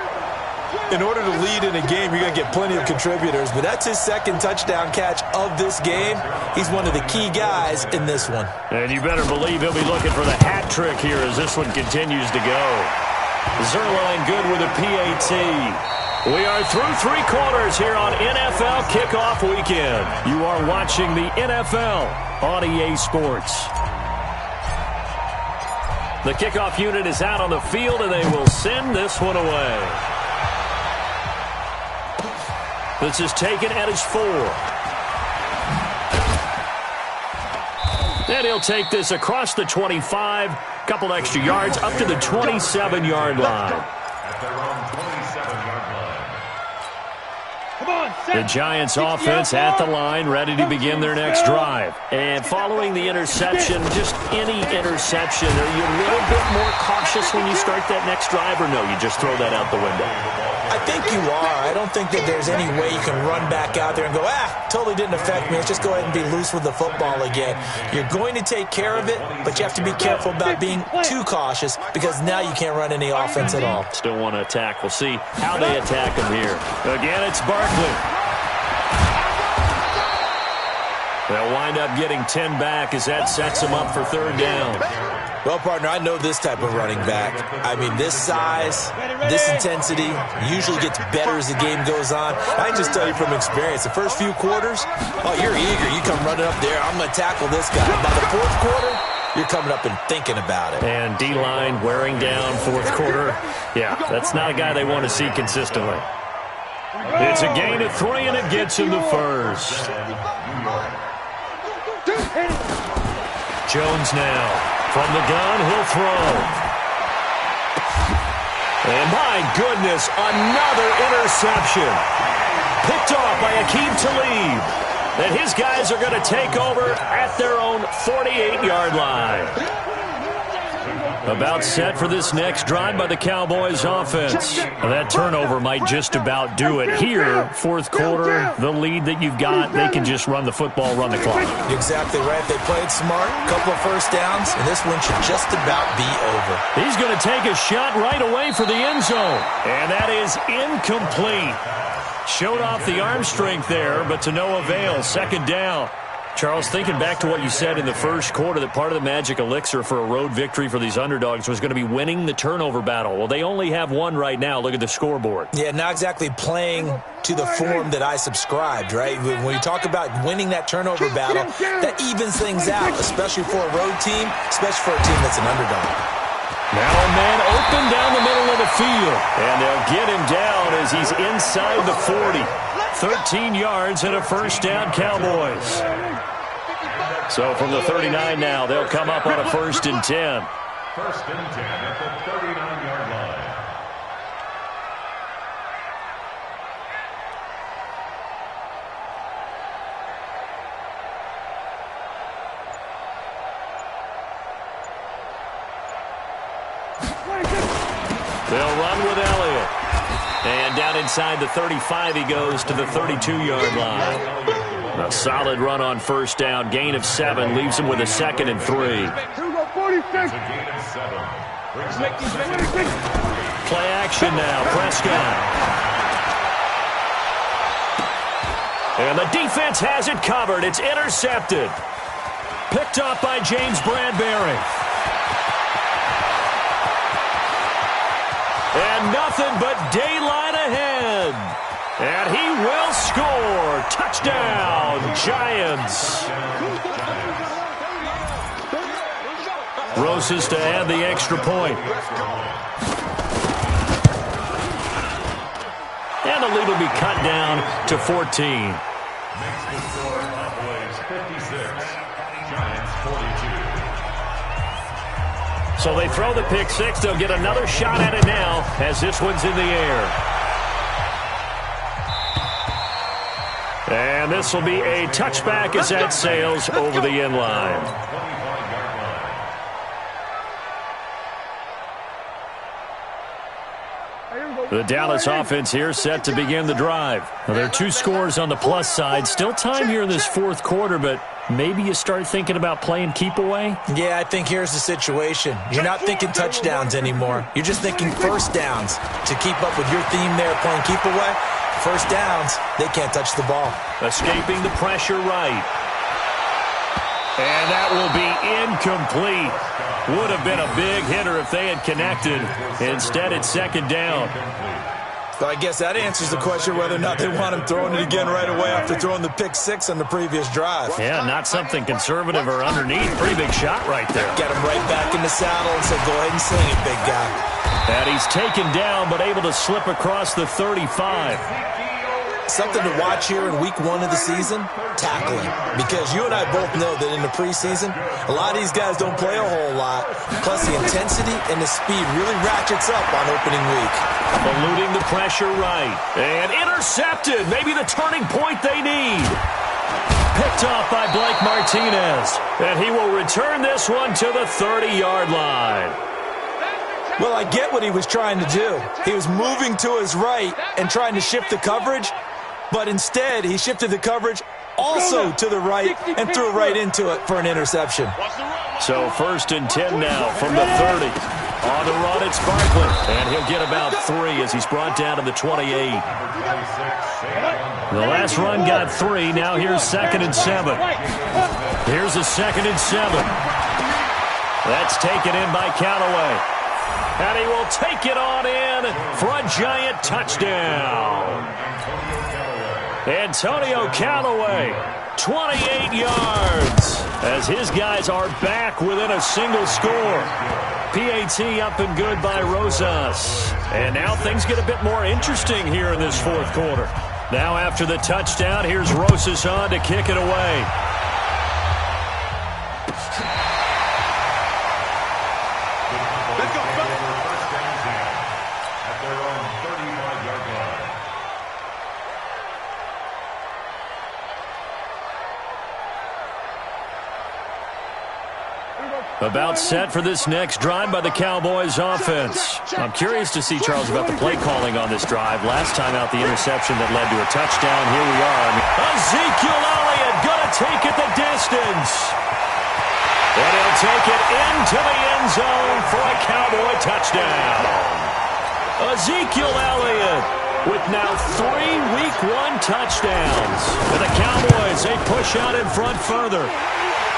In order to lead in a game, you're going to get plenty of contributors, but that's his second touchdown catch of this game. He's one of the key guys in this one. And you better believe he'll be looking for the hat trick here as this one continues to go. Zerline good with a PAT. We are through 3 quarters here on NFL Kickoff Weekend. You are watching the NFL on EA Sports. The kickoff unit is out on the field, and they will send this one away. This is taken at his 4. And he'll take this across the 25, couple extra yards, up to the 27-yard line. The Giants offense at the line, ready to begin their next drive. And following the interception, just any interception, are you a little bit more cautious when you start that next drive, or no, you just throw that out the window? I think you are. I don't think that there's any way you can run back out there and go, totally didn't affect me. Let's just go ahead and be loose with the football again. You're going to take care of it, but you have to be careful about being too cautious, because now you can't run any offense at all. Still want to attack. We'll see how they attack him here. Again, it's Barkley. They'll wind up getting 10 back as that sets them up for 3rd down. Well, partner, I know this type of running back. I mean, this size, this intensity usually gets better as the game goes on. I can just tell you from experience, the first few quarters, you're eager. You come running up there, I'm going to tackle this guy. By the 4th quarter, you're coming up and thinking about it. And D-line wearing down 4th quarter. Yeah, that's not a guy they want to see consistently. It's a gain of 3, and it gets him the 1st. Jones now. From the gun, he'll throw. And my goodness, another interception. Picked off by Aqib Talib. And his guys are going to take over at their own 48-yard line. About set for this next drive by the Cowboys offense. That turnover might just about do it. Here, fourth quarter, the lead that you've got, they can just run the football, run the clock. Exactly right. They played smart, couple of first downs, and this one should just about be over. He's going to take a shot right away for the end zone. And that is incomplete. Showed off the arm strength there, but to no avail. Second down. Charles, thinking back to what you said in the first quarter, that part of the magic elixir for a road victory for these underdogs was going to be winning the turnover battle. Well, they only have one right now. Look at the scoreboard. Yeah, not exactly playing to the form that I subscribed, right? When you talk about winning that turnover battle, that evens things out, especially for a road team, especially for a team that's an underdog. Now a man open down the middle of the field. And they'll get him down as he's inside the 40. 13 yards and a first down, Cowboys. So from the 39 now, they'll come up on a 1st and 10. 1st and 10 at the 39-yard line. They'll run with Elliott. And down inside the 35, he goes to the 32-yard line. A solid run on first down. Gain of 7 leaves him with a 2nd and 3. It's a gain of 7. Play action now. Prescott. And the defense has it covered. It's intercepted. Picked up by James Bradbury. And nothing but daylight ahead. And he will score. Touchdown, Giants. Roses to add the extra point. And the lead will be cut down to 14. Makes the score Cowboys 56, Giants 42. So they throw the pick six. They'll get another shot at it now as this one's in the air. And this will be a touchback as that sails over the end line. The Dallas offense here set to begin the drive. Now, there are 2 scores on the plus side. Still time here in this fourth quarter, but maybe you start thinking about playing keep away? Yeah, I think here's the situation. You're not thinking touchdowns anymore. You're just thinking first downs. To keep up with your theme there, playing keep away, first downs, they can't touch the ball. Escaping the pressure right. And that will be incomplete. Would have been a big hitter if they had connected. Instead, it's second down. So I guess that answers the question whether or not they want him throwing it again right away after throwing the pick six on the previous drive. Yeah, not something conservative or underneath. Pretty big shot right there. Get him right back in the saddle and said, go ahead and sling it, big guy. And he's taken down, but able to slip across the 35. Something to watch here in week 1 of the season, tackling. Because you and I both know that in the preseason, a lot of these guys don't play a whole lot. Plus the intensity and the speed really ratchets up on opening week. Eluding the pressure right. And intercepted. Maybe the turning point they need. Picked off by Blake Martinez. And he will return this one to the 30-yard line. Well, I get what he was trying to do. He was moving to his right and trying to shift the coverage. But instead, he shifted the coverage also to the right and threw right into it for an interception. So 1st and 10 now from the 30. On the run, it's Barkley. And he'll get about 3 as he's brought down to the 28. The last run got 3. Now here's 2nd and 7. Here's a 2nd and 7. That's taken in by Callaway. And he will take it on in for a giant touchdown. Antonio Callaway, 28 yards, as his guys are back within a single score. PAT up and good by Rosas. And now things get a bit more interesting here in this fourth quarter. Now after the touchdown, here's Rosas on to kick it away. First and 10 at their own 35-yard line. About set for this next drive by the Cowboys offense. I'm curious to see, Charles, about the play calling on this drive. Last time out, the interception that led to a touchdown. Here we are. Ezekiel Elliott going to take it the distance. And he'll take it into the end zone for a Cowboy touchdown. Ezekiel Elliott with now 3 Week 1 touchdowns. And the Cowboys, they push out in front further.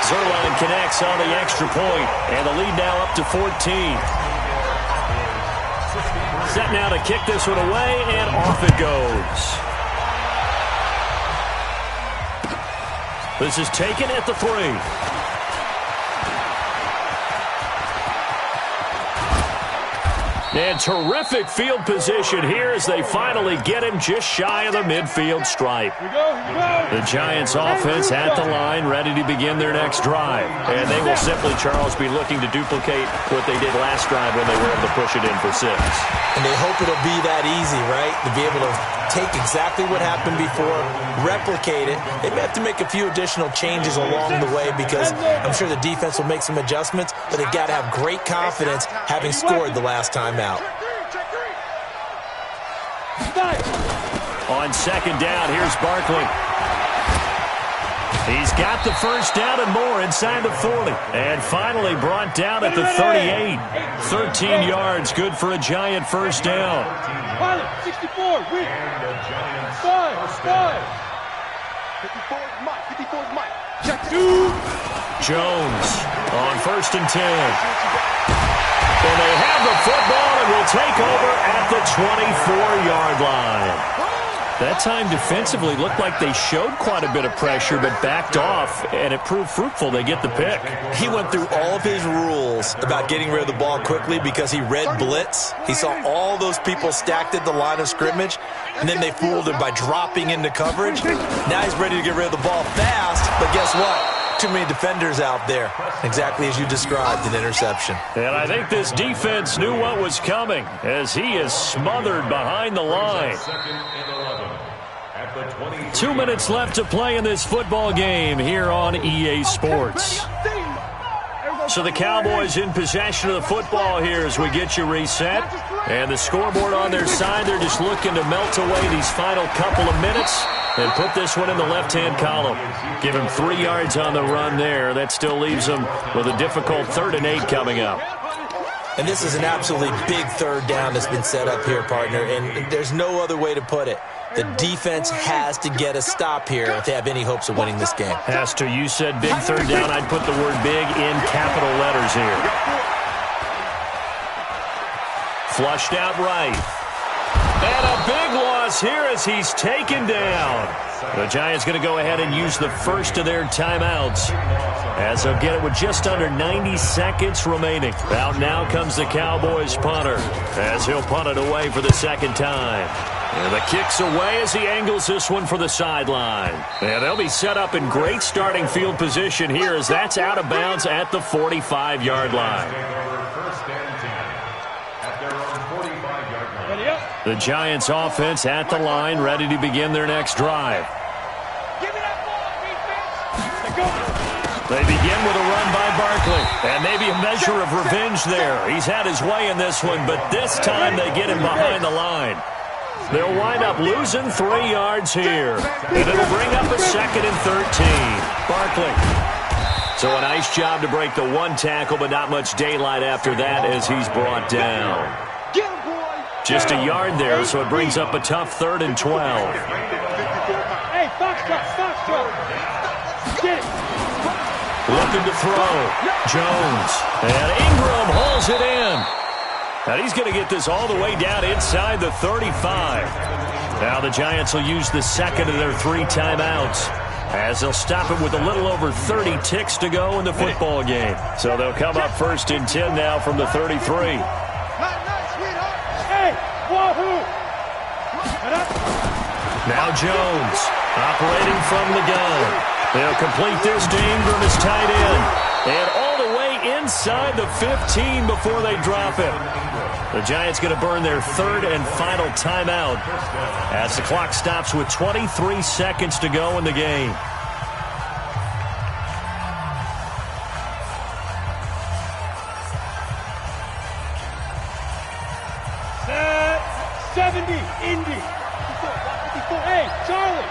Zerline connects on the extra point, and the lead now up to 14. Set now to kick this one away, and off it goes. This is taken at the 3. And terrific field position here as they finally get him just shy of the midfield stripe. The Giants offense at the line, ready to begin their next drive. And they will simply, Charles, be looking to duplicate what they did last drive when they were able to push it in for 6. And they hope it'll be that easy, right? To be able to take exactly what happened before, replicate it. They may have to make a few additional changes along the way because I'm sure the defense will make some adjustments, but they've got to have great confidence having scored the last time out. On second down, here's Barkley. He's got the first down and more inside the 40. And finally brought down at the 38. 13 yards, good for a Giant first down. 64, win. And the Giants 5. 54 is Mike. Check 2. Jones on first and 10. And they have the football and will take over at the 24-yard line. That time defensively looked like they showed quite a bit of pressure but backed off, and it proved fruitful. They get the pick. He went through all of his rules about getting rid of the ball quickly because he read blitz. He saw all those people stacked at the line of scrimmage, and then they fooled him by dropping into coverage. Now he's ready to get rid of the ball fast, but guess what? Too many defenders out there. Exactly as you described, an interception. And I think this defense knew what was coming as he is smothered behind the line. 2 minutes left to play in this football game here on EA Sports. So the Cowboys in possession of the football here as we get you reset. And the scoreboard on their side, they're just looking to melt away these final couple of minutes and put this one in the left-hand column. Give him 3 yards on the run there. That still leaves them with a difficult 3rd and 8 coming up. And this is an absolutely big third down that's been set up here, partner, and there's no other way to put it. The defense has to get a stop here if they have any hopes of winning this game. Has to. You said big third down. I'd put the word big in capital letters here. Flushed out right. And a big loss here as he's taken down. The Giants going to go ahead and use the first of their timeouts as they'll get it with just under 90 seconds remaining. Out now comes the Cowboys punter as he'll punt it away for the second time. And the kick's away as he angles this one for the sideline. And they'll be set up in great starting field position here as that's out of bounds at the 45-yard line. The Giants offense at the line, ready to begin their next drive. They begin with a run by Barkley, and maybe a measure of revenge there. He's had his way in this one, but this time they get him behind the line. They'll wind up losing 3 yards here, and it'll bring up a 2nd and 13. Barkley. So a nice job to break the one tackle, but not much daylight after that as he's brought down. Just a yard there, so it brings up a tough 3rd and 12. Hey, Foxtrot. Get it. Looking to throw. Jones. And Ingram holds it in. And he's going to get this all the way down inside the 35. Now the Giants will use the second of their 3 timeouts as they'll stop it with a little over 30 ticks to go in the football game. So they'll come up 1st and 10 now from the 33. Now Jones operating from the gun. They'll complete this to Ingram as tight end. And all the way inside inside the 15 before they drop it. The Giants going to burn their third and final timeout as the clock stops with 23 seconds to go in the game. Set 70, Indy. 54, hey, Charlie.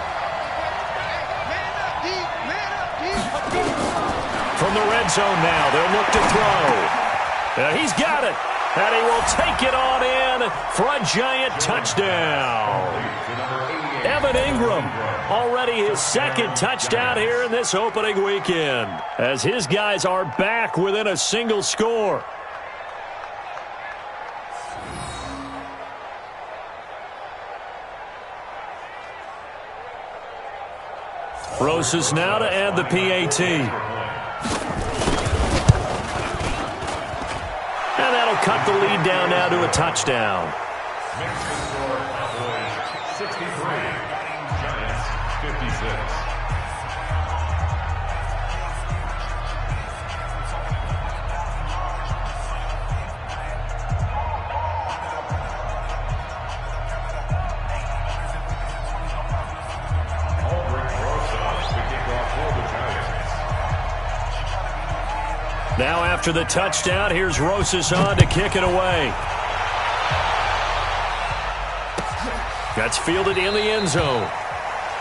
From the red zone now, they'll look to throw. He's got it, and he will take it on in for a Giant touchdown. Evan Ingram, already his second touchdown here in this opening weekend, as his guys are back within a single score. Rosas now to add the PAT. And that'll cut the lead down now to a touchdown. Makes the score Cowboys 63, Giants 56. Now after the touchdown, here's Rosas on to kick it away. That's fielded in the end zone.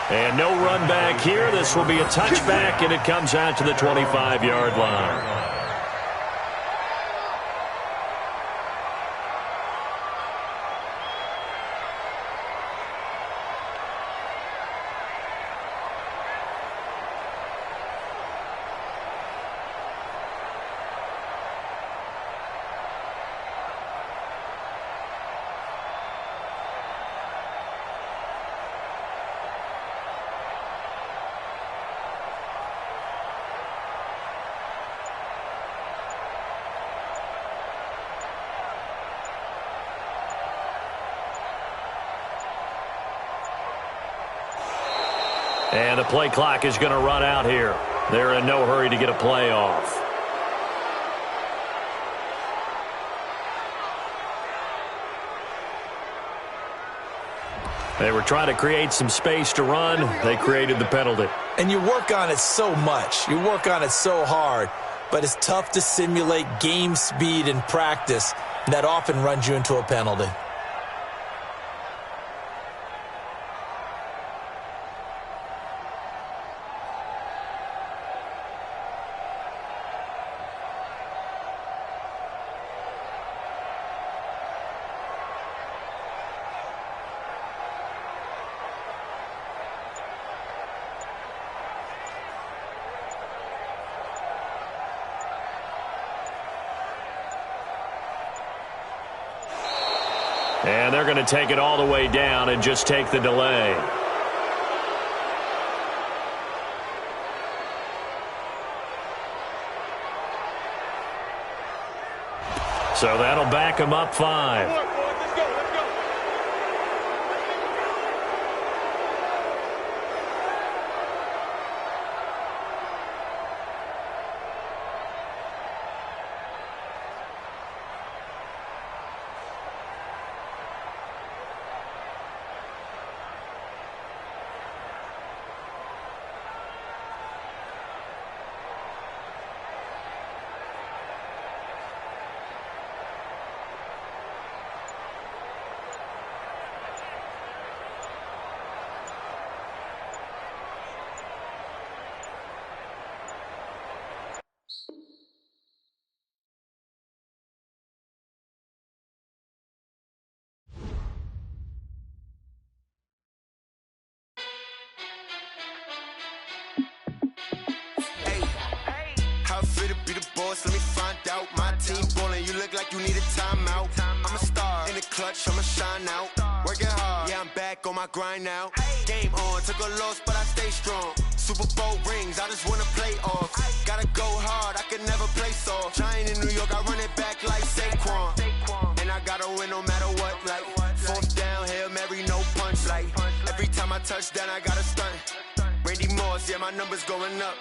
And no run back here. This will be a touchback, and it comes out to the 25-yard line. And the play clock is going to run out here. They're in no hurry to get a play off. They were trying to create some space to run. They created the penalty. And you work on it so much. You work on it so hard. But it's tough to simulate game speed in practice. And that often runs you into a penalty. And they're going to take it all the way down and just take the delay. So that'll back them up 5. Let me find out. My team ballin', you look like you need a timeout. I'm a star in the clutch, I'ma shine out. Working hard, yeah, I'm back on my grind now. Game on, took a loss, but I stay strong. Super Bowl rings, I just wanna play off. Gotta go hard, I can never play soft. Giant in New York, I run it back like Saquon. And I gotta win no matter what, like fourth down, Hail Mary, no punch. Like every time I touch down, I gotta stunt. Randy Moss, yeah, my numbers going up.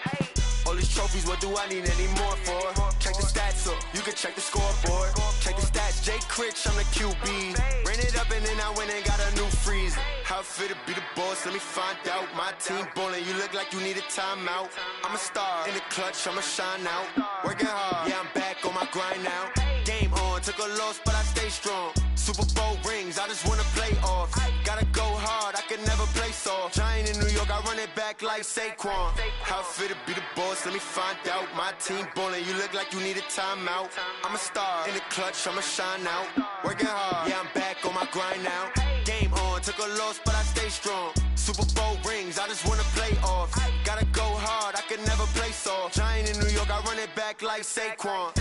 All these trophies, what do I need any more for? Check the stats up. can check the scoreboard. Check the stats, Jay Critch, I'm the QB. Ran it up and then I went and got a new freeze. How it feel to be the boss, let me find out. My team ballin', you look like you need a timeout. I'm a star, in the clutch, I'ma shine out. Working hard, yeah, I'm back on my grind now. Game on, took a loss, but I stay strong. Super Bowl rings, I just wanna play off. Gotta go hard, I can never play soft. Giant in New York, I run it back like Saquon. How it feel to be the boss, let me find out. My team ballin', you look like you need a timeout. I'm a star, in the clutch, I'ma shine out. Working hard, yeah, I'm back on my grind now. Game on, took a loss, but I stay strong. Super Bowl rings, I just wanna play off. Gotta go hard, I can never play soft. Giant in New York, I run it back like Saquon.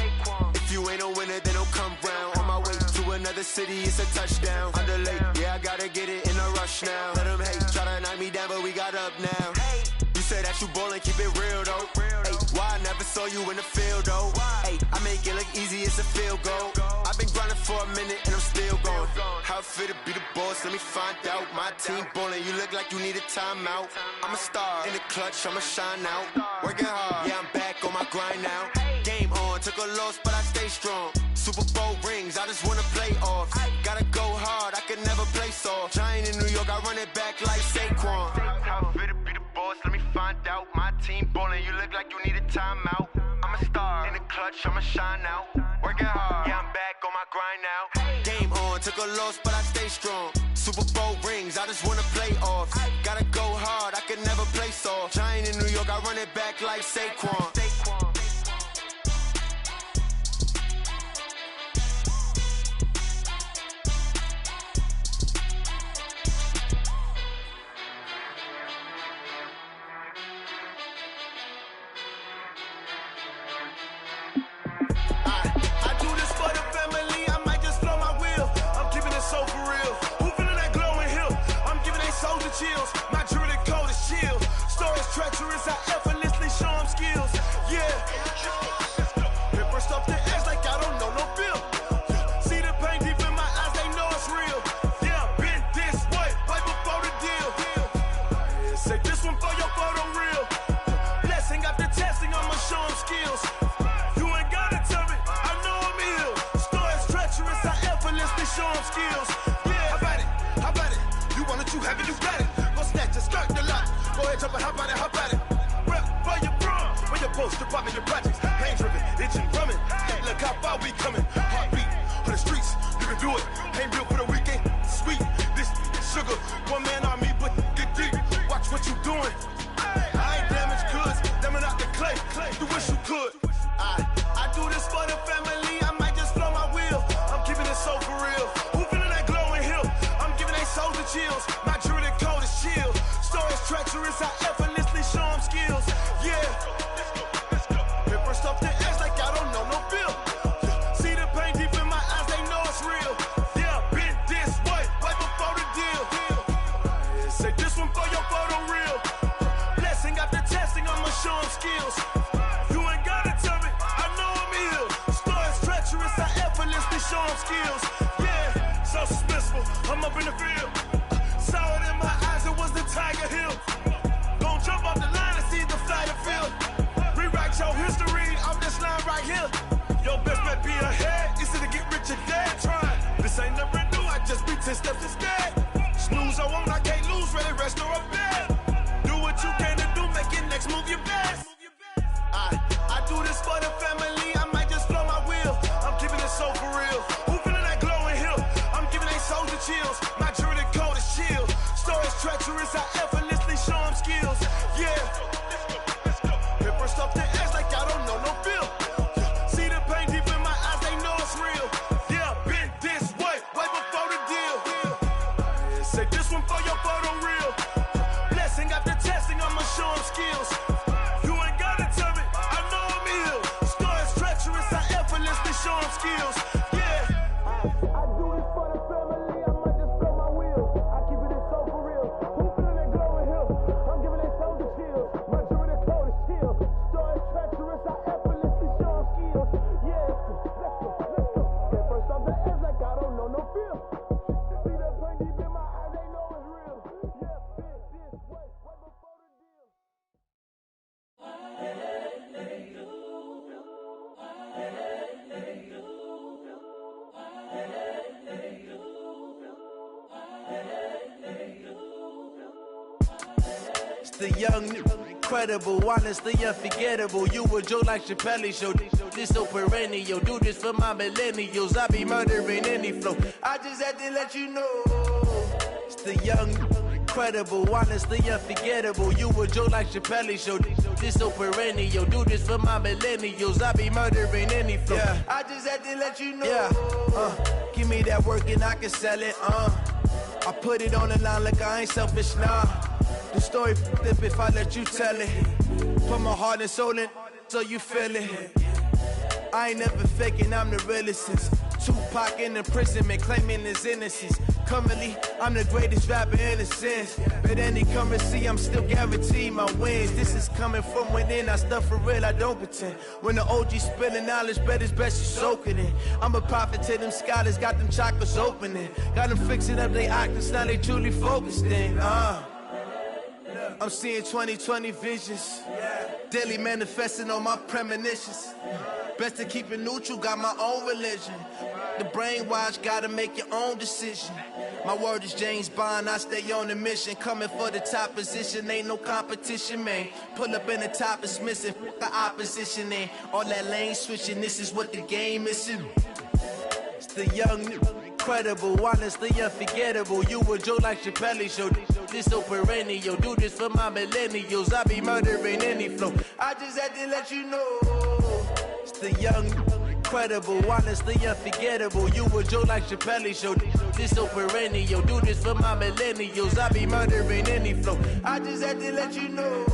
If you ain't a winner, then don't come round. On my way to another city, it's a touchdown. Underlay, yeah, I gotta get it in a rush now. Let them hate, try to knock me down, but we got up now. You said that you ballin', keep it real though. Hey, why I never saw you in the field though? Hey, I make it look easy, it's a field goal. I've been grinding for a minute and I'm still going. How it feel to be the boss, let me find out. My team ballin', you look like you need a timeout. I'm a star, in the clutch, I'ma shine out. Working hard, yeah, I'm back on my grind now. Game on, took a loss, but I stay strong. Super Bowl rings, I just wanna play off. Gotta go hard, I can never play soft. Giant in New York, I run it back like Saquon. How it feel to be the boss, let me find out. My team ballin', you look like you need a timeout. I'm a star, in the clutch, I'ma shine out. Working hard, yeah, I'm back on my grind now. Game on, took a loss, but I stay strong. Super Bowl rings, I just wanna play off. Gotta go hard, I can never play soft. Giant in New York, I run it back like Saquon. Chills. My jewelry code is chill. Stories treacherous, I effortlessly show them skills. Yeah. Paper stuff that acts like I don't know no bill. See the pain deep in my eyes, they know it's real. Yeah, been this way, right before the deal. Say this one for your photo reel. Blessing after testing, I'ma show them skills. You ain't gotta tell me, I know I'm ill. Stories treacherous, I effortlessly show them skills. Yeah, how about it? How about it? You want it, you have it, you got it. Go snatch it, skirt the lot. Go ahead, jump it, how about it, how about it? Rep for your bro, for your poster, popping your projects. Pain driven, itching, drumming. Hey, look how far we coming. Heartbeat on the streets, you can do it. Ain't built for the weekend, sweet. This sugar, one man army, but get deep. Watch what you doing. I ain't damaged goods, damn it out the clay. You wish you could. I do this for the family, I might just blow my wheel. I'm keeping it so for real. Who feeling that glowing hill? I'm giving they souls the chills. My jewelry code is chill. Stories treacherous, I effortlessly show them skills. Yeah. Paper stuff that acts like I don't know no bill. See the pain deep in my eyes, they know it's real. Yeah, been this way, right before the deal. Say this one for your photo reel. Blessing after testing, I'ma show them skills. You ain't gotta tell me, I know I'm ill. Stories treacherous, I effortlessly show them skills. Yeah, so suspenseful, I'm up in the field. Saw it in my eyes, it was the Tiger Hill. Gon' jump off the line and see the flight of field. Rewrite your history off this line right here. Your best bet be ahead, easy to get rich or dead trying. This ain't never new, I just be 10 steps instead. Snooze, I won't, I can't lose, ready, rest or a bed. Do what you can to do, make your next move your best. I do this for the family, I might just blow my wheel. I'm keeping it so for real. Who feeling that glowing hill? I'm giving they souls the chills. My jewelry code is chill. Stories treacherous, I effortlessly show them skills. Yeah. Paper stuff that acts like I don't know no bill. See the pain deep in my eyes, they know it's real. Yeah, been this way, right before the deal. The young, incredible, honestly unforgettable. You a joke like Chappelle show. This so perennial. Do this for my millennials. I be murdering any flow. I just had to let you know. It's the young, incredible, honestly unforgettable. You a joke like Chappelle show. This so perennial. Do this for my millennials. I be murdering any flow. Yeah. I just had to let you know. Yeah. Give me that work and I can sell it. I put it on the line like I ain't selfish, nah. The story flip if I let you tell it. Put my heart and soul in so you feel it. I ain't never faking, I'm the realest since Tupac in imprisonment, claiming his innocence. Currently, I'm the greatest rapper in a sense. But any currency, I'm still guaranteed my wins. This is coming from within, I stuff for real, I don't pretend. When the OG spilling knowledge, bet it's best you soak it in. I'm a prophet to them scholars, got them chakras opening. Got them fixing up they octaves, now they truly focused in. I'm seeing 2020 visions. Daily manifesting on my premonitions. Best to keep it neutral, got my own religion. The brainwash, gotta make your own decision. My word is James Bond, I stay on the mission. Coming for the top position, ain't no competition, man. Pull up in the top, it's missing, the opposition ain't. All that lane switching, this is what the game is. It's the young, incredible, honestly unforgettable. You a joke like Chappelle show. This so perennial. Do this for my millennials. I be murdering any flow. I just had to let you know. It's the young, incredible, honestly unforgettable. You a joke like Chappelle show. This so perennial. Do this for my millennials. I be murdering any flow. I just had to let you know.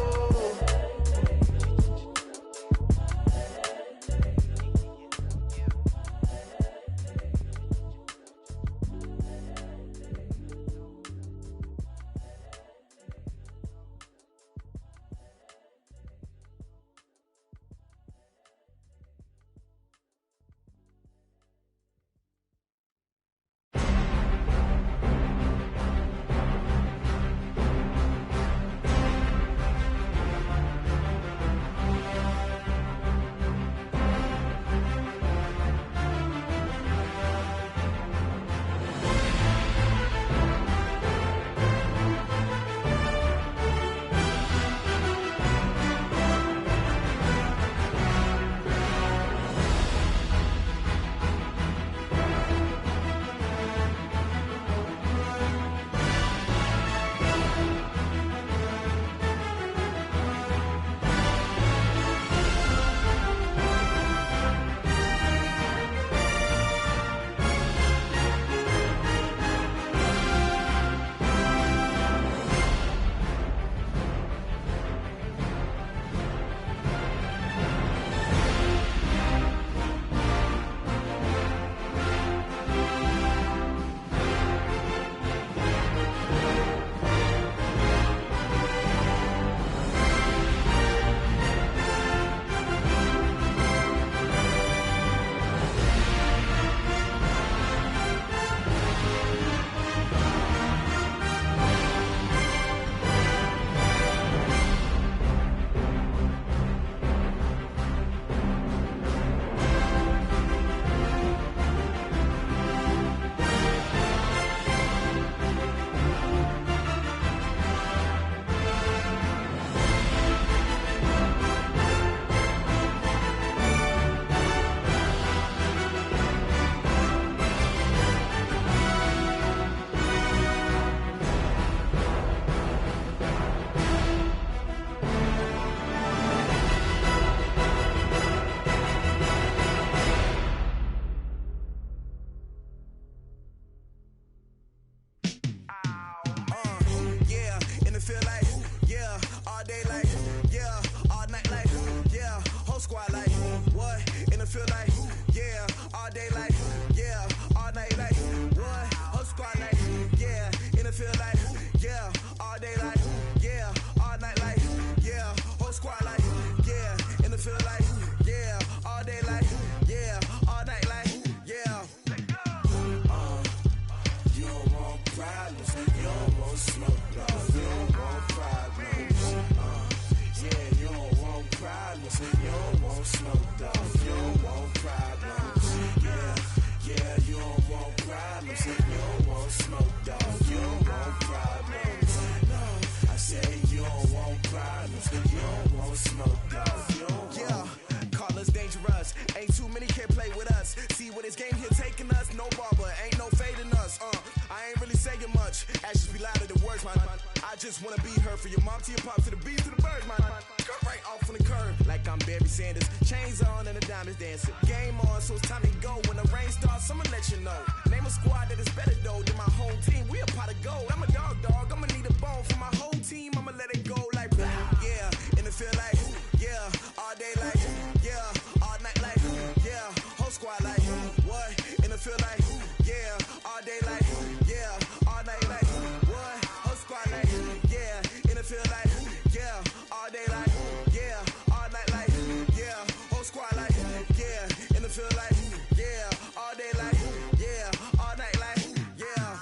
birds, man. I just wanna be her for your mom to your pop to the beat to the bird, man. Cut right off on the curb like I'm Barry Sanders. Chains on and the diamonds dancing. Game on, so it's time to go. When the rain starts, I'ma let you know. Name a squad that is better though than my whole team. We a pot of gold. I'm a dog. I'ma need a bone for my whole team. I'ma let it go like yeah. And it feel like yeah. All day like yeah. All night like yeah. Whole squad like what? And it feel like yeah. All day like yeah. All night like what? Whole squad like yeah. And it feel like yeah. All day like yeah. All night like yeah. Whole squad like yeah. And it feel like yeah. All day like yeah. All night like yeah.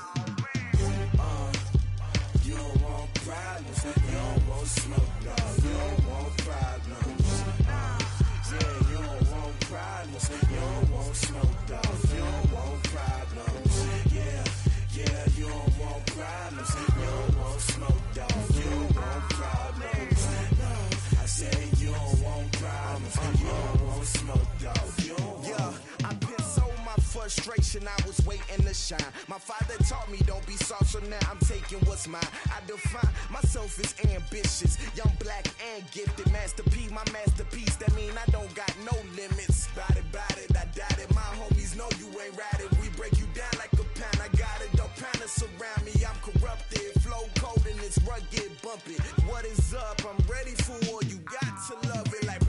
You don't want problems. You don't want smoke, no. You don't want problems. Yeah, you don't want problems. You don't want smoke, dog. You don't want problems. Yeah, you don't want problems. You don't want smoke, dog. You don't want problems. No, I said you don't want problems. You don't want smoke, dog. You don't want. Yeah, I've been so my frustration. I was waiting to shine. My father taught me don't be soft, so now I'm taking what's mine. I define myself as ambitious, young, black, and gifted. Master P, my masterpiece. That mean I don't got no limits. Bout it, I doubt it. My homies know you ain't ratted. We break you down like a pound. I got it, don't pound us around me. I'm corrupted, flow cold and it's rugged, bumpy. What is up? I'm ready for war. You got to love it like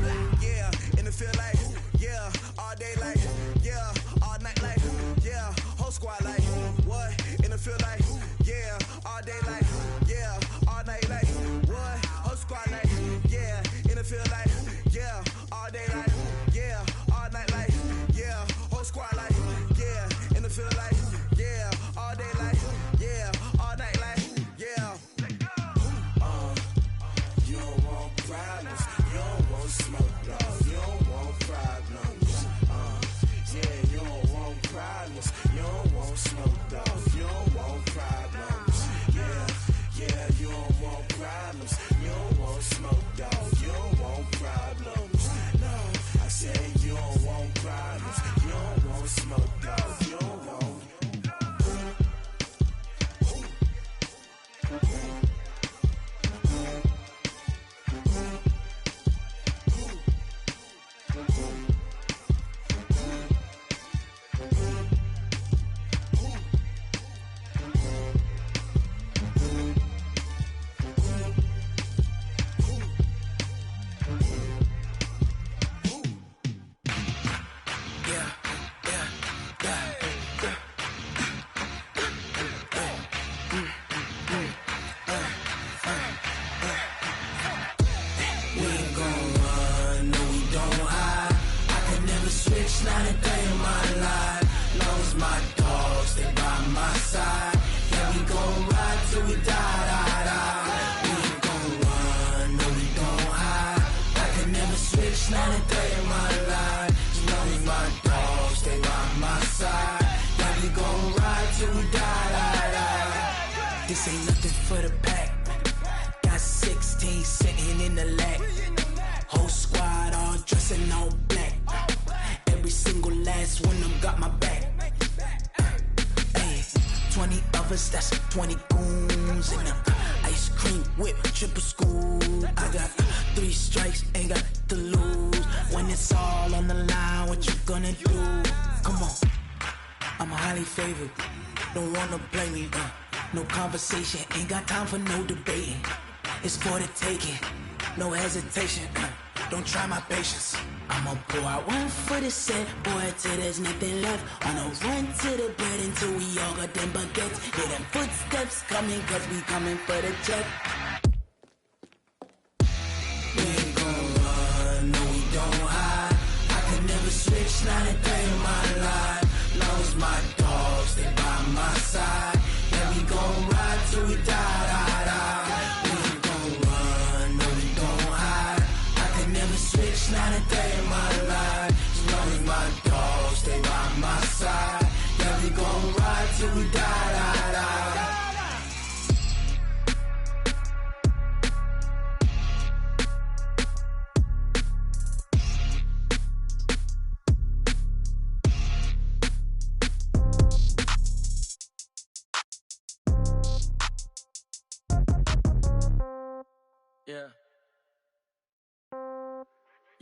yeah. And it feel like yeah. All day like yeah. All night like yeah. Whole squad like what? And it feel like yeah. All day like yeah. All night like what? Whole squad like yeah. And it feel like yeah. All day like yeah. All night like yeah. Whole squad like yeah. And it feel like yeah. All day like yeah. All night like yeah. You don't want problems. You don't want smoke, no. You don't want problems. Yeah, you don't want problems. You don't want smoke, dog. You don't want problems. Yeah, you don't want problems. You don't want smoke, dog. You don't want problems. No, I said you don't want problems. You don't want smoke, dog. You don't want. This ain't nothing for the pack. Got 16 sitting in the lag. Whole squad all dressing all black. Every single last one of them got my back. Hey, 20 of us, that's 20 goons in the ice cream whip, triple scoop. I got 3 strikes, ain't got to lose. When it's all on the line, what you gonna do? Come on, I'm highly favored. Don't wanna play me, no conversation, ain't got time for no debating. It's for the taking, no hesitation. Don't try my patience. I'ma pour out one for the set, boy, till there's nothing left. On a run to the bread until we all got them baguettes. Hear them footsteps coming, cause we coming for the check. We ain't gon' run, no we don't hide. I can never switch, not a day in my life. Long as my dogs stay by my side. Yeah, we gon' ride till we die. We ain't gon' run, no we don't hide. I can never switch, not a day in my life. As long as my dogs stay by my side. Yeah, we gon' ride till we die.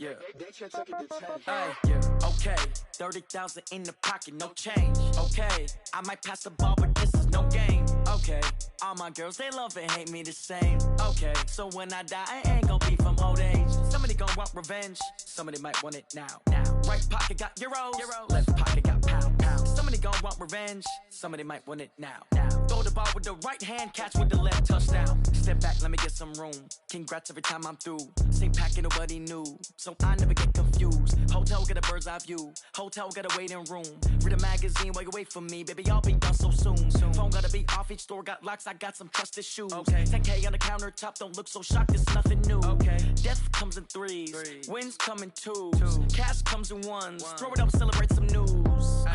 yeah. They took it to 10. Hey, yeah, okay. 30,000 in the pocket, no change. Okay, I might pass the ball, but this is no game. Okay, all my girls, they love and hate me the same. Okay, so when I die, I ain't gonna be from old age. Somebody gon' want revenge, somebody might want it now. Right pocket got euros, left pocket got pound. Somebody gon' want revenge, somebody might want it now. Throw the ball with the right hand, catch with the left, touchdown. Step back, let me get some room. Congrats every time I'm through. Same packet, nobody knew, so I never get confused. Hotel get a bird's eye view, hotel get a waiting room. Read a magazine while you wait for me, baby, I'll be done so soon. Phone gotta be off, each store got locks, I got some trusted shoes. 10K on the countertop, don't look so shocked, it's nothing new. Death comes in threes, wins come in twos, cash comes in ones. Throw it up, celebrate some news.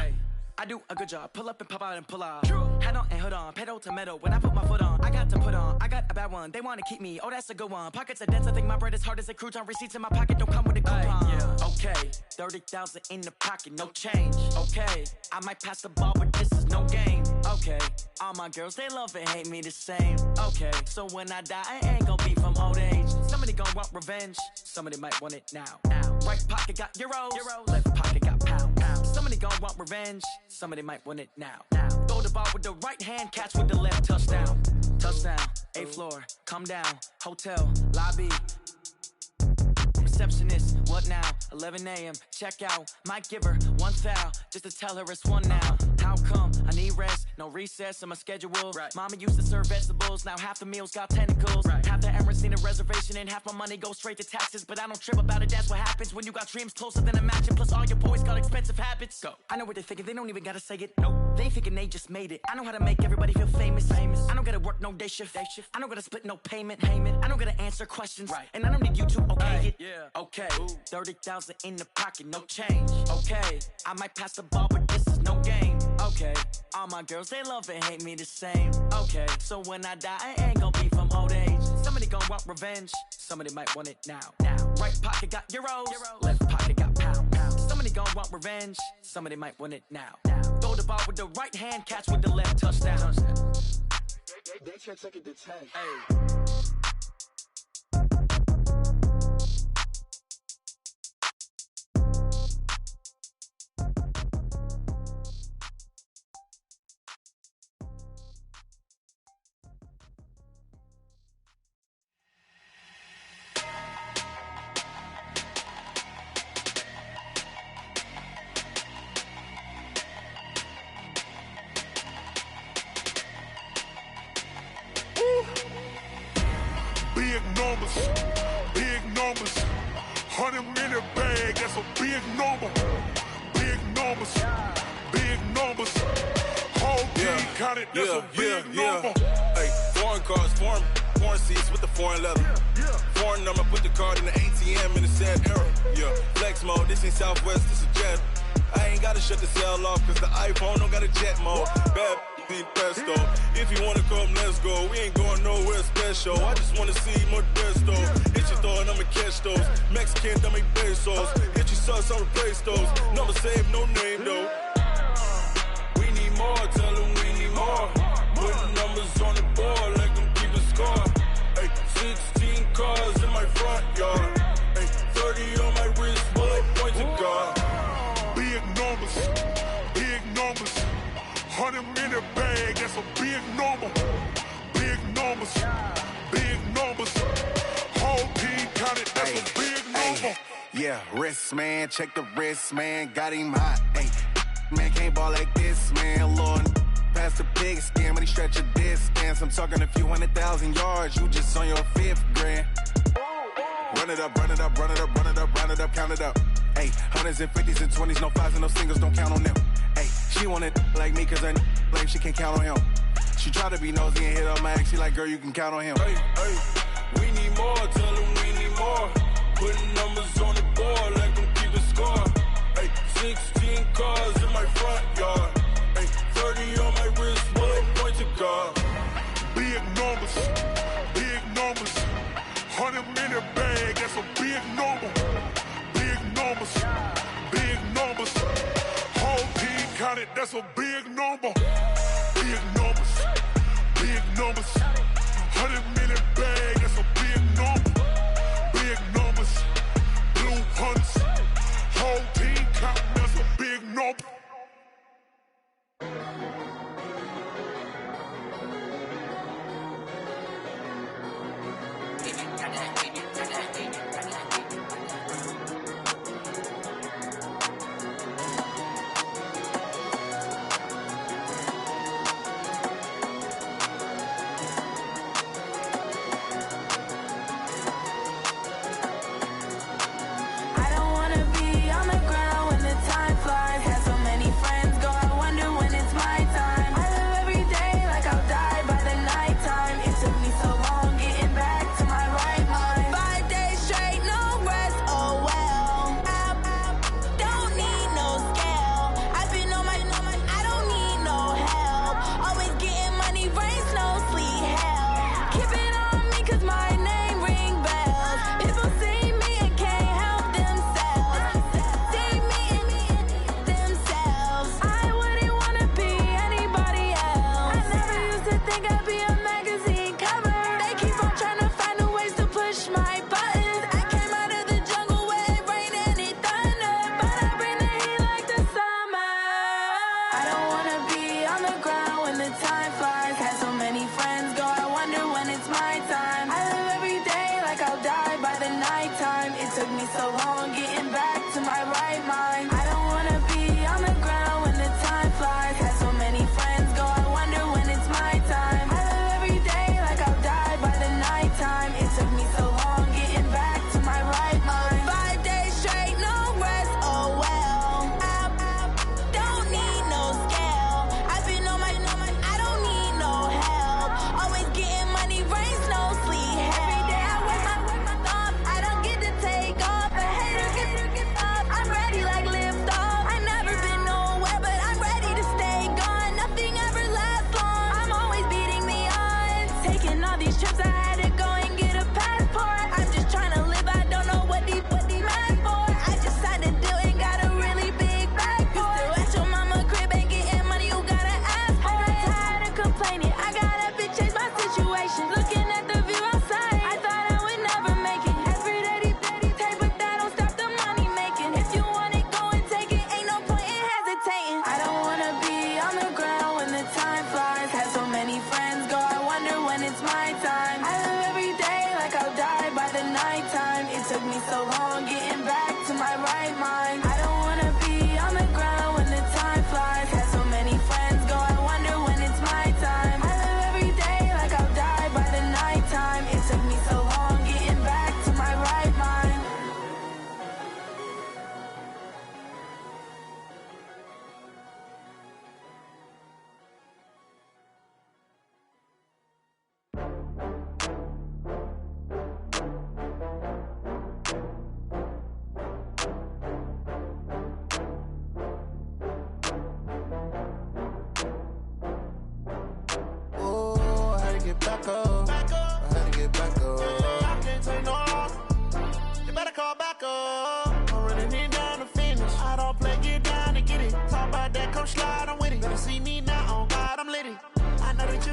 I do a good job, pull up and pop out and pull out. Head on and hood on, pedal to metal. When I put my foot on, I got to put on. I got a bad one, they wanna keep me, oh that's a good one. Pockets are dense, I think my bread is hard as a crouton. Receipts in my pocket don't come with a coupon. Okay, 30,000 in the pocket, no change. Okay, I might pass the ball, but this is no game. Okay, all my girls, they love and hate me the same. Okay, so when I die, I ain't gonna be from old age. Somebody gon' want revenge, somebody might want it now. Right pocket got euros, left pocket got pound. Somebody gon' want revenge, somebody might want it now. Throw the ball with the right hand, catch with the left, touchdown. Touchdown, 8th floor, come down, hotel, lobby. Receptionist, what now? 11 a.m., check out. Might give her one foul, just to tell her it's one now. How come? I need rest, no recess in my schedule. Mama used to serve vegetables, now half the meals got tentacles. Half the errands need a reservation and half my money goes straight to taxes. But I don't trip about it, that's what happens when you got dreams closer than a match. And plus all your boys got expensive habits. Go. I know what they're thinking, they don't even gotta say it. Nope. They ain't thinking they just made it. I know how to make everybody feel famous. I don't gotta work no day shift. I don't gotta split no payment. I don't gotta answer questions. And I don't need you to okay it. Okay, 30,000 in the pocket, no change. Okay, I might pass the ball, but this is no game. Okay, all my girls, they love and hate me the same. Okay, so when I die, I ain't gonna be from old age. Somebody gon' want revenge, somebody might want it now. Right pocket got euros, left pocket got pound. Somebody gon' want revenge, somebody might want it now. Throw the ball with the right hand, catch with the left, touchdown. They took it to 10. Big numbers, 100-minute bag, that's a big number. Big numbers, whole team counted, that's a big number. Hey, foreign cars, foreign seats with the foreign leather. Foreign number, put the card in the ATM in the sad era. Flex mode, this ain't Southwest, this is jet. I ain't gotta shut the cell off, cause the iPhone don't got a jet mode. Bad pesto. If you wanna come, let's go. We ain't going nowhere special. I just wanna see Modesto. Hit your thought, I'ma catch those. Mexican, I make pesos. Hit your sauce, I'll replace those. Number save, no name though. We need more, tell them we need more. Putting numbers on the board, let them keep a score. Hey, 16 cars in my front yard. Hey, 30 on my wrist, bullet points of God. Big numbers, 100-minute bag, that's a big number. Big numbers, whole team counted, that's a big number. Yeah, wrist man, check the wrist man, got him hot. Ay, man can't ball like this, man. Lord, past the pig skin when he stretch a distance. I'm talking a few 100,000 yards, you just on your 5th grand. Run it up, count it up. Ay, 100s and 50s and 20s, no 5s and no singles, don't count on them. Ay, she want it like me, cause her blame she can't count on him. She try to be nosy and hit up my ex, she like, girl, you can count on him. Hey, we need more, tell them we need more. Putting numbers on the board, let them keep a score. Hey, 16 cars in my front yard. Hey, 30 on my wrist, bullet points of God. Big numbers, 100-minute bag, that's a big number. Big numbers, whole team counted, that's a big number. Big numbers, 100-minute bag, that's a big number. Big numbers, blue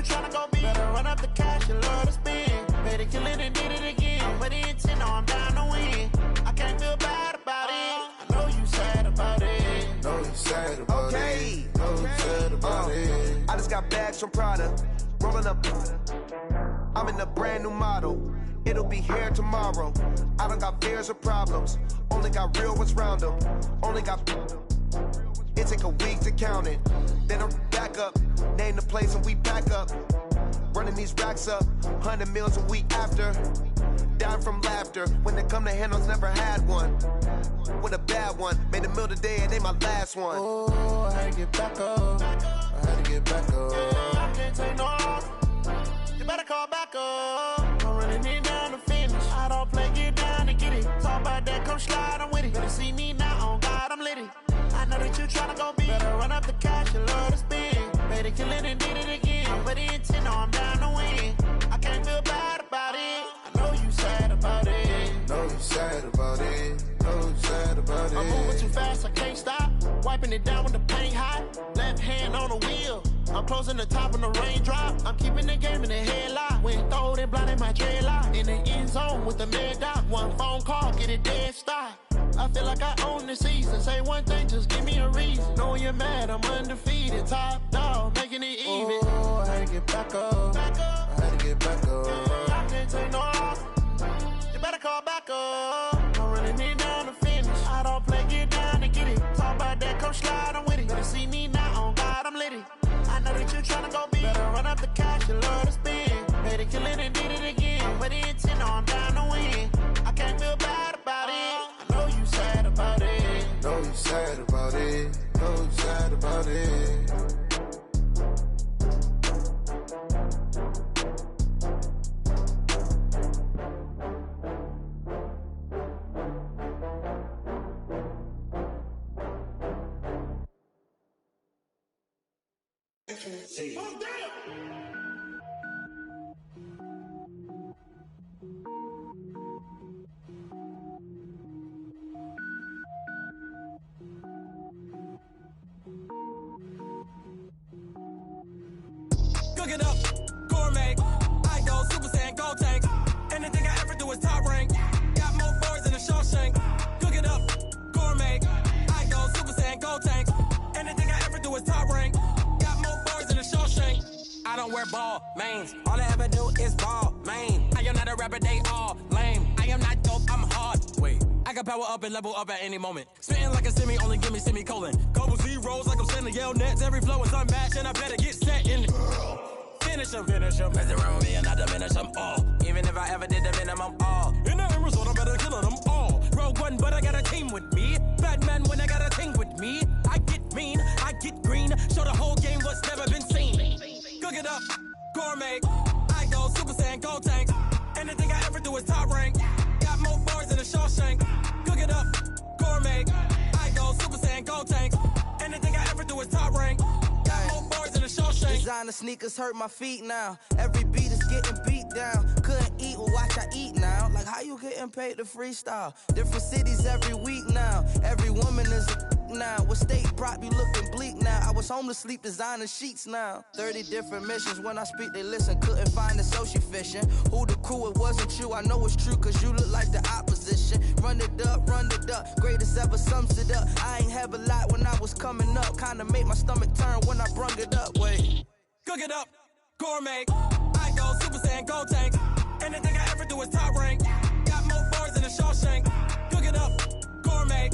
tryna go be. Better run up the cash, you love to spend. Better kill it and did it again. But intent, no, I'm down to win. I can't feel bad about it. I know you sad about it. Know you sad about it. Know you sad about it. I just got bags from Prada. Rolling up. I'm in a brand new model. It'll be here tomorrow. I don't got fears or problems. Only got real ones round them. Only got. It take a week to count it. Then I'm back up. Name the place and we pack up. Running these racks up. 100 meals a week after. Down from laughter. When they come to handles, never had one. With a bad one. Made a meal today and they my last one. Oh, I had to get back up. I had to get back up. I can't take no off. You better call back up. I'm running it down to finish. I don't play, get down to get it. Talk about that, come slide, I'm with it. Better see me now, on God, I'm litty. I know that you tryna go big. Better run up the cash, you love to spend. Better kill it and did it again. But the intent, no, I'm down to win. I can't feel bad about it. I know you sad about it. Know you sad about it. Know you sad about it. I'm moving too fast, I can't stop. Wiping it down with the paint hot. Left hand on the wheel. I'm closing the top on the raindrop. I'm keeping the game in the headlock. When throwed and blinded my dreadlock. In the end zone with the mad dot. One phone call, get it dead stop. I feel like I own the season. Say one thing, just give me a reason. Knowing you're mad, I'm undefeated. Top dog, making it even. Oh, I had to get back up. I had to get back up. I can't take no off. You better call back up. I'm running it down to finish. I don't play, get down to get it. Talk about that, come slide, I'm with it. Better see me now, on God, I'm litty. I know that you tryna go big. Better run up the cash, you love to spend. Better kill it and did it again. But the intent, no, I'm down to win. I can't feel bad about it. I know you sad about it. Know you sad about it. Know you sad about it. See. Cook it up, gourmet. I go Super Saiyan, gold tank. Anything I ever do is top rank. Got more boys in the Shawshank. Cook it up, gourmet. I go Super Saiyan, gold tank. Anything I ever do is top rank. Got more boys in the Shawshank. I don't wear ball mains. All I ever do is ball main. I am not a rapper, they all lame. I am not dope, I'm hard. Wait, I can power up and level up at any moment. Spitting like a semi, only give me semicolon. Couple zeros like I'm sending yell nets. Every flow is unmatched and I better get set in. Finish them. Mess around with me and I diminish them all. Even if I ever did the minimum all. In the end result, I better kill them all. Rogue One, but I got a team with me. Batman when I got a thing with me. I get mean, I get green. Show the whole game what's never been seen. Cook it up, gourmet. I go Super Saiyan, gold tank. Anything I ever do is top rank. Got more bars in the Shawshank. Cook it up, gourmet. I go Super Saiyan, gold tank. Anything I ever do is top rank. Got more bars in the Shawshank. Designer sneakers hurt my feet now. Every beat is getting beat down. Couldn't eat, well watch I eat now. Like how you getting paid to freestyle? Different cities every week now. Every woman is a now. With state prop, you looking bleak now. I was home to sleep, designer sheets now. 30 different missions. When I speak, they listen. Couldn't find the social fishing. Who the crew, it wasn't you. I know it's true, cause you look like the opposition. Run it up, greatest ever sums it up. I ain't have a lot when I was coming up. Kinda made my stomach turn when I brung it up. Wait. Cook it up, gourmet. I go Super Saiyan, gold tank. Anything I ever do is top rank. Got more bars in the Shawshank. Cook it up, gourmet.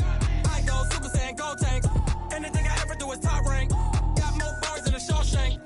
I go Super Saiyan, gold tank. Anything I ever do is top rank. Got more bars in the Shawshank.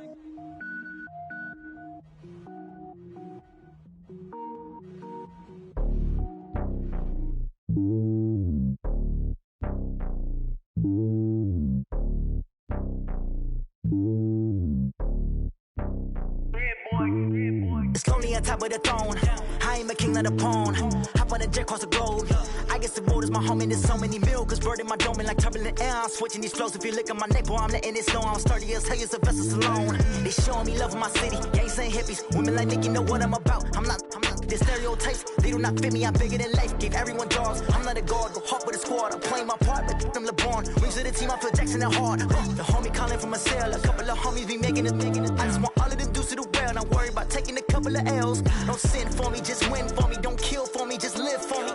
It's lonely on top of the throne. I ain't a king of the pawn. Hop on a jet across the globe. I guess the world is my home and there's so many milkers birding my dome like turbulent air. I'm switching these flows. If you look at my neck, boy, I'm letting it snow. I'm sturdy as hell as a vessel alone. They showing me love in my city. Gangs ain't hippies. Women like Nicky know what I'm about. I'm not the stereotypes. They do not fit me. I'm bigger than life. Gave everyone jaws. I'm not a guard. Go hard with a squad. I'm playing my part, but them LeBron. Wings of the team. I feel Jackson and hard. The homie calling from a cell. A couple of homies be making it. I just want all of them dudes to the well. Not worried about taking a couple of L's. Don't sin for me, just win for me. Don't kill for me, just live for me.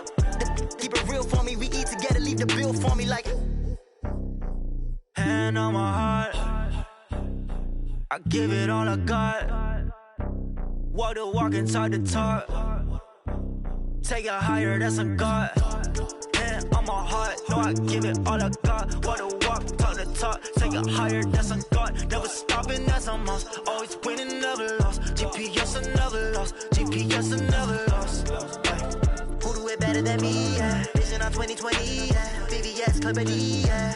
Keep it real for me. We eat together, leave the bill for me like. Hand on my heart, I give it all I got. Walk the walk and talk the talk. Take it higher, that's a God. Hand on my heart, no, I give it all I got. Walk the walk, talk the talk. Take it higher, that's a God. Never stopping, that's a must. Always winning, never lost. GPS, I never lost. GPS, I never lost. Who do it better than me? Yeah. Vision on 2020, yeah. VVS, company, yeah.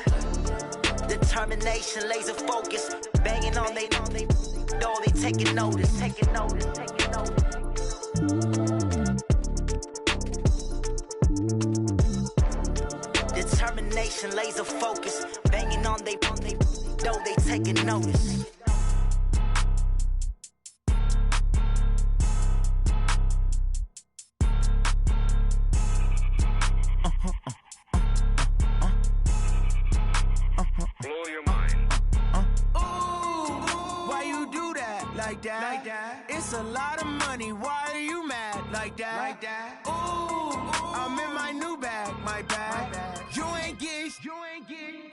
Determination, laser focus. Banging on they know they taking notice. Determination, laser focus. Banging on they know they taking notice. Blow your mind. Why you do that like that? It's a lot of money. Why are you mad like that? Ooh, I'm in my new bag, my bad. You ain't get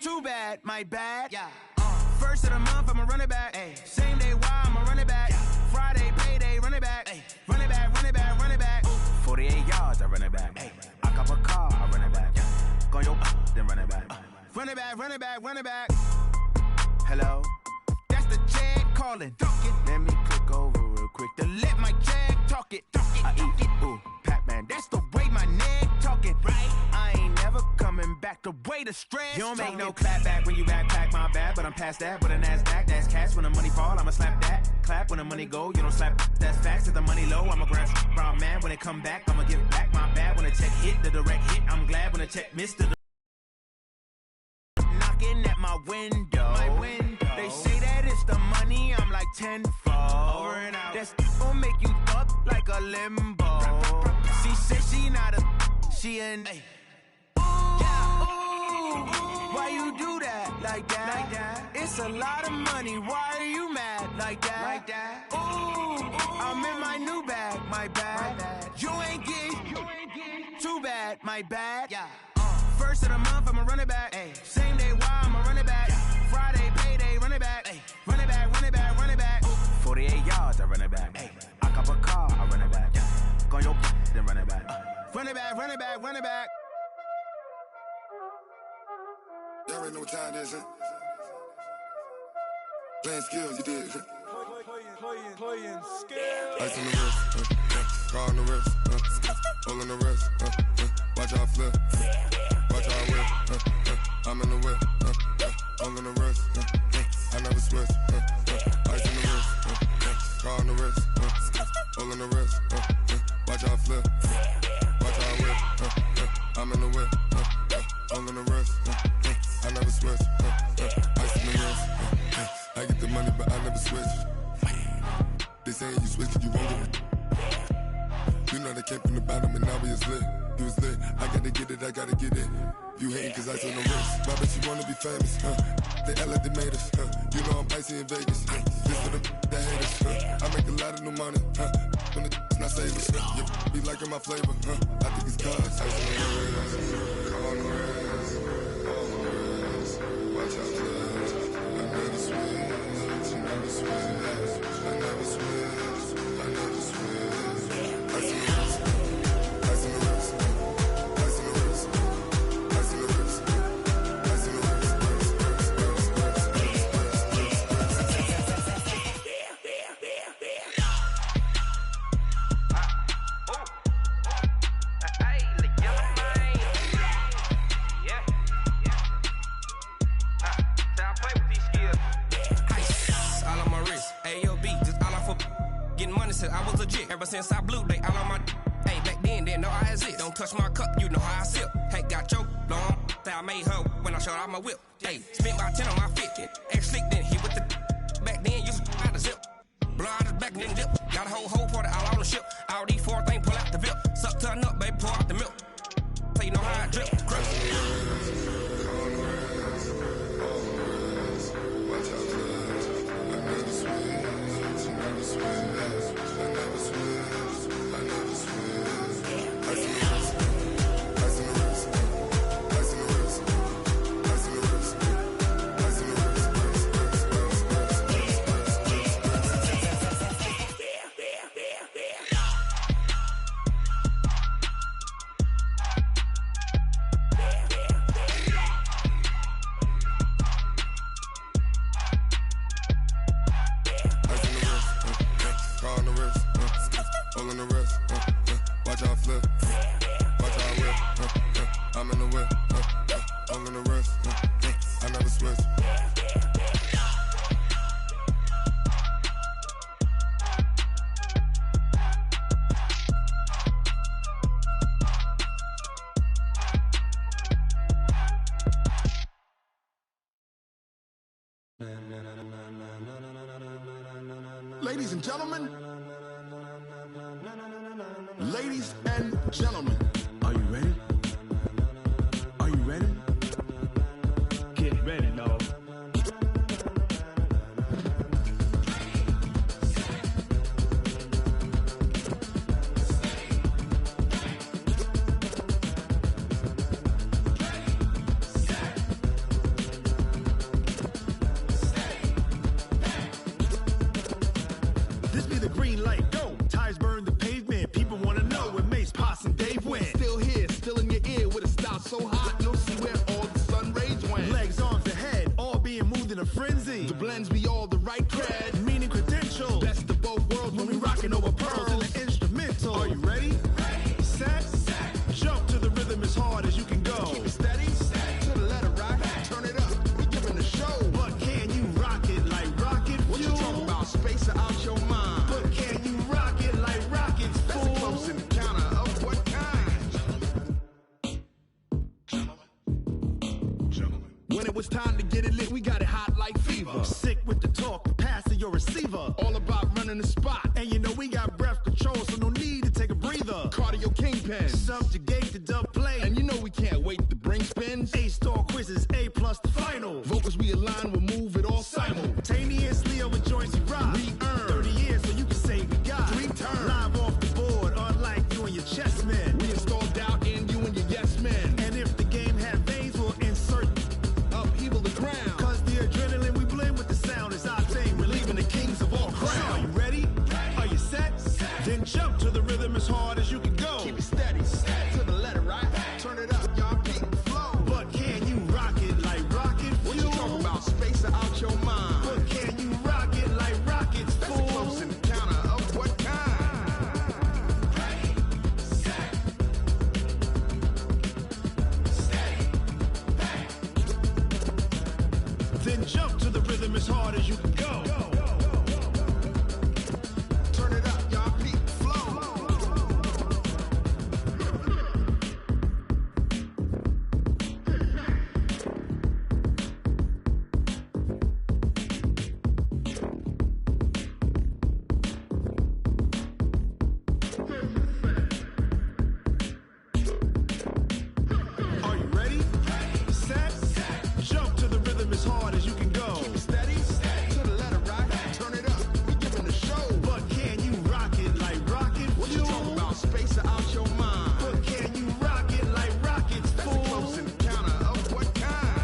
too bad, my bad. Yeah. First of the month, I'ma run it back. Ay. Same day, why I'ma run it back. Friday, payday, run it back. Ay. Run it back, run it back, run it back. 48 yards, I run it back. Ay. I cop a car, I run it back. Go your then run it back. Run it back, run it back, run it back. Hello? That's the jag calling. Let me click over real quick to let my jag talk it. I eat it, ooh, Pac-Man. That's the way my neck talking. Right? I ain't never coming back the way the stress. You don't make no clap back when you backpack, my bad. But I'm past that with a NASDAQ. That's cash when the money fall, I'ma slap that. Clap when the money go, you don't slap. That's facts. If the money low, I'ma grab brown man. When it come back, I'ma give back my bad. When the check hit, the direct hit, I'm glad. When the check missed the knocking at my window. They say that it's the money, I'm like tenfold. Over and out. That's gon' make you up like a limbo. She said she not a, she an. Why you do that like that? It's a lot of money. Why are you mad like that? Ooh, I'm in my new bag, my bad. You ain't get too bad, my bad. Yeah. First of the month, I'ma run it back. Ay. Same day, why I'ma run it back. Friday, payday, run it back. Ay. Run it back, run it back, run it back. 48 yards, I run it back. Ay. I cop a car, I run it back. Go your then run it back. Run it back, run it back, run it back. Y'all already know what time it is, huh? Playing skills, you did. Playing skills. Ice on the wrist, car on the wrist, hole on the wrist, watch how I flip, watch how I whip, I'm in the whip, hole on the wrist, I never switch, ice on the wrist, car on the wrist, hole on the wrist, watch how I flip, watch how I whip, I'm in the whip, hole on the wrist, I never switch, ice on the wrist, I get the money but I never switch. They saying you switch and you won't get it. You know they came from the bottom and now we is lit. You was lit, I gotta get it, I gotta get it. You hating cause ice on the wrist. My bitch, you wanna be famous, They act like they made us, You know I'm icy in Vegas, This for the that hate us, I make a lot of new money, When it's not savers, You be liking my flavor, I think it's cause ice on the wrist, on the wrist, on the wrist. Watch out, cuz I never switch, I never switch. I never switch, I never switch. Ice on the wrist, ice on the wrist, ice on the wrist, ice on the wrist, ice on the wrist, I was legit. Ever since I blew, they all on my hey, back then, didn't know I exist. Don't touch my cup, you know how I sip. Hey, got your long, say I made her when I showed out my whip. Hey, spent my 10 on my 50. Ex slick, then hit with the back then, used to out the zip. Blow out his back, then dip. Got a whole party all on the ship. All these 4 things, pull out the VIP. Suck, turn up, baby, pour out the milk. So you know how I drip. Grip. Watch out, cuz I never switch. splits. Ladies and gentlemen, ladies and gentlemen, are you ready? Are you ready? Get ready, dog. This be the green light, go. Tires burn the pavement. People wanna know where Mace, Poss, and Dave went. Still here, still in your ear with a style so hot, you'll see where all the sun rays went. Legs, arms, and head, all being moved in a frenzy. The blends be all the right cred, meaning credentials. Best of both worlds when we rockin' over pearls in the instrumental. Are you ready? Set, jump to the rhythm as hard as you can go. Keep it steady, to the letter rock, turn it up, we giving the show. But can you rock it like rocket fuel? What you talking about, space or out your mind? But can you rock it like rockets, fool? That's a close encounter of what kind? When it was time to get it lit, we got it hot like fever. Sick with the talk, the pass to your receiver. All about running the spot. And you know we got breath control, so no need to take a breather. Cardio kingpin, subjugate the dub play. And you know we can't wait to bring spins. A-star quizzes, A+ the final. Vocals we align, we'll move it all simultaneously over joints we rock. We earn 30 years, so you can say we got 3 turns. Live off the board, unlike you and your chess men. We install doubt in you and your yes men. And if the game had veins, we'll insert upheaval the ground. Cause the adrenaline we blend with the sound is our thing. Relieving the kings of all crowns. So are you ready? Are you set? Then jump to the rhythm as hard as you can go. Keep it steady, to the letter right. Turn it up, y'all keep the flow. But can you rock it like rocket fuel? What you talking about, space or out your mind? But can you rock it like rockets, fool? That's a close encounter of what kind? Then jump to the rhythm as hard as you can go. Turn it up, y'all keep the flow. Are you ready? Set, jump to the rhythm as hard as you can go. Keep it steady, to the letter right. Turn it up, we giving the show. But can you rock it like rocket fuel? What you talking about, space or out your mind? But can you rock it like rockets, fool? That's a close encounter of what kind?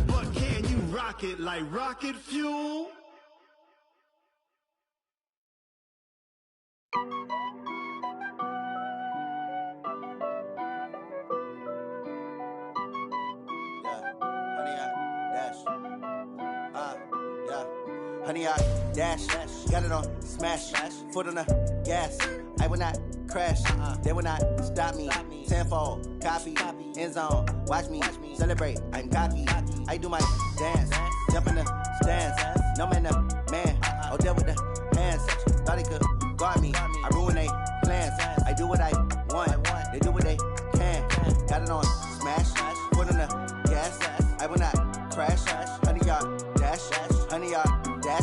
But can you rock it like rocket fuel? Honey, I dash, got it on smash, foot on the gas. I will not crash, they will not stop me. Tenfold, copy, end zone, watch me celebrate. I'm cocky, I do my dance, jump in the stands. No man, the man, oh, deal with the hands. Thought he could guard me, I ruin they plans. I do what I want, they do what they can. Got it on smash, foot on the gas. I will not crash, honey, y'all dash, honey, y'all dash,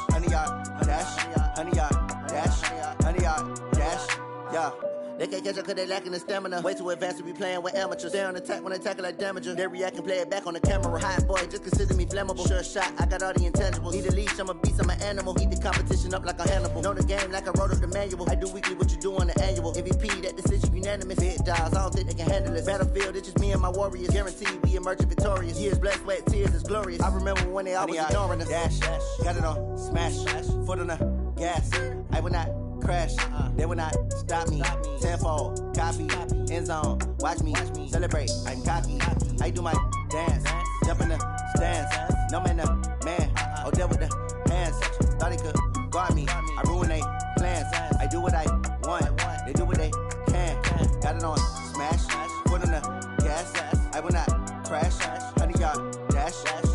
honey, y'all dash, honey, y'all dash, honey, y'all dash, yeah. They can't catch up cause they lacking the stamina. Way too advanced to be playing with amateurs. They on attack when they tackle like damager. They react and play it back on the camera. Hot boy, just consider me flammable. Sure shot, I got all the intangibles. Need a leash, I'm a beast, I'm an animal. Heat the competition up like a Hannibal. Know the game like I wrote up the manual. I do weekly what you do on the annual. MVP, that decision unanimous. Big dogs, I don't think they can handle it. Battlefield, it's just me and my warriors. Guaranteed we emerging victorious. Years, blood, sweat, tears, it's glorious. I remember when they always ignoring us. Dash, got it on smash, foot on the gas. I will not crash, they will not stop me. Tenfold, copy, end zone, watch me celebrate. I'm cocky, I do my dance, jump in the stands. No man, the man, oh, deal with the hands. Thought he could guard me, I ruin they plans. I do what I want, on smash, foot on the gas. I will not crash. Honey yard dash,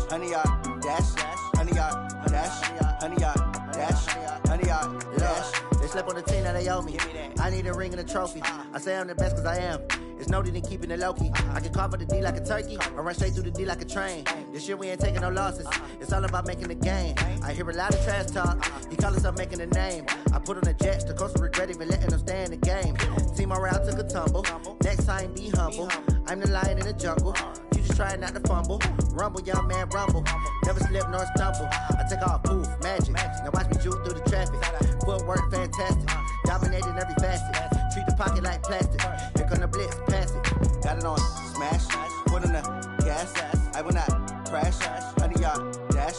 honey yard dash, honey yard dash, honey yard dash, honey yard dash. They slept on the team that they owe me. I need a ring and a trophy. I say I'm the best cause I am. It's no need in keeping it low-key. I can carve up the D like a turkey or run straight through the D like a train. This year we ain't taking no losses. It's all about making the game. I hear a lot of trash talk. He call us up making a name. I put on the Jets. The coach will regret even letting them stay in the game. Team morale took a tumble. Next time be humble. I'm the lion in the jungle. You just trying not to fumble. Rumble, young man, rumble. Never slip nor stumble. I take off, poof, magic. Now watch me juke through the traffic. Footwork fantastic. Dominating every facet. Treat the pocket like plastic. Here come the blitz, pass it. Got it on smash, foot on the gas. I will not crash. Honey yard dash,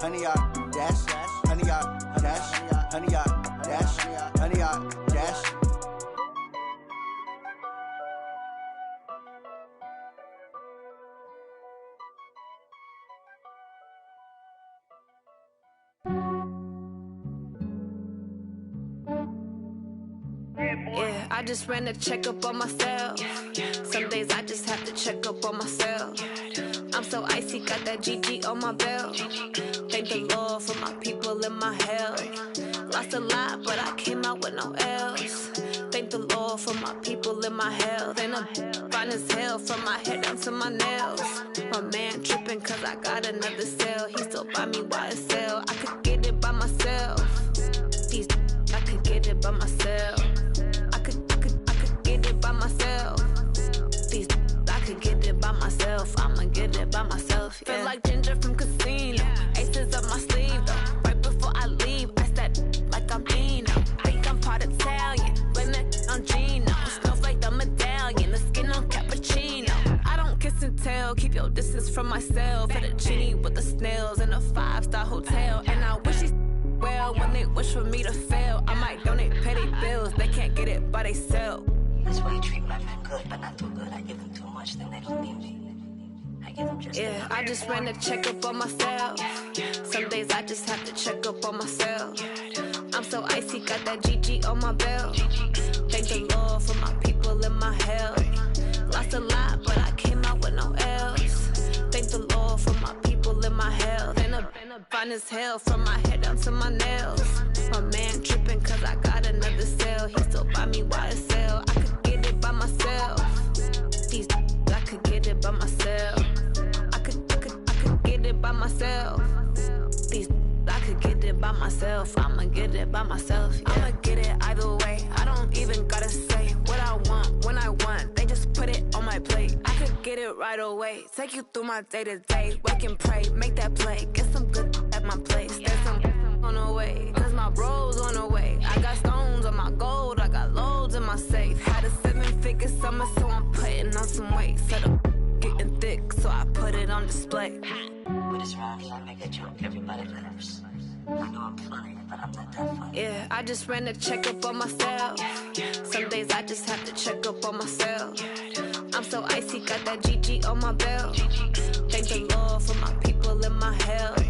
honey yard dash, honey yard dash, honey yard dash, honey yard dash. Yeah, I just ran a checkup on myself. Some days I just have to check up on myself. I'm so icy, got that GG on my belt. Thank the Lord for my people and my health. Lost a lot, but I came out with no L's. Thank the Lord for my people and my health. And I'm fine as hell from my head down to my nails. My man tripping cause I got another cell. He still buy me YSL. I could get it by myself. These I could get it by myself. I could get it by myself. These I could get it by myself. I'ma get it by myself. Yeah. Feel like Ginger from Casino. Aces up my sleeve though. Right before I leave, I step like I'm Dino. Think I'm part Italian. Blame it on Gino. Smells like the medallion. The skin on cappuccino. I don't kiss and tell. Keep your distance from myself. At a genie with the snails in a 5-star hotel. And I wish he's well when they wish for me to fail. I might donate petty bills. They can't get it by they sell. That's why you treat my men good, but not too good. I give them too much, then they don't need me. I give them just yeah, I just ran a checkup on myself. Some days I just have to check up on myself. I'm so icy, got that GG on my belt. Thank the Lord for my people and my health. Lost a lot, but I came out with no L's. Thank the Lord for my people and my health. And I'm fine as hell from my head down to my nails. My man tripping cause I got another cell. He still buy me YSL. I could get it by myself. These I could get it by myself. I could get it by myself. These I could get it by myself. I'ma get it by myself. Yeah. I'ma get it either way. I don't even gotta say what I want when I want. They just put it on my plate. I could get it right away. Take you through my day to day. Wake and pray, make that play. Get some good at my place. There's some on the way. Cause my bros on the way. I got stones on my gold. I got loads in my safe. Had a 7-figure summer, so I'm putting on some weight. Set up getting thick, so I put it on display. With this round, I make a joke, everybody laughs. I know I'm funny, but I'm not that funny. Yeah, I just ran a checkup on myself. Some days I just have to check up on myself. I'm so icy, got that GG on my belt. Thank the Lord for my people and my health.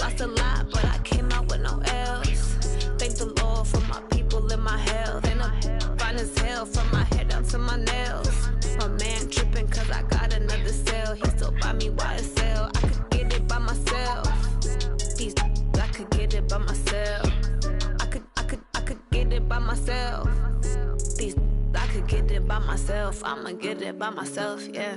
Lost a lot, but I came out with no L's. Thank the Lord for my people and my health. And I'm fine as hell from my head down to my nails. My man tripping cause I got another cell. He still buy me YSL. I could get it by myself. These I could get it by myself. I could get it by myself. These I could get it by myself. I'ma get it by myself, yeah.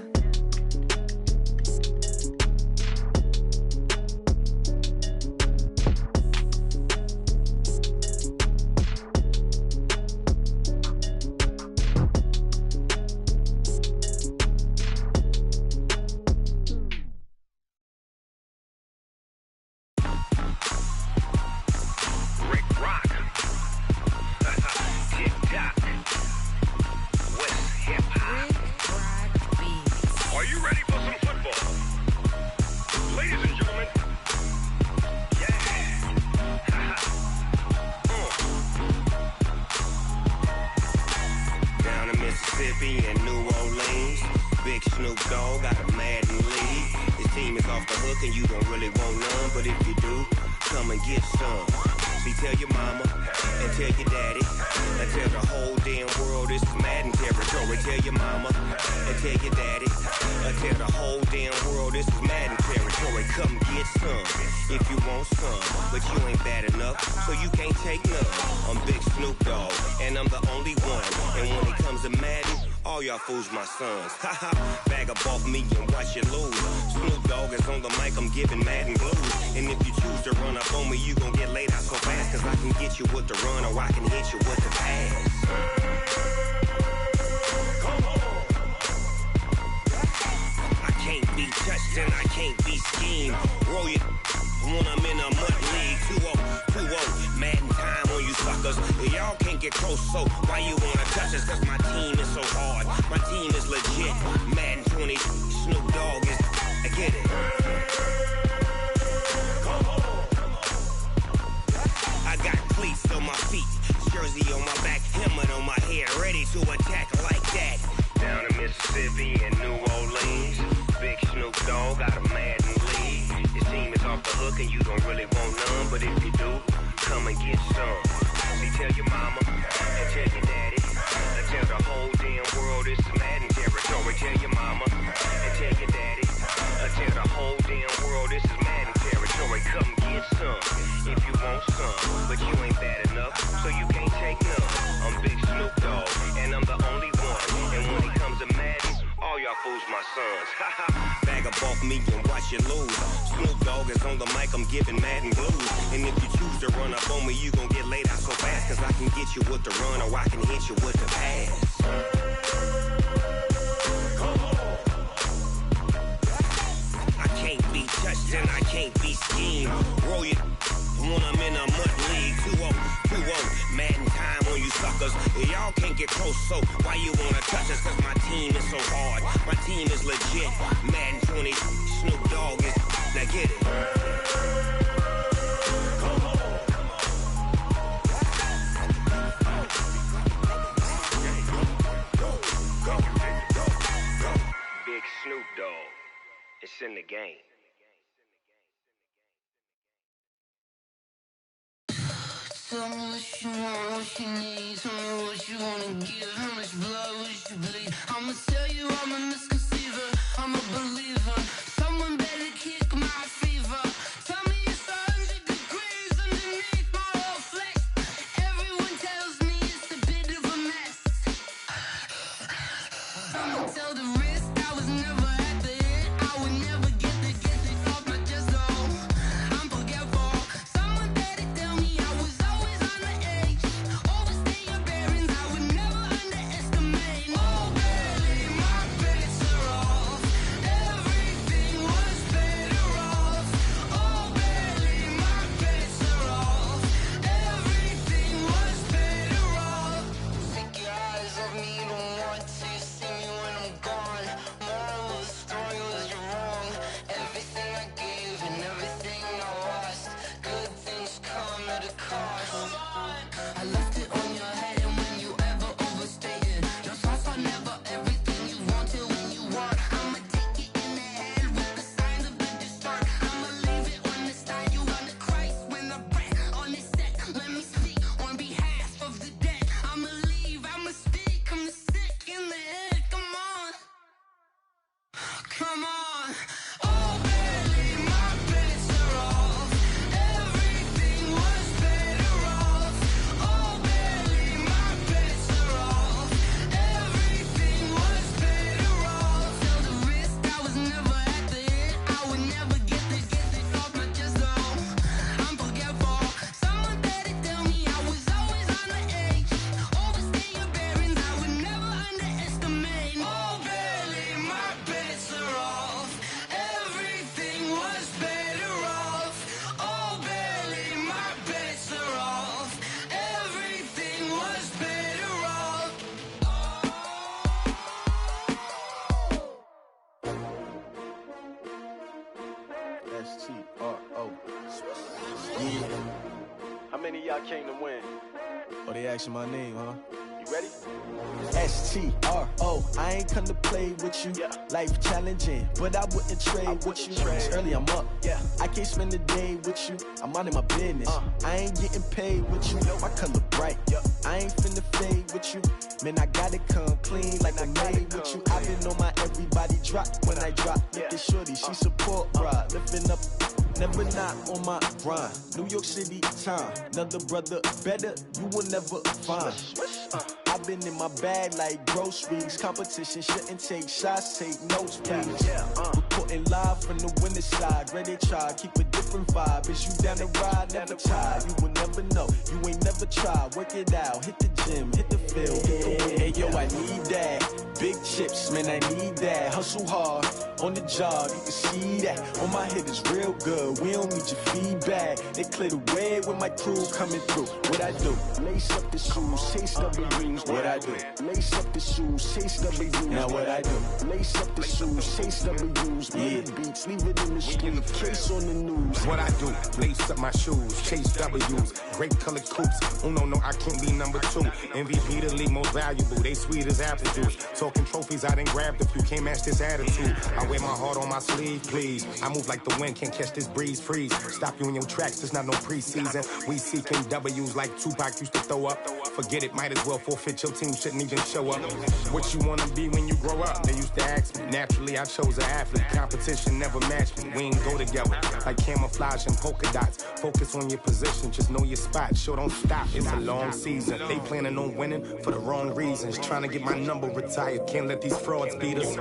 tell your mama, and tell your daddy, and tell the whole damn world this is Madden territory. Come get some if you want some, but you ain't bad enough, so you can't take none. I'm Big Snoop Dogg, and I'm the only one. And when it comes to Madden, all y'all fools my sons. Haha, bag up off me and watch you lose. Snoop Dogg is on the mic, I'm giving Madden blues. And if you choose to run up on me, you gon' get laid out so fast, cause I can get you with the run or I can hit you with the pass. I can't be touched and I can't be schemed. Roll you when I'm in a mud league. 2-0, Madden time on you suckers. Y'all can't get close, so why you wanna touch us? Cause my team is so hard, my team is legit. Madden 20, Snoop Dogg is, I get it. I got cleats on my feet, jersey on my back, helmet on my head, ready to attack like that. Down in Mississippi and New Orleans, Big Snoop Dogg got a Madden league. Your team is off the hook and you don't really want none, but if you do, come and get some. See, tell your mama and tell your daddy, and tell the whole damn world this is Madden territory. Tell your mama and tell your daddy, and tell the whole damn world this is Madden territory. Come get some if you want some, but you ain't bad enough, so you can't take none. I'm Big Snoop Dogg, and I'm the only one. And when it comes to Madden, all y'all fools my sons. Bag up off me and watch you lose. Snoop Dogg is on the mic, I'm giving Madden blues. And if you choose to run up on me, you gon' get laid out so fast, cause I can get you with the run or I can hit you with the pass. I can't be touched and I can't be schemed. Roll you when I'm in a mud league. 2-0, Madden time on you suckers. Y'all can't get close, so why you wanna touch us? Cause my team is so hard, my team is legit. Madden 20, Snoop Dogg is, now get it. Big Snoop Dogg, it's in the game. Tell me what you want, what you need. Tell me what you wanna give. How much blood would you bleed? I'ma tell you I'm a misconceiver, I'm a believer. Someone better kick my fever. Tell me it's 100 degrees underneath my whole flesh. Everyone tells me it's a bit of a mess. I'ma tell the risk I was never at the hit. I would never get it off my chest though. I'm forgetful. Someone better tell me I was always on the edge. Overstay your bearings, I would never underestimate. Oh baby, my bets are off. Everything was better off. Oh baby, my bets are off. Everything was better off. Take your eyes off me, don't want to see me when I'm gone. Moral of the story was you're wrong. Everything I gave and everything I lost. Good things come at a cost. I left it on your head, and when you ever overstay it, your thoughts are never everything you wanted when you want. I'ma take it in the head with the signs of the distort. I'ma leave it on the side. You on the Christ when I breath on this set. Let me speak on behalf of the dead. I'ma leave, I'ma speak. I'm sick in the head. Come on, come on. Oh baby, my bets are off. Everything was better off. Oh baby, my bets are off. Everything was better off. Tell the risk I was never at the hit. I would never get it off my chest though. I'm forgetful. Someone better tell me I was always on the edge. Overstay your bearings, I would never underestimate. Oh baby, my bets are off. Everything was better off. Oh baby, my bets are off. Everything was better off. S-T-R-O. Yeah. How many of y'all came to win? Oh, they asking my name, huh? You ready? S-T-R-O. I ain't come to play with you. Life challenging, but I wouldn't trade with you. It's early, I'm up. I can't spend the day with you. I'm minding my business. I ain't getting paid with you. My color bright. I ain't finna fade with you. Man, I gotta come clean like a man. drop when I drop. Look at shorty, she support ride. Lifting up, never not on my grind. New York City time, another brother better, you will never find. I've been in my bag like groceries. Competition shouldn't take shots, take notes, please. Reporting live from the winning side. Ready to try, keep a different vibe. Is you down the ride, never try. You will never know, you ain't never tried. Work it out, hit the gym, hit the field, hit the win. Hey yo, I need that. Big chips, man, I need that. Hustle hard, on the job, you can see that. On my head is real good, we don't need your feedback. They clear the way with my crew coming through. What I do? Lace up the shoes, chase W's. What I do? Lace up the shoes, chase W's. Now what I do? Lace up the shoes, chase W's. Yeah. Beats, leave it in the street, case on the news. What I do? Lace up my shoes, chase W's. Great colored coops. Oh no, I can't be number 2. MVP the league most valuable. They sweet as apple juice. Talking trophies, I done grabbed a few. Can't match this attitude. I wear my heart on my sleeve, please. I move like the wind, can't catch this breeze, freeze. Stop you in your tracks, there's not no preseason. We seeking W's like Tupac used to throw up. Forget it, might as well forfeit. Your team shouldn't even show up. What you wanna be when you grow up? They used to ask me. Naturally, I chose an athlete. Competition never matched me. We ain't go together like camouflage and polka dots. Focus on your position, just know your spot. Sure, don't stop. It's a long season. They planning on winning for the wrong reasons. Trying to get my number retired. Can't let these frauds beat us.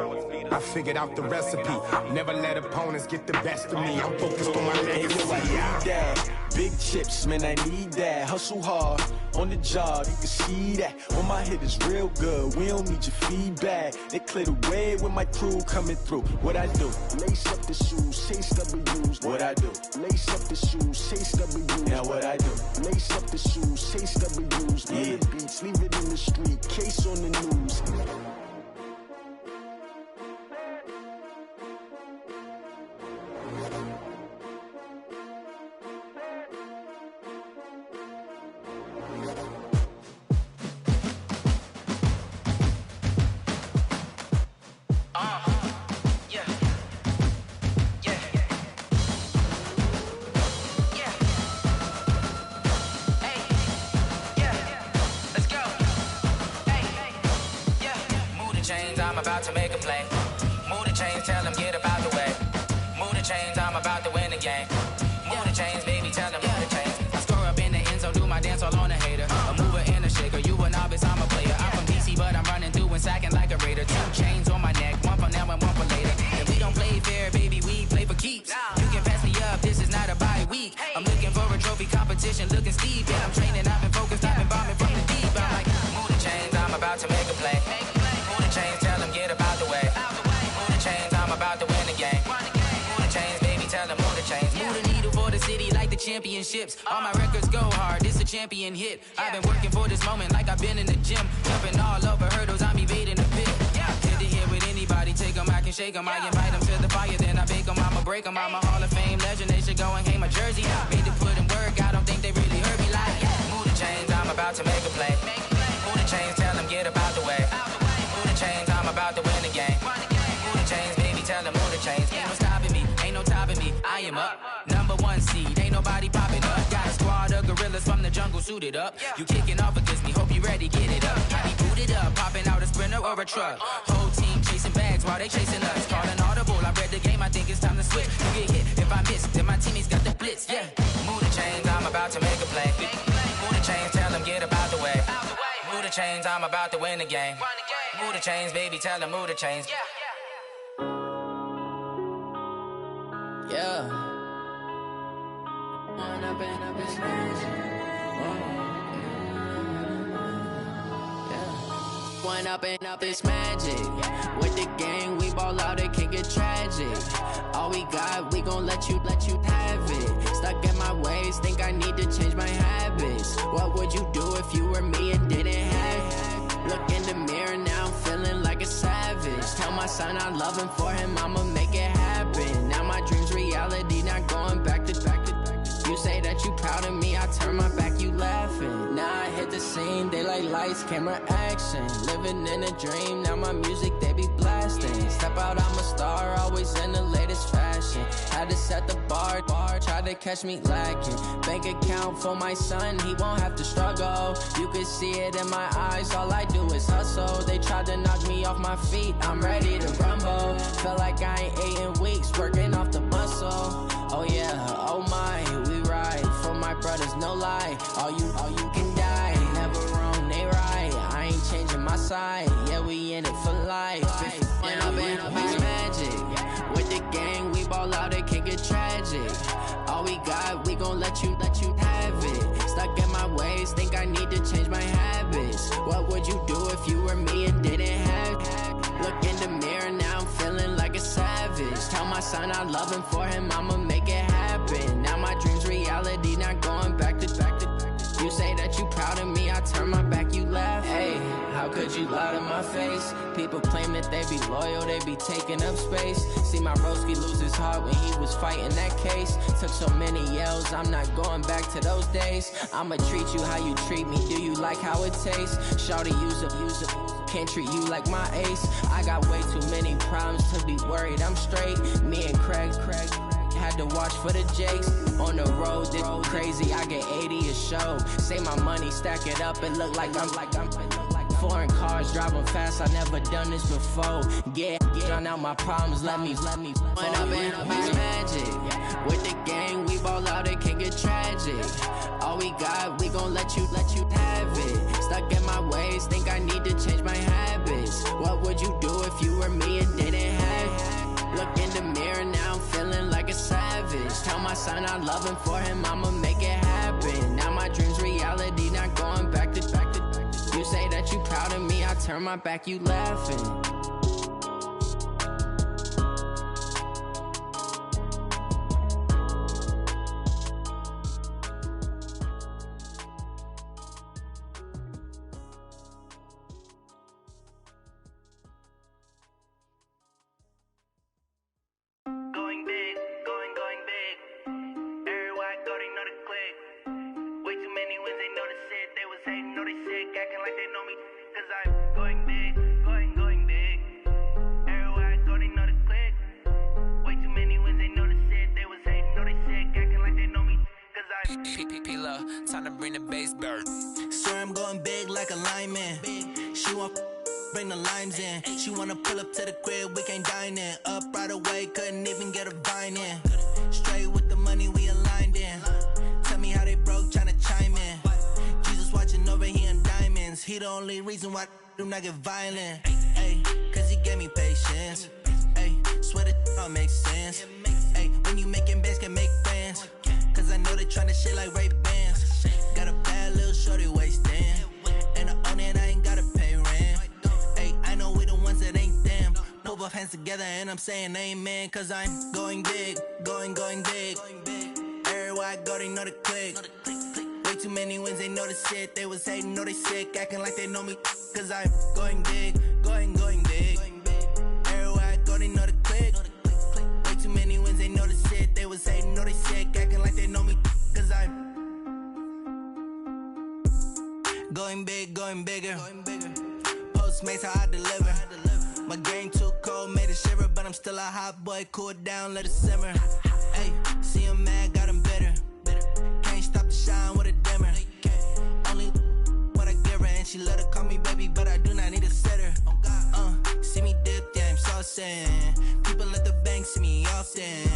I figured out the recipe. Never let opponents get the best of me. I'm focused on my legacy. I need that. Big chips, man, I need that. Hustle hard, on the job, you can see that. On my head is real good, we don't need your feedback. They clear the way with my crew coming through. What I do? Lace up the shoes, chase W's. What I do? Lace up the shoes, chase W's. Now what I do? Lace up the shoes, chase W's. Yeah. Beats, leave it in the street, case on the news. I'm about to make a play. Move the chains, tell them get about the way. Move the chains, I'm about to win the game. Move the chains, baby, tell them move the chains. I score up in the end zone, do my dance all on a hater. A mover and a shaker, you a novice, I'm a player. I'm from DC, but I'm running through and sacking like a raider. 2 chains on my neck, one for now and one for later. And we don't play fair, baby, we play for keeps. You can pass me up, this is not a bye week. I'm looking for a trophy competition, looking steep. Yeah, I'm training, I've been focused, I've been bombing from the deep. I'm like, move the chains, I'm about to make a play. Move the chains, tell them get about the way. Move the chains, I'm about to win the game. Move the chains, baby, tell them move the chains. Move the needle for the city like the championships. All my records go hard, this a champion hit. I've been working for this moment like I've been in the gym. Jumping all over hurdles, I'm evading the pit. Good to hear with anybody, take them, I can shake them. I invite them to the fire, then I bake them, I'ma break them. I'm a Hall of Fame legend, they should go and hang my jersey. Made to put in work, I don't think they really heard me like. Move the chains, I'm about to make a play. Move the chains, tell them get about the way. Move the chains, I'm about to win the game. Move the chains, baby, tell them move the chains. Ain't no stopping me, ain't no topping me. I am up, #1 seed, ain't nobody popping up. Got a squad of gorillas from the jungle suited up. You kicking off against me, hope you ready, get it up. I be booted up, popping out a Sprinter or a truck. Whole team chasing bags while they chasing us. Call an audible, I read the game, I think it's time to switch. You get hit, if I miss, then my teammates got the blitz, yeah. Move the chains, I'm about to make a play. Move the chains, tell them get about the way. Move the chains, I'm about to win the game. Move the chains, baby, tell them move the chains. Yeah. One up and up is magic. With the gang, we ball out, it can get tragic. All we got, we gon' let you have it. Stuck in my ways, think I need to change my habits. What would you do if you were me and didn't have it? Look in the mirror now, I'm feeling like a savage. Tell my son I love him, for him I'ma make it happen. Now my dream's reality, not going back to. You say that you proud of me, I turn my back, you laughing. Now I hit the scene, they like lights, camera, action. Living in a dream, now my music they be blasting. Step out, I'm a star, always in the latest fashion. Had to set the bar, try to catch me lacking. Bank account for my son, he won't have to struggle. You can see it in my eyes, all I do is hustle. They tried to knock me off my feet, I'm ready to rumble. Felt like I ain't ate in weeks, working off the muscle. Oh yeah, oh my, we ride for my brothers, no lie. All you can die, never wrong, they right. I ain't changing my side, yeah, we in it for life. When I've been magic, with the gang, we ball out, it can get tragic. All we got, we gon' let you have it. Stuck in my ways, think I need to change my habits. What would you do if you were me and didn't have it? Look in the mirror, now I'm feeling like a savage. Tell my son I love him, for him I'ma make it happen. Now my dream's reality, not going back to. You say that you proud of me, I turn my back, you laugh. Hey, how could you lie to my face? People claim that they be loyal, they be taking up space. See my broski lose his heart when he was fighting that case. Took so many yells, I'm not going back to those days. I'ma treat you how you treat me, do you like how it tastes? Shawty, use it, can't treat you like my ace. I got way too many problems to be worried, I'm straight. Me and Craig had to watch for the Jakes. On the road, this crazy, I get 80 a show. Say my money, stack it up, and look like I'm foreign cars, driving fast, I never done this before. Get drown out my problems, let me When I've been magic, with the gang, we ball out, it can get tragic. All we got, we gon' let you have it. Stuck in my ways, think I need to change my habits. What would you do if you were me and didn't have it? Look in the mirror, now I'm feeling like a savage. Tell my son I love him, for him I'ma make it happen. Now my dream's reality, not going back to. You say that you proud of me, I turn my back, you laughing. Time to bring the bass bird. Swear I'm going big like a lineman. She want bring the limes in. She wanna pull up to the crib, we can't dine in. Up right away, couldn't even get a vine in. Straight with the money, we aligned in. Tell me how they broke, tryna chime in. Jesus watching over, he in diamonds. He the only reason why I do not get violent. Ay, cause he gave me patience. Ay, swear that all makes sense. Ay, when you making bands, can make friends. Cause I know they tryna shit like Ray-Bans. Got a bad little shorty wasting. And I own it, I ain't gotta pay rent. Ay, I know we the ones that ain't them. Pull both hands together and I'm saying amen. Cause I'm going big, going big. Everywhere I go, they know the click. Way too many wins, they know the shit. They was hating, know they sick, acting like they know me. Cause I'm going big, going big. Everywhere I go, they know the click. Way too many wins, they know the shit. They was hating, know they sick, acting like they know me. Cause I'm going big, going bigger. Postmates, how I deliver. My game too cold, made it shiver. But I'm still a hot boy, cool down, let it simmer. Hey, see him mad, got him bitter. Can't stop the shine with a dimmer. Only what I give her, and she let her call me baby, but I do not need a sitter. See me dip, yeah, I'm saucing. People at the bank see me often.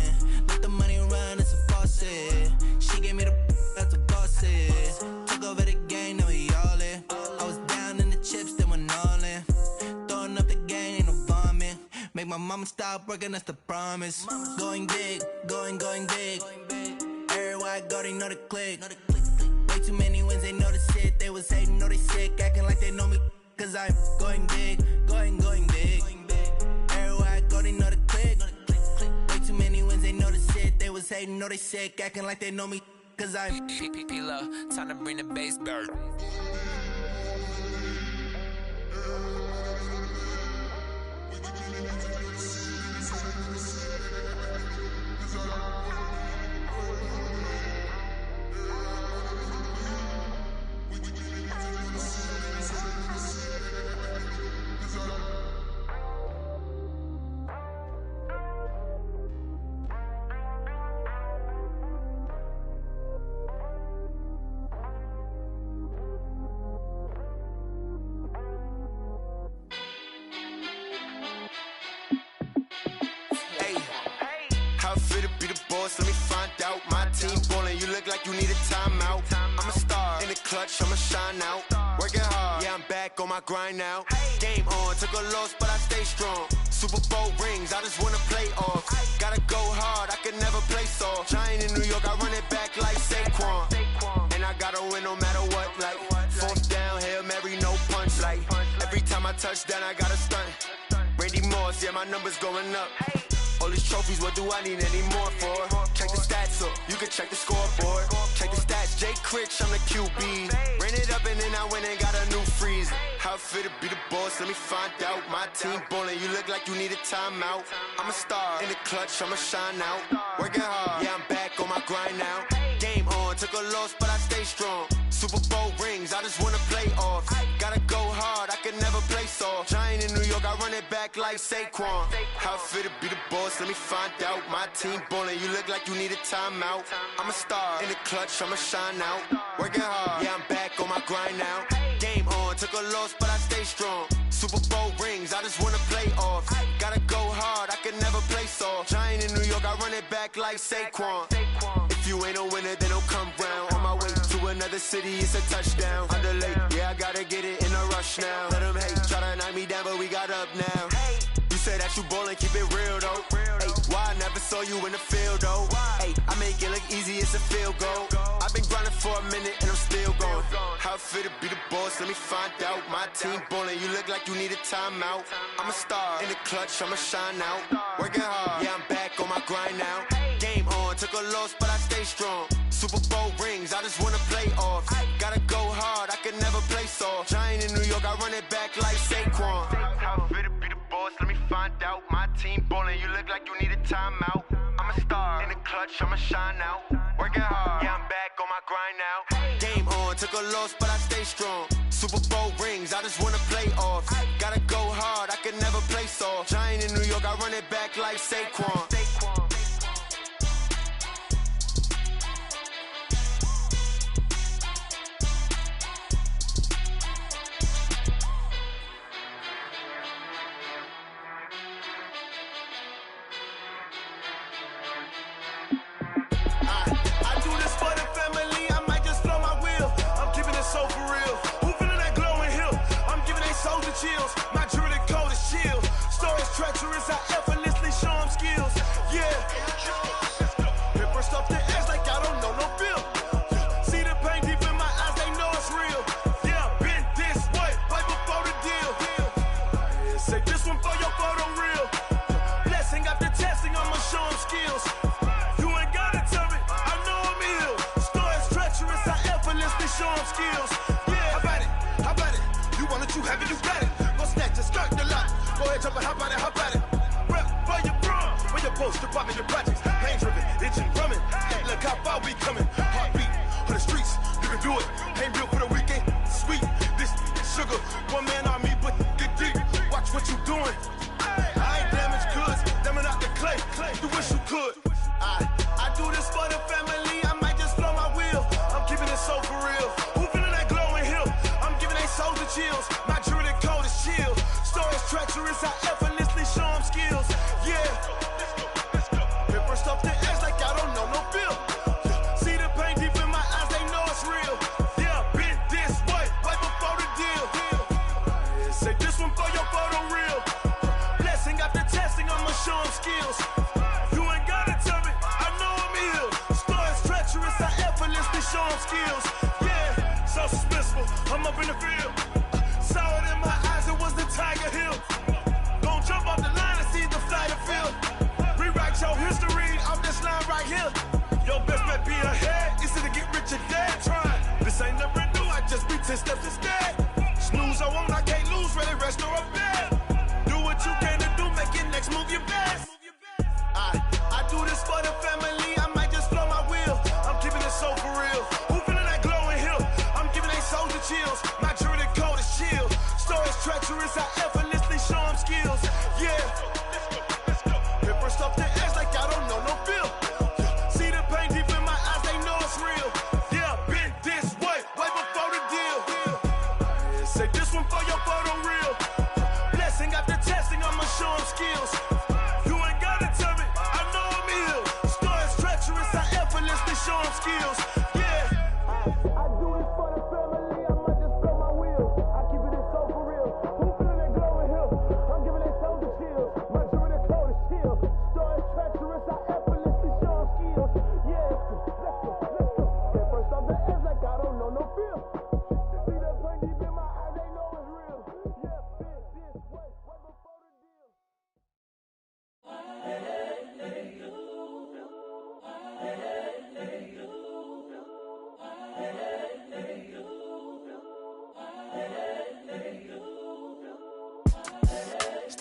Let the money run, it's a faucet. She gave me the that's a boss is. Took over the game, now we all in. I was down in the chips, then went all in. Throwing up the game, ain't no vomit. Make my mama stop working, that's the promise. Going big, going big. Everywhere I go, they know the click. Way too many wins, they know the shit. They was hating, know they sick, acting like they know me. Cause I'm going big, going big. Everywhere I go, they know the click. Way too many wins, they know the shit. They was hating, know they sick, acting like they know me. Cause I'm P-Love, time to bring the bass bird. boss, let me find out. My team ballin', you look like you need a timeout. I'm a star, in the clutch, I'ma shine out. Working hard, yeah, I'm back on my grind now. Game on, took a loss, but I stay strong. Super Bowl rings, I just wanna play off. Gotta go hard, I can never play soft. Giant in New York, I run it back like Saquon. And I gotta win no matter what, like fourth down, Hail Mary, no punch. Like every time I touch down, I gotta stunt. Randy Moss, yeah, my numbers going up. All these trophies, what do I need any more for? Check the stats up, you can check the scoreboard. Check the stats, Jake Critch, I'm the QB. Ran it up and then I went and got a new freeze. How it feel to be the boss, let me find out. My team ballin', you look like you need a timeout. I'm a star, in the clutch, I'ma shine out. Working hard, yeah, I'm back on my grind now. Game on, took a loss, but I stay strong. Super Bowl rings, I just wanna play off. Gotta go hard, I can never play soft. Giant in New York, I run it back like Saquon. How it feel to be the boss, let me find out. My team ballin', you look like you need a timeout. I'm a star, in the clutch, I'ma shine out. Working hard, yeah, I'm back on my grind now. Game on, took a loss, but I stay strong. Super Bowl rings, I just wanna play off. Gotta go hard, I can never play soft. Giant in New York, I run it back like Saquon. If you ain't a winner, then don't come round. On my way to another city, it's a touchdown. Underlay, yeah, I gotta get it in a rush now. Let them hate, try to knock me down, but we got up now. You say that you ballin', keep it real though. Hey, why I never saw you in the field though? Hey, I make it look easy, it's a field goal. I've been grinding for a minute and I'm still going. How it feel to be the boss, let me find out. My team ballin', you look like you need a timeout. I'm a star, in the clutch, I'ma shine out. Working hard, yeah, I'm back on my grind now. Game on, took a loss, but I stay strong. Super Bowl rings, I just wanna play off. Gotta go hard, I can never play soft. Giant in New York, I run it back like Saquon. How it feel to be the boss, let me find out. My team ballin', you look like you need a timeout. I'm a star, in the clutch, I'ma shine out. Working hard, yeah, I'm back on my grind now. Game on, took a loss, but I stay strong. Super Bowl rings, I just wanna play off. Gotta go hard, I can never play soft. Giant in New York, I run it back like Saquon. Chills. My jewelry code is chill. Stories treacherous, I effortlessly show them skills. Yeah. Paper stuff the edge like I don't know no bill. See the pain deep in my eyes, they know it's real. Yeah, been this way, right before the deal. Say this one for your photo reel. Blessing after testing, I'ma show them skills. You ain't gotta tell me, I know I'm ill. Stories treacherous, I effortlessly show them skills. Yeah, how about it? How about it? You want it, you have it, you got it. Go snatch it, skirt the lot. Go ahead, jump it, how about it, how about it? Rep for your bro, where your post, department, your projects. Pain driven, itching, drumming. Hey, look how far we coming. Heartbeat on the streets, you can do it. Ain't built for the weekend, sweet. This sugar, one man army, but get deep. Watch what you doing. I ain't damaged goods, damn it out the clay. You wish you could. I do this for the family, I might just blow my wheel. I'm keeping it so for real. Who feeling that glowing hill? I'm giving they souls the chills. My jewelry code is chill. Stories treacherous, I effortlessly show them skills. Yeah. Paper stuff the edge like I don't know no bill. See the pain deep in my eyes, they know it's real. Yeah, been this way, right before the deal. Say this one for your photo reel. Blessing after testing, I'ma show them skills. You ain't gotta tell me, I know I'm ill. Stories treacherous, I effortlessly show them skills. Yeah, so suspenseful, I'm up in the field. Saw it in my eyes, it was the Tiger Hill. Gon' jump off the line and see the flight of field. Rewrite your history off this line right here. Your best bet be ahead, easy to get rich or dead trying. This ain't never new, I just be 10 steps instead. Snooze I won't, I can't lose, ready, rest or a bed. Do what you can to do, make your next move your best. I do this for the family, I might just blow my wheel. I'm keeping it so for real. Who feeling that glowing hill? I'm giving they souls the chills. My jewelry code is chill. Stories treacherous, I effortlessly show them skills. Yeah. Paper stuff the edge like I don't know no bill. See the pain deep in my eyes, they know it's real. Yeah, been this way, right before the deal. Say this one for your photo reel. Blessing after testing, I'ma show them skills. You ain't gotta tell me, I know I'm ill. Stories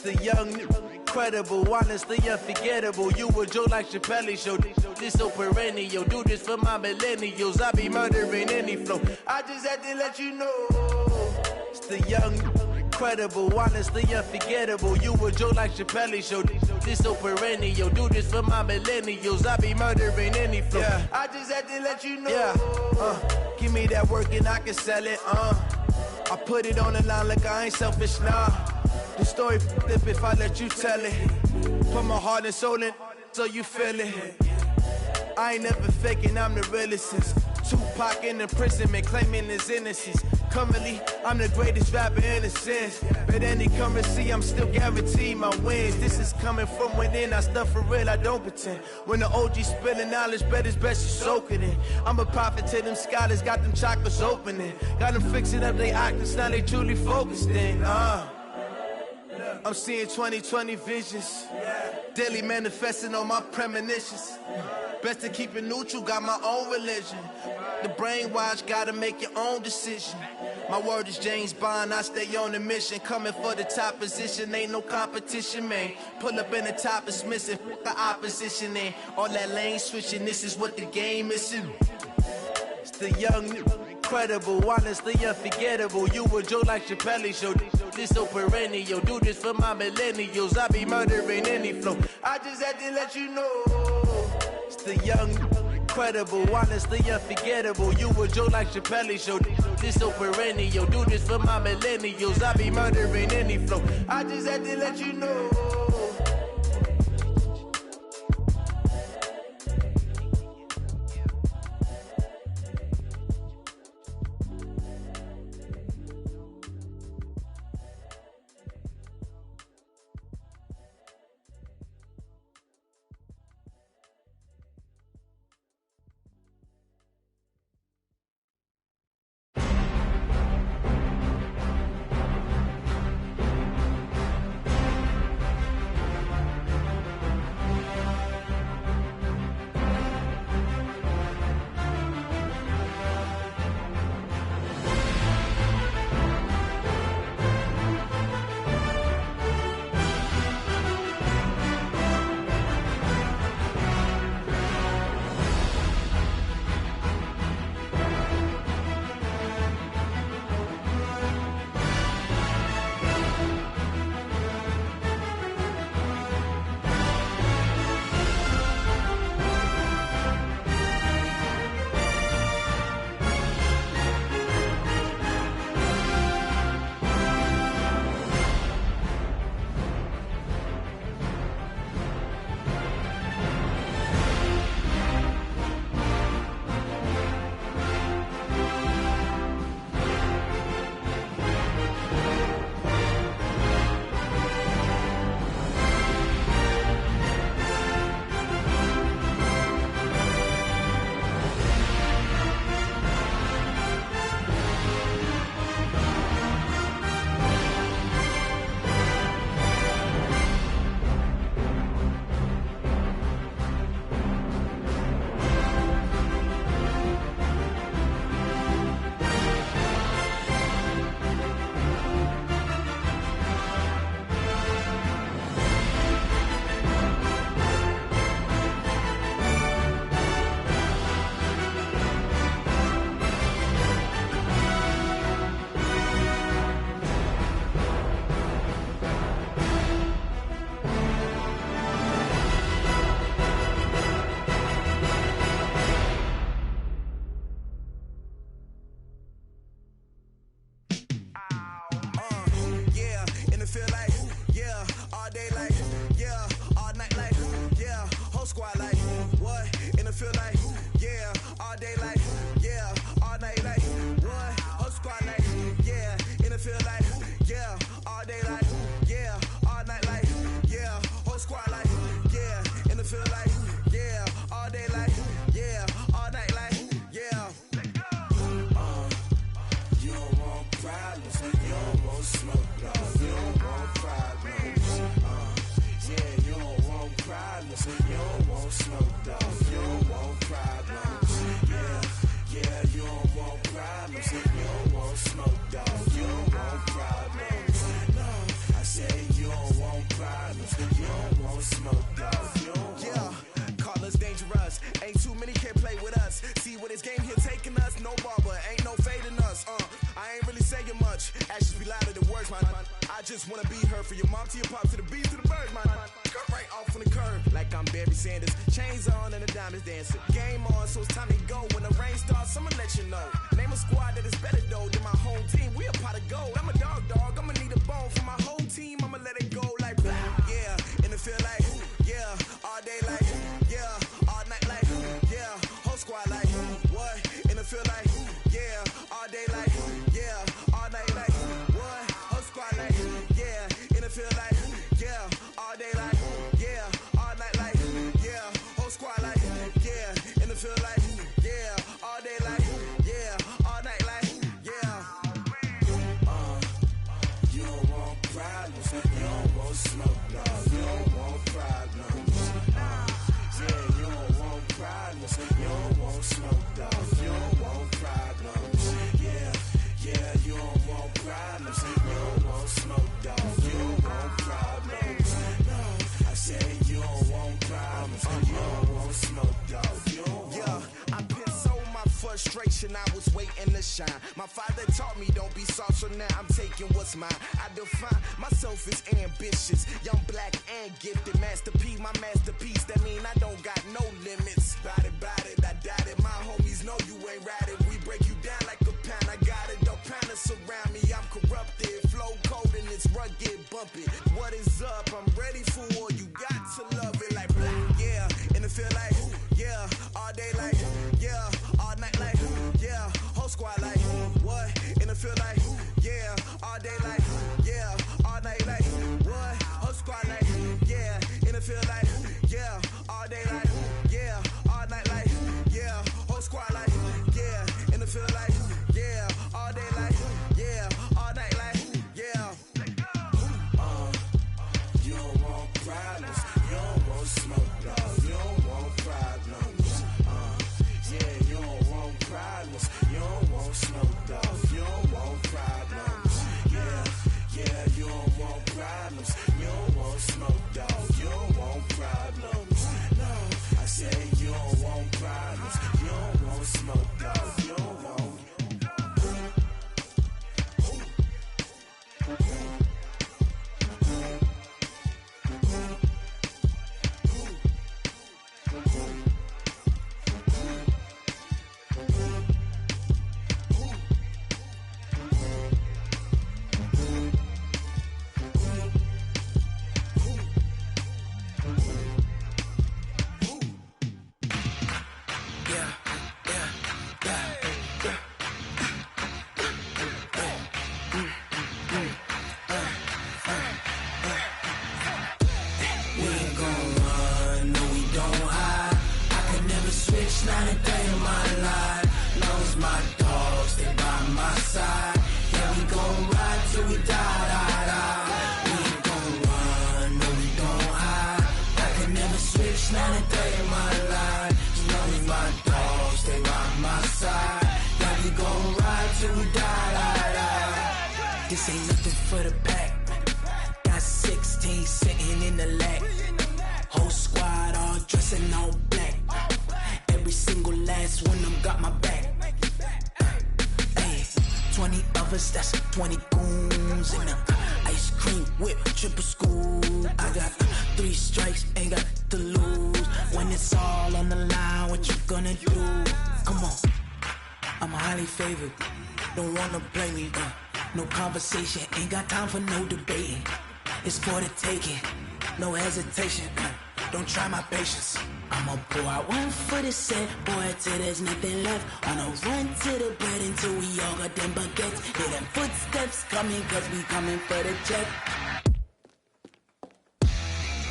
The young, incredible, honestly unforgettable. You a Joe like Chappelle show. This so perennial. Do this for my millennials. I be murdering any flow. I just had to let you know. It's the young, incredible, honestly unforgettable. You a Joe like Chappelle show. This so perennial. Do this for my millennials. I be murdering any flow. Yeah. I just had to let you know. Yeah. Give me that work and I can sell it. I put it on the line like I ain't selfish, nah. The story flip if I let you tell it. Put my heart and soul in so you feel it. I ain't never faking, I'm the realest since Tupac in imprisonment, claiming his innocence. Currently, I'm the greatest rapper in a sense. But any currency, I'm still guaranteed my wins. This is coming from within, I stuff for real, I don't pretend. When the OG spilling knowledge, bet it's best you soak it in. I'm a prophet to them scholars, got them chakras opening. Got them fixing up they octaves, now they truly focused in. I'm seeing 2020 visions, daily manifesting on my premonitions. Best to keep it neutral, got my own religion. The brainwash, gotta make your own decision. My word is James Bond, I stay on the mission. Coming for the top position, ain't no competition, man. Pull up in the top is missing, the opposition in. All that lane switching, this is what the game is in. It's the young, incredible, honestly unforgettable. You a Joe like Chappelle show. This so perennial. Do this for my millennials. I be murdering any flow. I just had to let you know. It's the young, incredible, honestly unforgettable. You a Joe like Chappelle show. This so perennial. Do this for my millennials. I be murdering any flow. I just had to let you know. just wanna be her. For your mom to your pop to the beat to the bird, man. Cut right off on the curb, like I'm Barry Sanders. Chains on and the diamonds dancing. Game on, so it's time to go. When the rain starts, I'ma let you know. Name a squad that is better though than my home team. We a pot of gold. I'm a dog. I'ma need a bone for my whole team. I'ma let it go like yeah. And it feel like yeah. All day like yeah. All night like yeah. Whole squad like what? And it feel like yeah. All day like yeah. All night like what? Whole squad like yeah. And it feel like yeah. All day like yeah. All night like yeah. Whole squad like yeah. And it feel like yeah. All day like yeah. All night like yeah. You don't want problems. You don't want smoke, no. You don't want problems. Yeah, you don't want problems. You don't want smoke, dog. You don't want problems. Yeah, you don't want problems. You don't want smoke, dog. You don't want problems. No, I said you don't want problems. You don't want smoke, dog. You don't want. Yeah, I been so my frustration. I was waiting to shine. My father taught me don't be soft, so now I'm taking what's mine. I define myself as ambitious, young, black, and gifted. Master P, my masterpiece. That mean I don't got no limits. Bout it, I doubt it. My homies know you ain't ratted. We break you down like a pound. I got it, don't pound us around me. I'm corrupted, flow cold and it's rugged, bumpy. What is up? I'm ready for war. You got to love it like black, yeah. And it feel like yeah. All day like yeah. All night like yeah. Whole squad like what? And it feel like yeah. All day like yeah. All night like what? Whole squad like yeah. And it feel like yeah. All day like yeah. All night like yeah. Whole squad like yeah. And it feel like yeah. All day like yeah. All night like yeah. You don't want problems. You don't want smoke, dog. You don't want problems. Yeah, you don't want problems. You don't want smoke, dog. You don't want problems. Yeah, you don't want problems. You don't want smoke, dog. You don't want problems. No, I said you don't want problems. You don't want smoke, dog. You don't want. This ain't nothing for the pack. Got 16 sitting in the lap. Whole squad all dressing all black. Every single last one of them got my back. Hey, 20 of us, that's 20 goons in a ice cream whip, triple scoop. I got 3 strikes, ain't got to lose. When it's all on the line, what you gonna do? Come on, I'm highly favored. Don't wanna play me, no conversation, ain't got time for no debating. It's for the taking, no hesitation. Don't try my patience. I'ma pull out one foot and set, boy, till there's nothing left. On a run to the bed until we all got them baguettes. Hear them footsteps coming, cause we coming for the check.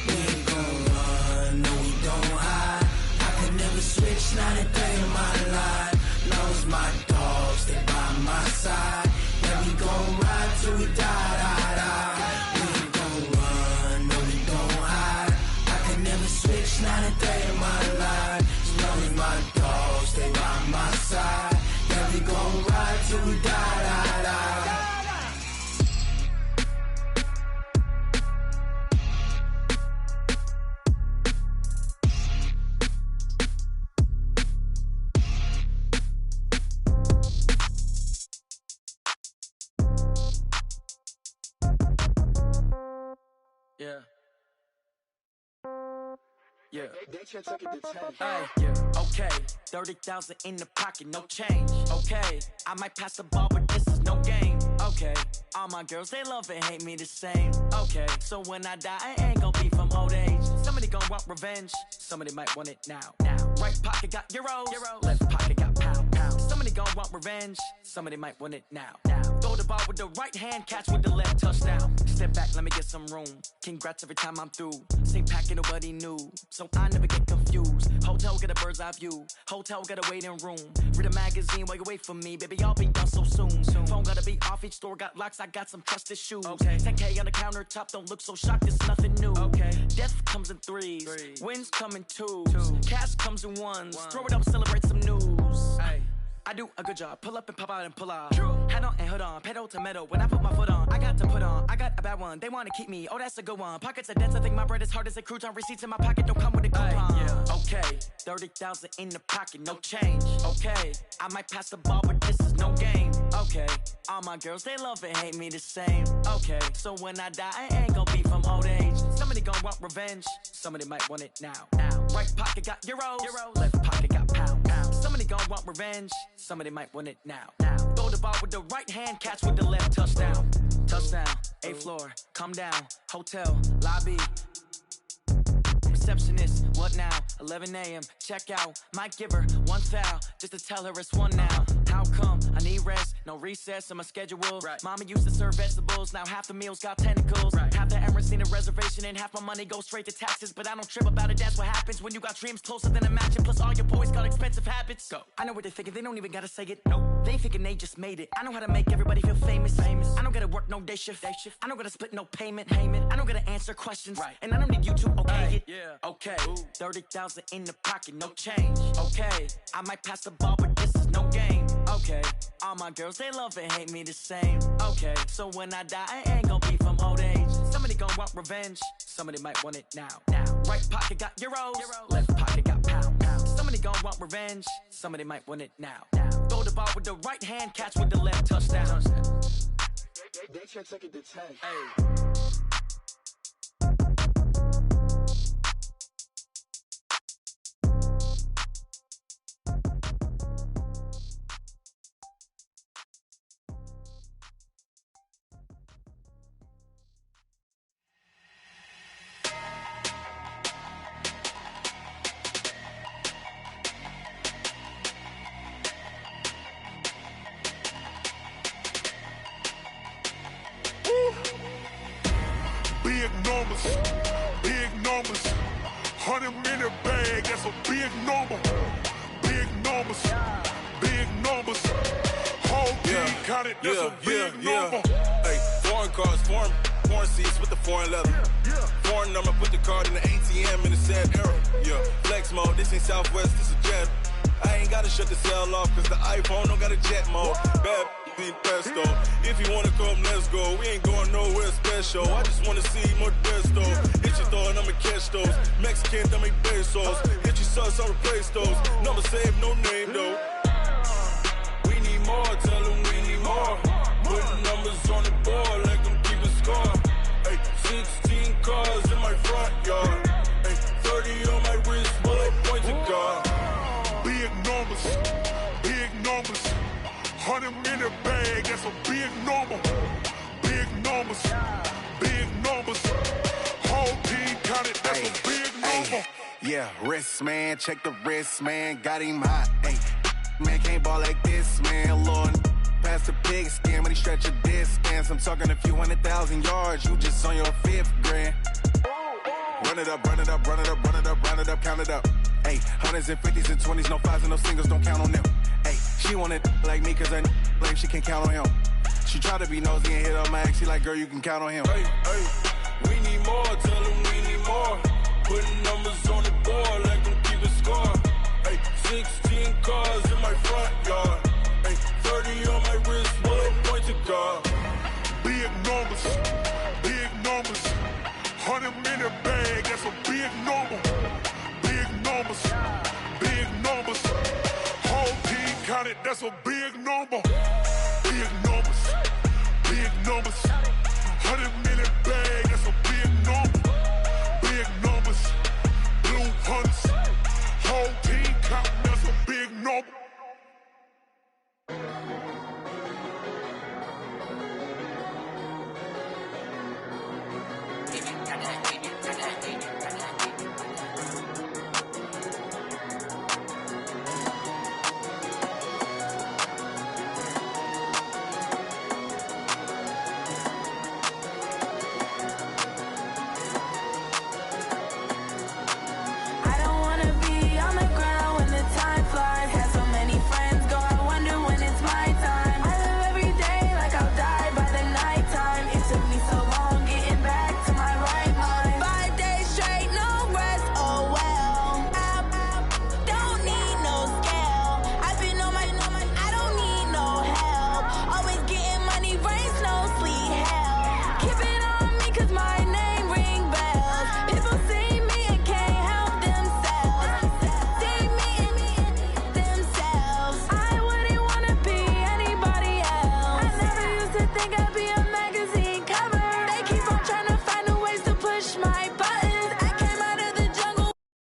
We ain't gon' run, no we don't hide. I could never switch, not a day in my life. Lost my dogs, they by my side. Yeah, we gon' ride till we die. We ain't gon' run, no we don't hide. I could never switch, not a day in my life. As long as my dogs, they by my side. Yeah, we gon' ride till we die. Yeah. Yeah. Hey, yeah. Okay, 30,000 in the pocket, no change. Okay, I might pass the ball, but this is no game. Okay, all my girls, they love and hate me the same. Okay, so when I die, I ain't gon' be from old age. Somebody gon' want revenge, somebody might want it now. Right pocket got euros, left pocket got pound. Somebody gon' want revenge, somebody might want it now. Throw the ball with the right hand, catch with the left, touchdown. Step back, let me get some room. Congrats every time I'm through. Same packet, nobody knew, so I never get confused. Hotel get a bird's eye view, hotel got a waiting room. Read a magazine while you wait for me, baby, I'll be done so soon. Phone gotta be off, each store got locks, I got some trusted shoes. 10K on the countertop, don't look so shocked, it's nothing new. Death comes in threes, wins come in twos, cash comes in ones. Throw it up, celebrate some news. I do a good job, pull up and pop out and pull out. Head on and hood on, pedal to metal. When I put my foot on, I got to put on. I got a bad one, they wanna keep me, oh that's a good one. Pockets are dense, I think my bread is hard as a crouton. Receipts in my pocket don't come with a coupon. Okay, 30,000 in the pocket, no change. Okay, I might pass the ball, but this is no game. Okay, all my girls, they love and hate me the same. Okay, so when I die, I ain't gon' be from old age. Somebody gon' want revenge, somebody might want it now. Right pocket got euros, left pocket got pound. Somebody gon' want revenge, somebody might want it now. Throw the ball with the right hand, catch with the left, touchdown. Touchdown, 8th floor, come down, hotel, lobby. Receptionist, what now? 11 a.m., check out. Might give her one foul, just to tell her it's one now. How come? I need rest, no recess in my schedule. Mama used to serve vegetables, now half the meals got tentacles. Half the errands need a reservation and half my money goes straight to taxes. But I don't trip about it, that's what happens when you got dreams closer than a match. Plus all your boys got expensive habits. Go. I know what they're thinking, they don't even gotta say it. Nope. They thinking they just made it. I know how to make everybody feel famous. I don't gotta work no day shift. I don't gotta split no payment. I don't gotta answer questions. And I don't need you to okay it. Okay, 30,000 in the pocket, no change. Okay, I might pass the ball, but this is no game. Okay, all my girls, they love and hate me the same. Okay, so when I die, I ain't gon' be from old age. Somebody gon' want revenge, somebody might want it now. Right pocket got euros, left pocket got pound. Somebody gon' want revenge, somebody might want it now. Throw the ball with the right hand, catch with the left, touchdown. They can't take it to 10. Big numbers, 100-minute bag, that's a big number. Big numbers, whole team counted, that's a big number. Hey, foreign cars, foreign seats with the foreign leather. Foreign number, put the card in the ATM in the sad era. Flex mode, this ain't Southwest, this is Jet. I ain't gotta shut the cell off, cause the iPhone don't got a jet mode. Bad need pesto. If you wanna come, let's go. We ain't going nowhere special. I just wanna see more Modesto. Hit your thought, I'ma catch those. Mexican, dummy pesos. Hit your sauce, I'll replace those. Number saved, no name though. We need more, tell them we need more. Putting numbers on the board, let them keep a score. Hey, 16 cars in my front yard. Hey, 30 on my wrist, bullet point to God. Big numbers, 100-minute bag, that's a big number. Big numbers, whole team counted, that's a big number. Yeah, wrist man, check the wrist man, got him hot. Hey, man can't ball like this, man. Lord, past the pig skin when he stretch a distance. I'm talking a few 100,000 yards, you just on your 5th grand. Run it up, count it up. Hey, 100s and 50s and 20s, no 5s and no singles, don't count on them. Hey, she want it like me, cause I like she can count on him. She try to be nosy and hit up my ex, she like, girl, you can count on him. Hey, we need more, tell them we need more. Putting numbers on the board, let them keep a score. Hey, 16 cars in my front yard. Hey, 30 on my wrist, bullet point to God. Big numbers, 100-minute bag, that's a big number. Big numbers, whole team counted, that's a big number. Big numbers,